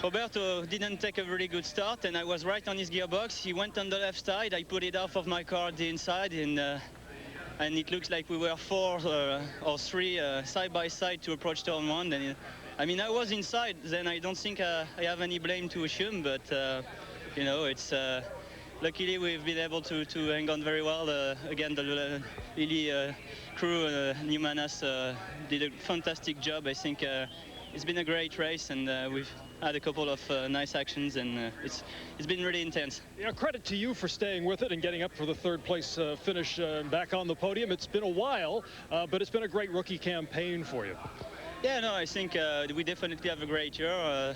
Roberto didn't take a really good start, and I was right on his gearbox. He went on the left side. I put it off of my car the inside, and it looks like we were 4 or 3 side by side to approach turn 1. And I mean, I was inside. Then I don't think I have any blame to assume. But you know, it's luckily we've been able to hang on very well. Again, the Lily crew, Newmanas, did a fantastic job. I think it's been a great race, and we've had a couple of nice actions, and it's been really intense. Yeah, credit to you for staying with it and getting up for the 3rd place finish back on the podium. It's been a while, but it's been a great rookie campaign for you. Yeah, no, I think we definitely have a great year.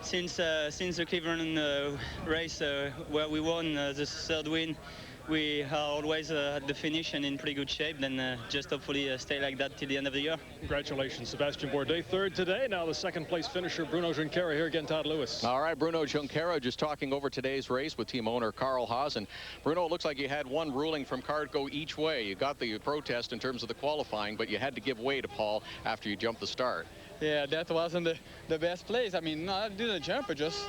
Since the Cleveland race where we won the 3rd win, we are always at the finish and in pretty good shape. Then just hopefully stay like that till the end of the year. Congratulations, Sebastian Bourdais, 3rd today. Now the 2nd place finisher, Bruno Junqueira. Here again, Todd Lewis. All right, Bruno Junqueira just talking over today's race with team owner Carl Haas. And Bruno, it looks like you had one ruling from kart go each way. You got the protest in terms of the qualifying, but you had to give way to Paul after you jumped the start. Yeah, that wasn't the best place. I mean, no, I didn't jump. I just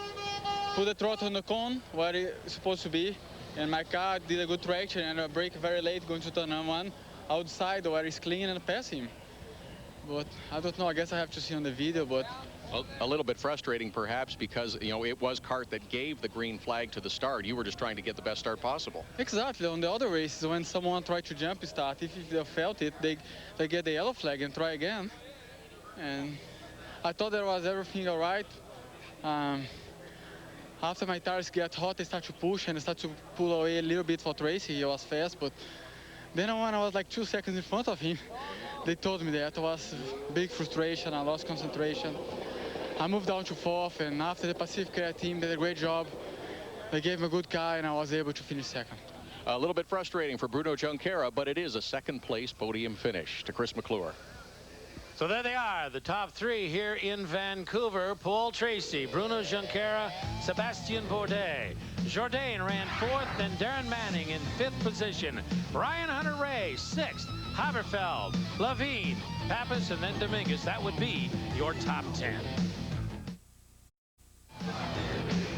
put the throttle on the cone where it's supposed to be. And my car did a good traction, and I brake very late going to turn 1 outside where it's clean and pass him. But I don't know. I guess I have to see on the video. But a little bit frustrating, perhaps, because you know it was kart that gave the green flag to the start. You were just trying to get the best start possible. Exactly. On the other races, when someone tried to jump start, if they felt it, they get the yellow flag and try again. And I thought there was everything all right. After my tires get hot, I start to push and I start to pull away a little bit for Tracy. He was fast, but then when I was like 2 seconds in front of him, they told me that was big frustration. I lost concentration. I moved down to 4th, and after the Pacific Air team did a great job. They gave me a good car, and I was able to finish 2nd. A little bit frustrating for Bruno Junqueira, but it is a 2nd place podium finish. To Chris McClure. So there they are, the top 3 here in Vancouver. Paul Tracy, Bruno Junqueira, Sebastian Bourdais. Jourdain ran 4th, then Darren Manning in 5th position. Ryan Hunter-Reay, 6th. Haberfeld, Levine, Pappas, and then Dominguez. That would be your top 10.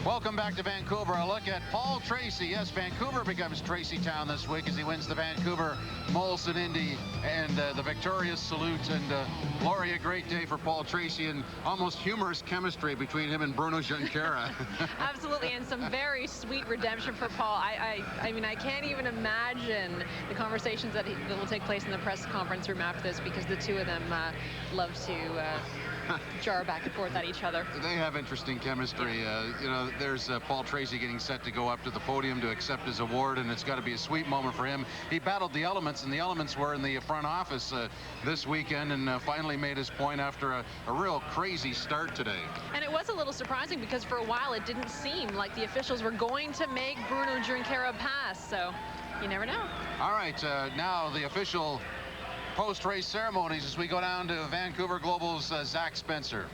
Well, welcome back to Vancouver. A look at Paul Tracy. Yes, Vancouver becomes Tracy Town this week as he wins the Vancouver Molson Indy and the victorious salute. And Laurie, a great day for Paul Tracy and almost humorous chemistry between him and Bruno Junqueira. Absolutely, and some very sweet redemption for Paul. I mean, I can't even imagine the conversations that will take place in the press conference room after this, because the two of them love to jar back and forth at each other. They have interesting chemistry. You know, there's Paul Tracy getting set to go up to the podium to accept his award, and it's got to be a sweet moment for him. He battled the elements, and the elements were in the front office this weekend, and finally made his point after a real crazy start today. And it was a little surprising, because for a while it didn't seem like the officials were going to make Bruno Junqueira pass, so you never know. All right, now the official post-race ceremonies as we go down to Vancouver Global's Zach Spencer.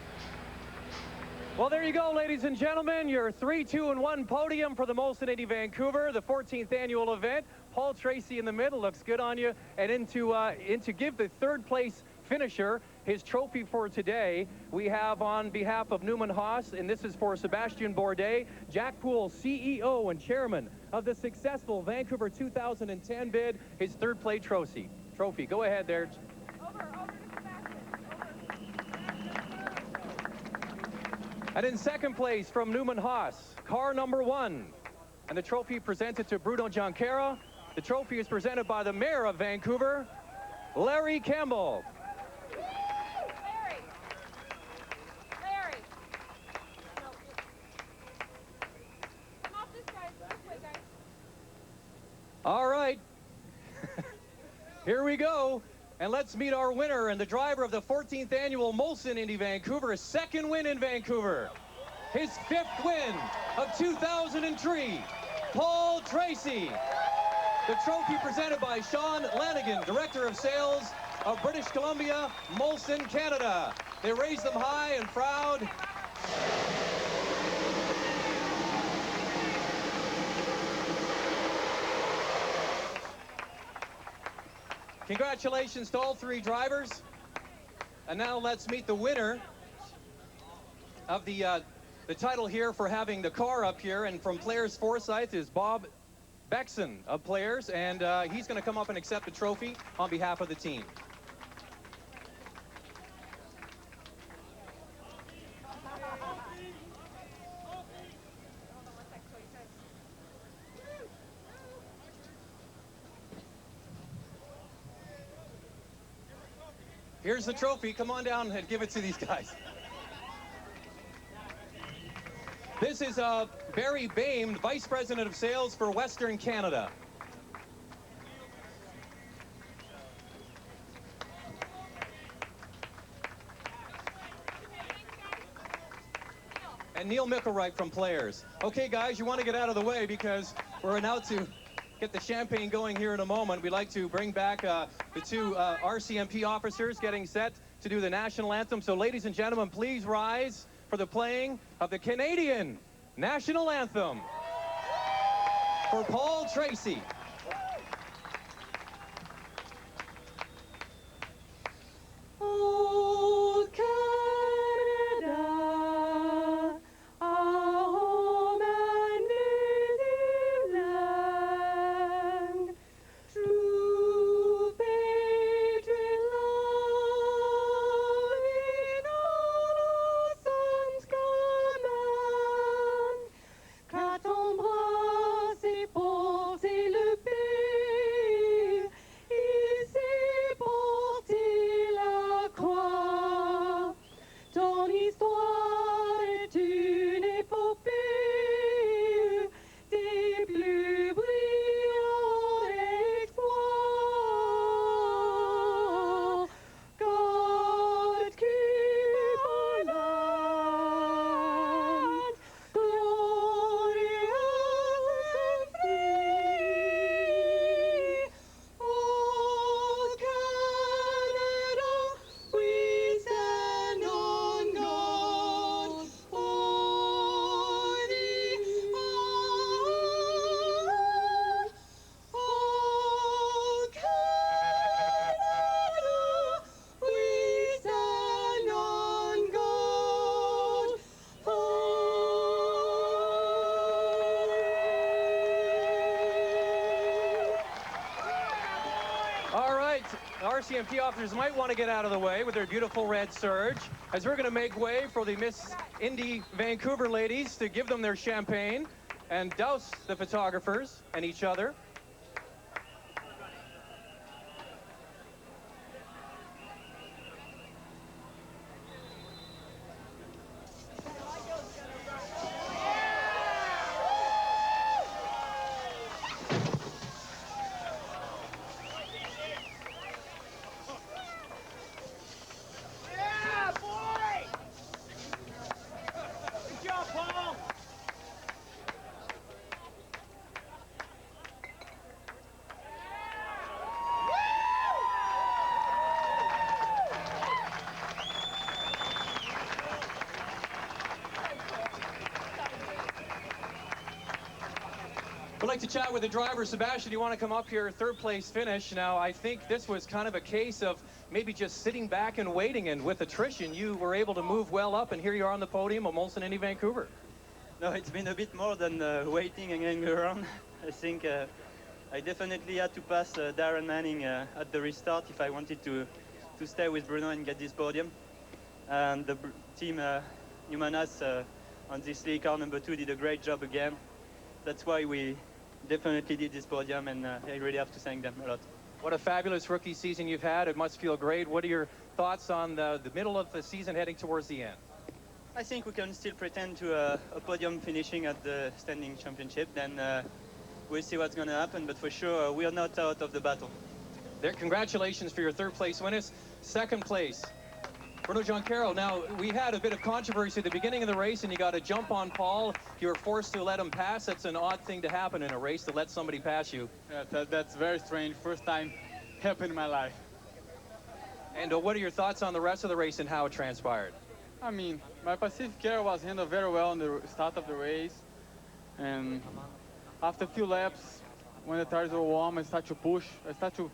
Well, there you go, ladies and gentlemen. Your 3-2-1 podium for the Molson Indy Vancouver, the 14th annual event. Paul Tracy in the middle, looks good on you. And into give the third place finisher his trophy for today, we have on behalf of Newman Haas, and this is for Sebastian Bourdais, Jack Poole, CEO and chairman of the successful Vancouver 2010 bid, his third place trophy. Go ahead there. And in second place from Newman Haas, car number 1. And the trophy presented to Bruno Junqueira. The trophy is presented by the mayor of Vancouver, Larry Campbell. Larry. All right. Here we go. And let's meet our winner and the driver of the 14th annual Molson Indy Vancouver, his second win in Vancouver. His 5th win of 2003, Paul Tracy. The trophy presented by Sean Lanigan, Director of Sales of British Columbia, Molson, Canada. They raise them high and proud. Congratulations to all 3 drivers. And now let's meet the winner of the title here for having the car up here. And from Players Forsyth is Bob Bexon of Players, and he's going to come up and accept the trophy on behalf of the team. Here's the trophy. Come on down and give it to these guys. This is Barry Bain, Vice President of Sales for Western Canada. And Neil Mickelwright from Players. Okay, guys, you want to get out of the way because we're about to get the champagne going here in a moment. We'd like to bring back the 2 RCMP officers getting set to do the national anthem. So, ladies and gentlemen, please rise for the playing of the Canadian national anthem for Paul Tracy. Oh, Canada, our home and native land, true patriot love in all our sons command, qu'à t'embrasser, porter le RCMP officers might want to get out of the way with their beautiful red surge, as we're going to make way for the Miss Indy Vancouver ladies to give them their champagne and douse the photographers and each other. We'd like to chat with the driver. Sebastian, you want to come up here? Third place finish. Now, I think this was kind of a case of maybe just sitting back and waiting, and with attrition, you were able to move well up, and here you are on the podium of Molson Indy Vancouver. No, it's been a bit more than waiting and hanging around. I think I definitely had to pass Darren Manning at the restart if I wanted to stay with Bruno and get this podium. And the team Humanas on this league car number 2 did a great job again. That's why we definitely did this podium, and I really have to thank them a lot. What a fabulous rookie season you've had. It must feel great. What are your thoughts on the middle of the season heading towards the end? I think we can still pretend to a podium finishing at the standing championship. Then we'll see what's going to happen, but for sure we are not out of the battle. There, congratulations for your third place winners. Second place, Bruno Giancarlo. Now, we had a bit of controversy at the beginning of the race, and you got to jump on Paul. You were forced to let him pass. That's an odd thing to happen in a race, to let somebody pass you. Yeah, that's very strange. First time happened in my life. And what are your thoughts on the rest of the race and how it transpired? I mean, my Pacific Air was handled very well in the start of the race. And after a few laps, when the tires were warm, I started to push. I started to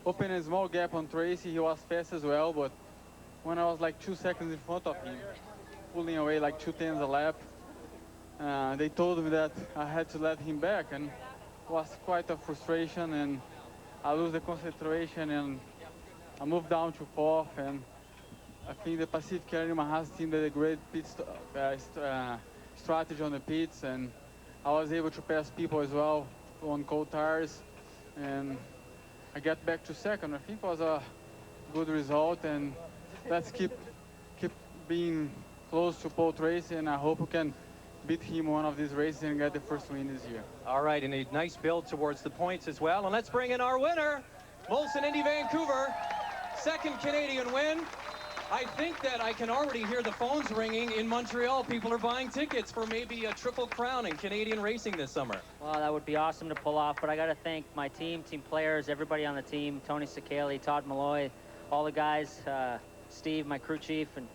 open a small gap on Tracy. He was fast as well, but when I was like 2 seconds in front of him, pulling away like 2/10 a lap, they told me that I had to let him back, and it was quite a frustration, and I lose the concentration, and I moved down to 4th, and I think the Pacific Air Yamaha's team did a great pit strategy on the pits, and I was able to pass people as well on cold tires, and I got back to 2nd. I think it was a good result, and let's keep being close to Paul Tracy, and I hope we can beat him one of these races and get the first win this year. All right, and a nice build towards the points as well. And let's bring in our winner, Molson Indy Vancouver, second Canadian win. I think that I can already hear the phones ringing in Montreal. People are buying tickets for maybe a triple crown in Canadian racing this summer. Well, that would be awesome to pull off, but I got to thank my team players, everybody on the team, Tony Sekeli, Todd Malloy, all the guys, Steve, my crew chief, and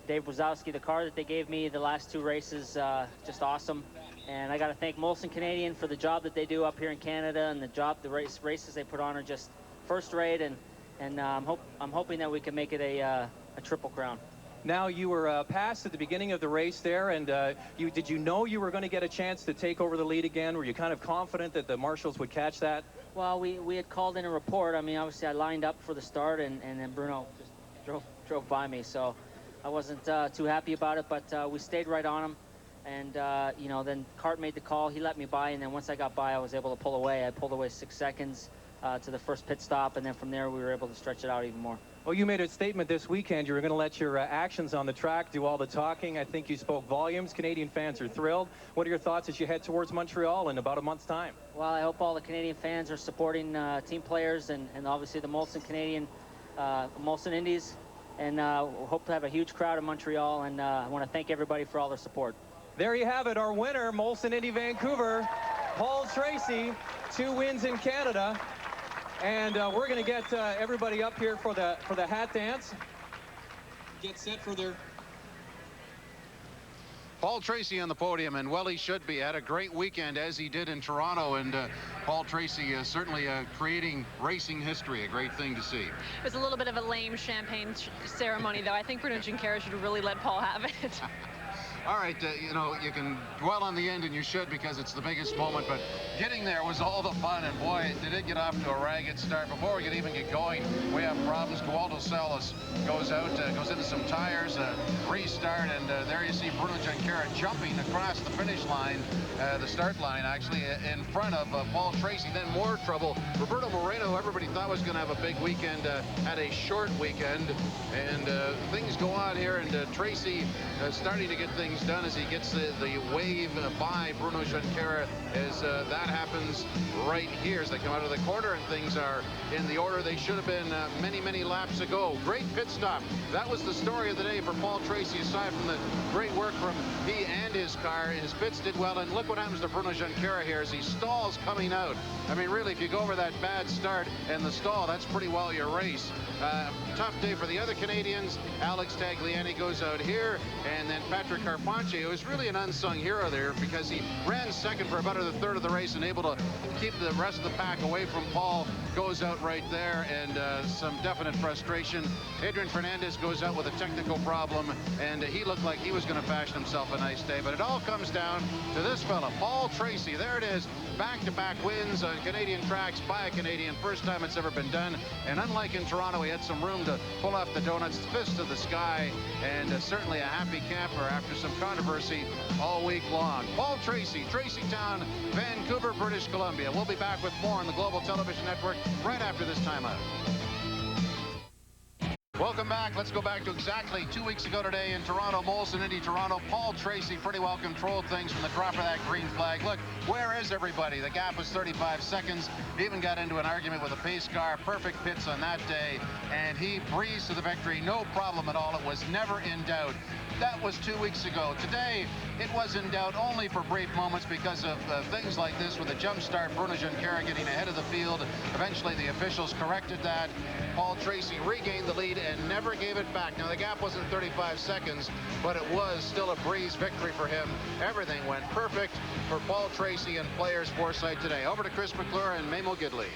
Dave Wazowski. The car that they gave me the last 2 races, just awesome. And I got to thank Molson Canadian for the job that they do up here in Canada, and the races they put on are just first rate, and I'm hoping that we can make it a triple crown. Now, you were passed at the beginning of the race there, and did you know you were going to get a chance to take over the lead again? Were you kind of confident that the marshals would catch that? Well, we had called in a report. I mean, obviously I lined up for the start, and then Bruno just drove by me, so I wasn't too happy about it, but we stayed right on him. And, you know, then Cart made the call. He let me by, and then once I got by, I was able to pull away. I pulled away 6 seconds to the first pit stop, and then from there we were able to stretch it out even more. Well, you made a statement this weekend. You were going to let your actions on the track do all the talking. I think you spoke volumes. Canadian fans are thrilled. What are your thoughts as you head towards Montreal in about a month's time? Well, I hope all the Canadian fans are supporting team players and obviously the Molson Molson Indies. And hope to have a huge crowd in Montreal, and I want to thank everybody for all their support. There you have it, our winner, Molson Indy Vancouver, Paul Tracy, 2 wins in Canada. And we're going to get everybody up here for the hat dance. Get set for their... Paul Tracy on the podium, and well, he should be. Had a great weekend, as he did in Toronto, and Paul Tracy certainly creating racing history, a great thing to see. It was a little bit of a lame champagne ceremony, though. I think Bruno Giancarlo should really let Paul have it. All right, you know, you can dwell on the end, and you should, because it's the biggest moment, but getting there was all the fun, and boy, did it get off to a ragged start. Before we could even get going, we have problems. Gualdo Salas goes out, goes into some tires, restart, and there you see Bruno Junqueira jumping across the finish line, the start line, actually, in front of Paul Tracy. Then more trouble. Roberto Moreno, everybody thought was going to have a big weekend, had a short weekend, and things go on here, and Tracy starting to get things done as he gets the wave by Bruno Junqueira as that happens right here as they come out of the corner, and things are in the order they should have been many laps ago. Great pit stop. That was the story of the day for Paul Tracy, aside from the great work from he and his car. His pits did well, and look what happens to Bruno Junqueira here as he stalls coming out. I mean, really, if you go over that bad start and the stall, that's pretty well your race. Tough day for the other Canadians. Alex Tagliani goes out here, and then Patrick Carpentier, who is really an unsung hero there because he ran second for about a third of the race and able to keep the rest of the pack away from Paul, goes out right there, and some definite frustration. Adrian Fernandez goes out with a technical problem, and he looked like he was going to fashion himself a nice day, but it all comes down to this fella, Paul Tracy. There it is, back-to-back wins on Canadian tracks by a Canadian, first time it's ever been done, and unlike in Toronto, he had some room to pull off the donuts, fist to the sky, and certainly a happy camper after some controversy all week long. Paul Tracy, Tracytown, Vancouver, British Columbia. We'll be back with more on the Global Television Network right after this timeout. Welcome back. Let's go back to exactly 2 weeks ago today in Toronto, Molson Indy, Toronto. Paul Tracy pretty well controlled things from the drop of that green flag. Look, where is everybody? The gap was 35 seconds. He even got into an argument with a pace car. Perfect pits on that day, and he breezed to the victory. No problem at all. It was never in doubt. That was 2 weeks ago. Today, it was in doubt only for brief moments because of things like this with a jump start. Bruno Junqueira getting ahead of the field. Eventually, the officials corrected that. Paul Tracy regained the lead and never gave it back. Now, the gap wasn't 35 seconds, but it was still a breeze victory for him. Everything went perfect for Paul Tracy and Players Foresight today. Over to Chris McClure and Memo Gidley.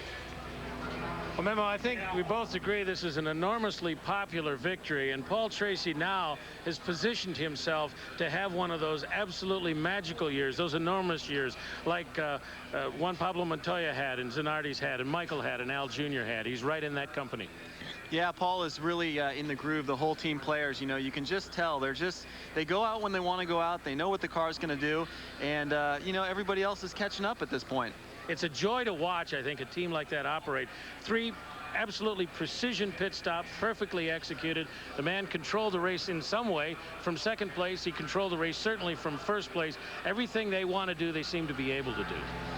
Well, Memo, I think we both agree this is an enormously popular victory, and Paul Tracy now has positioned himself to have one of those absolutely magical years, those enormous years, like Juan Pablo Montoya had, and Zanardi's had, and Michael had, and Al Jr. had. He's right in that company. Yeah, Paul is really in the groove. The whole team players, you know, you can just tell they go out when they want to go out. They know what the car is going to do, and you know, everybody else is catching up at this point. It's a joy to watch, I think, a team like that operate. 3 absolutely precision pit stops, perfectly executed. The man controlled the race in some way. From second place, he controlled the race certainly from first place. Everything they want to do, they seem to be able to do.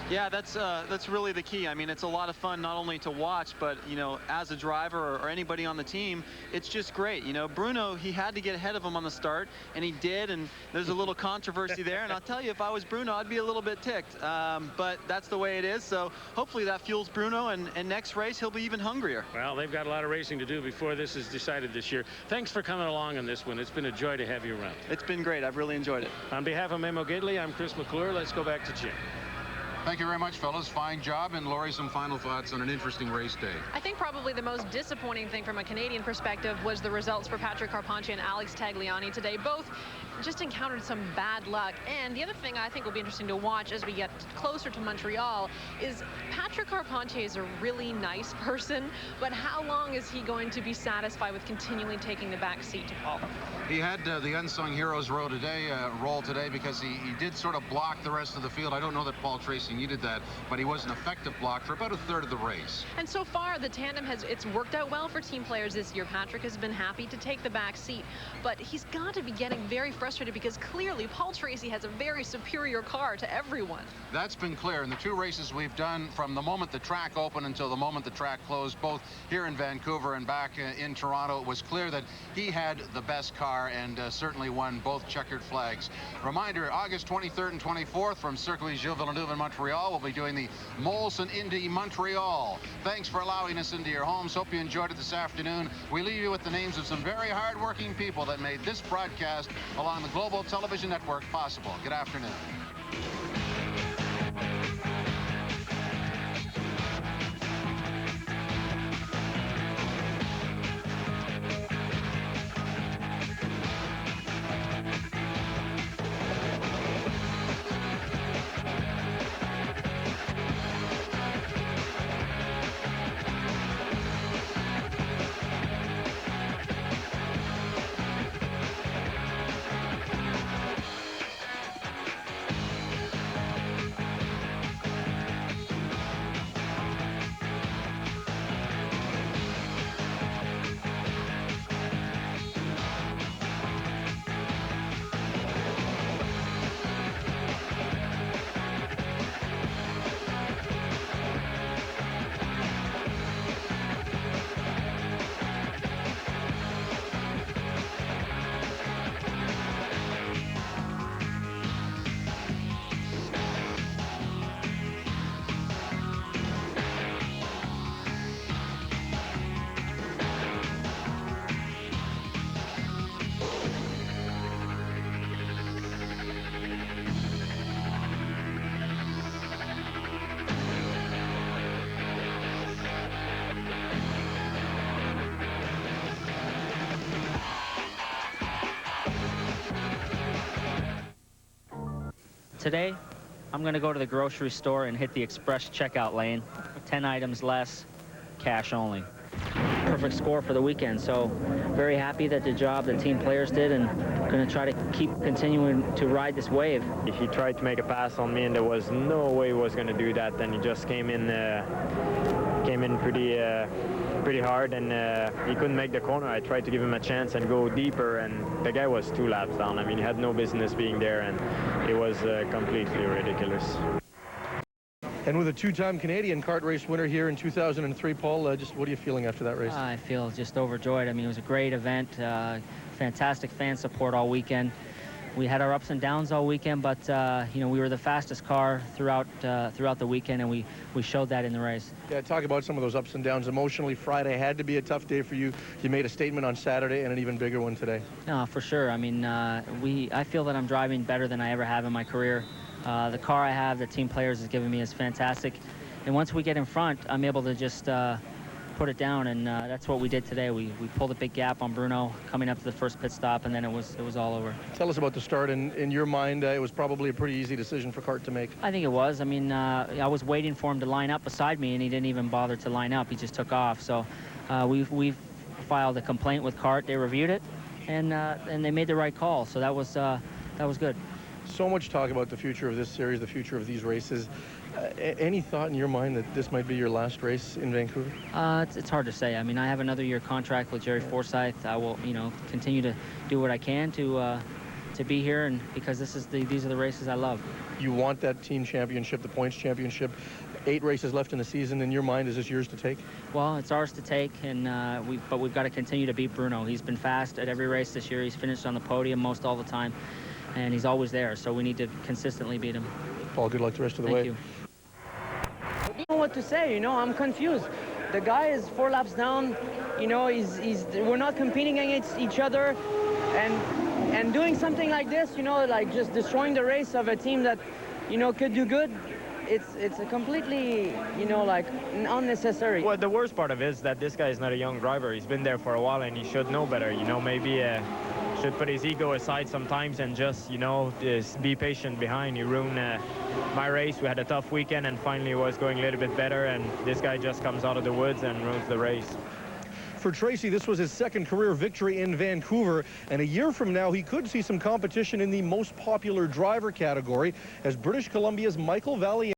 Yeah, that's really the key. I mean, it's a lot of fun not only to watch, but, you know, as a driver or anybody on the team, it's just great. You know, Bruno, he had to get ahead of him on the start, and he did, and there's a little controversy there. And I'll tell you, if I was Bruno, I'd be a little bit ticked. But that's the way it is. So hopefully that fuels Bruno, and next race, he'll be even hungrier. Well, they've got a lot of racing to do before this is decided this year. Thanks for coming along on this one. It's been a joy to have you around. It's been great. I've really enjoyed it. On behalf of Memo Gidley, I'm Chris McClure. Let's go back to Jim. Thank you very much, fellas. Fine job. And Lori, some final thoughts on an interesting race day. I think probably the most disappointing thing from a Canadian perspective was the results for Patrick Carpentier and Alex Tagliani today. Both just encountered some bad luck. And the other thing I think will be interesting to watch as we get closer to Montreal is Patrick Carpentier is a really nice person, but how long is he going to be satisfied with continually taking the back seat to Paul? He had the unsung heroes role today because he did sort of block the rest of the field. I don't know that Paul Tracy needed that, but he was an effective block for about a third of the race. And so far, the tandem it's worked out well for team players this year. Patrick has been happy to take the back seat, but he's got to be getting very frustrated because clearly Paul Tracy has a very superior car to everyone. That's been clear in the 2 races we've done from the moment the track opened until the moment the track closed, both here in Vancouver and back in Toronto. It was clear that he had the best car and certainly won both checkered flags. Reminder, August 23rd and 24th from Circuit Gilles Villeneuve in Montreal, we'll be doing the Molson Indy Montreal. Thanks for allowing us into your homes. Hope you enjoyed it this afternoon. We leave you with the names of some very hard-working people that made this broadcast along the Global Television Network possible. Good afternoon. today, I'm going to go to the grocery store and hit the express checkout lane. 10 items less, cash only. Perfect score for the weekend, so very happy that the job the team players did, and going to try to keep continuing to ride this wave. If he tried to make a pass on me and there was no way he was going to do that, then he just came in pretty hard, and he couldn't make the corner. I tried to give him a chance and go deeper, and the guy was 2 laps down. I mean, he had no business being there, and it was completely ridiculous. And with a 2-time Canadian kart race winner here in 2003, Paul, just what are you feeling after that race? I feel just overjoyed. I mean, it was a great event, fantastic fan support all weekend. We had our ups and downs all weekend, but you know, we were the fastest car throughout the weekend, and we showed that in the race. Yeah, talk about some of those ups and downs. Emotionally, Friday had to be a tough day for you. You made a statement on Saturday and an even bigger one today. No, for sure. I mean, I feel that I'm driving better than I ever have in my career. The car I have, the team players has given me is fantastic. And once we get in front, I'm able to just put it down, and that's what we did today. We pulled a big gap on Bruno coming up to the first pit stop, and then it was all over. Tell us about the start. In your mind, it was probably a pretty easy decision for Cart to make. I think it was. I mean, I was waiting for him to line up beside me, and he didn't even bother to line up. He just took off. So we've filed a complaint with Cart. They reviewed it, and they made the right call. So that was good. So much talk about the future of this series, the future of these races. Any thought in your mind that this might be your last race in Vancouver? It's hard to say. I mean, I have another year contract with Jerry Forsyth. I will, you know, continue to do what I can to be here, and because these are the races I love. You want that team championship, the points championship. 8 races left in the season. In your mind, is this yours to take? Well, it's ours to take, and but we've got to continue to beat Bruno. He's been fast at every race this year. He's finished on the podium most all the time, and he's always there. So we need to consistently beat him. Paul, good luck the rest of the way. Thank you. I don't know what to say, you know, I'm confused. The guy is 4 laps down, you know, we're not competing against each other, and doing something like this, you know, like just destroying the race of a team that, you know, could do good, it's a completely, you know, like unnecessary. Well, the worst part of it is that this guy is not a young driver. He's been there for a while, and he should know better, you know, maybe should put his ego aside sometimes and just, you know, just be patient behind. He ruined my race. We had a tough weekend, and finally it was going a little bit better, and this guy just comes out of the woods and ruins the race. For Tracy, this was his 2nd career victory in Vancouver, and a year from now he could see some competition in the most popular driver category as British Columbia's Michael Valley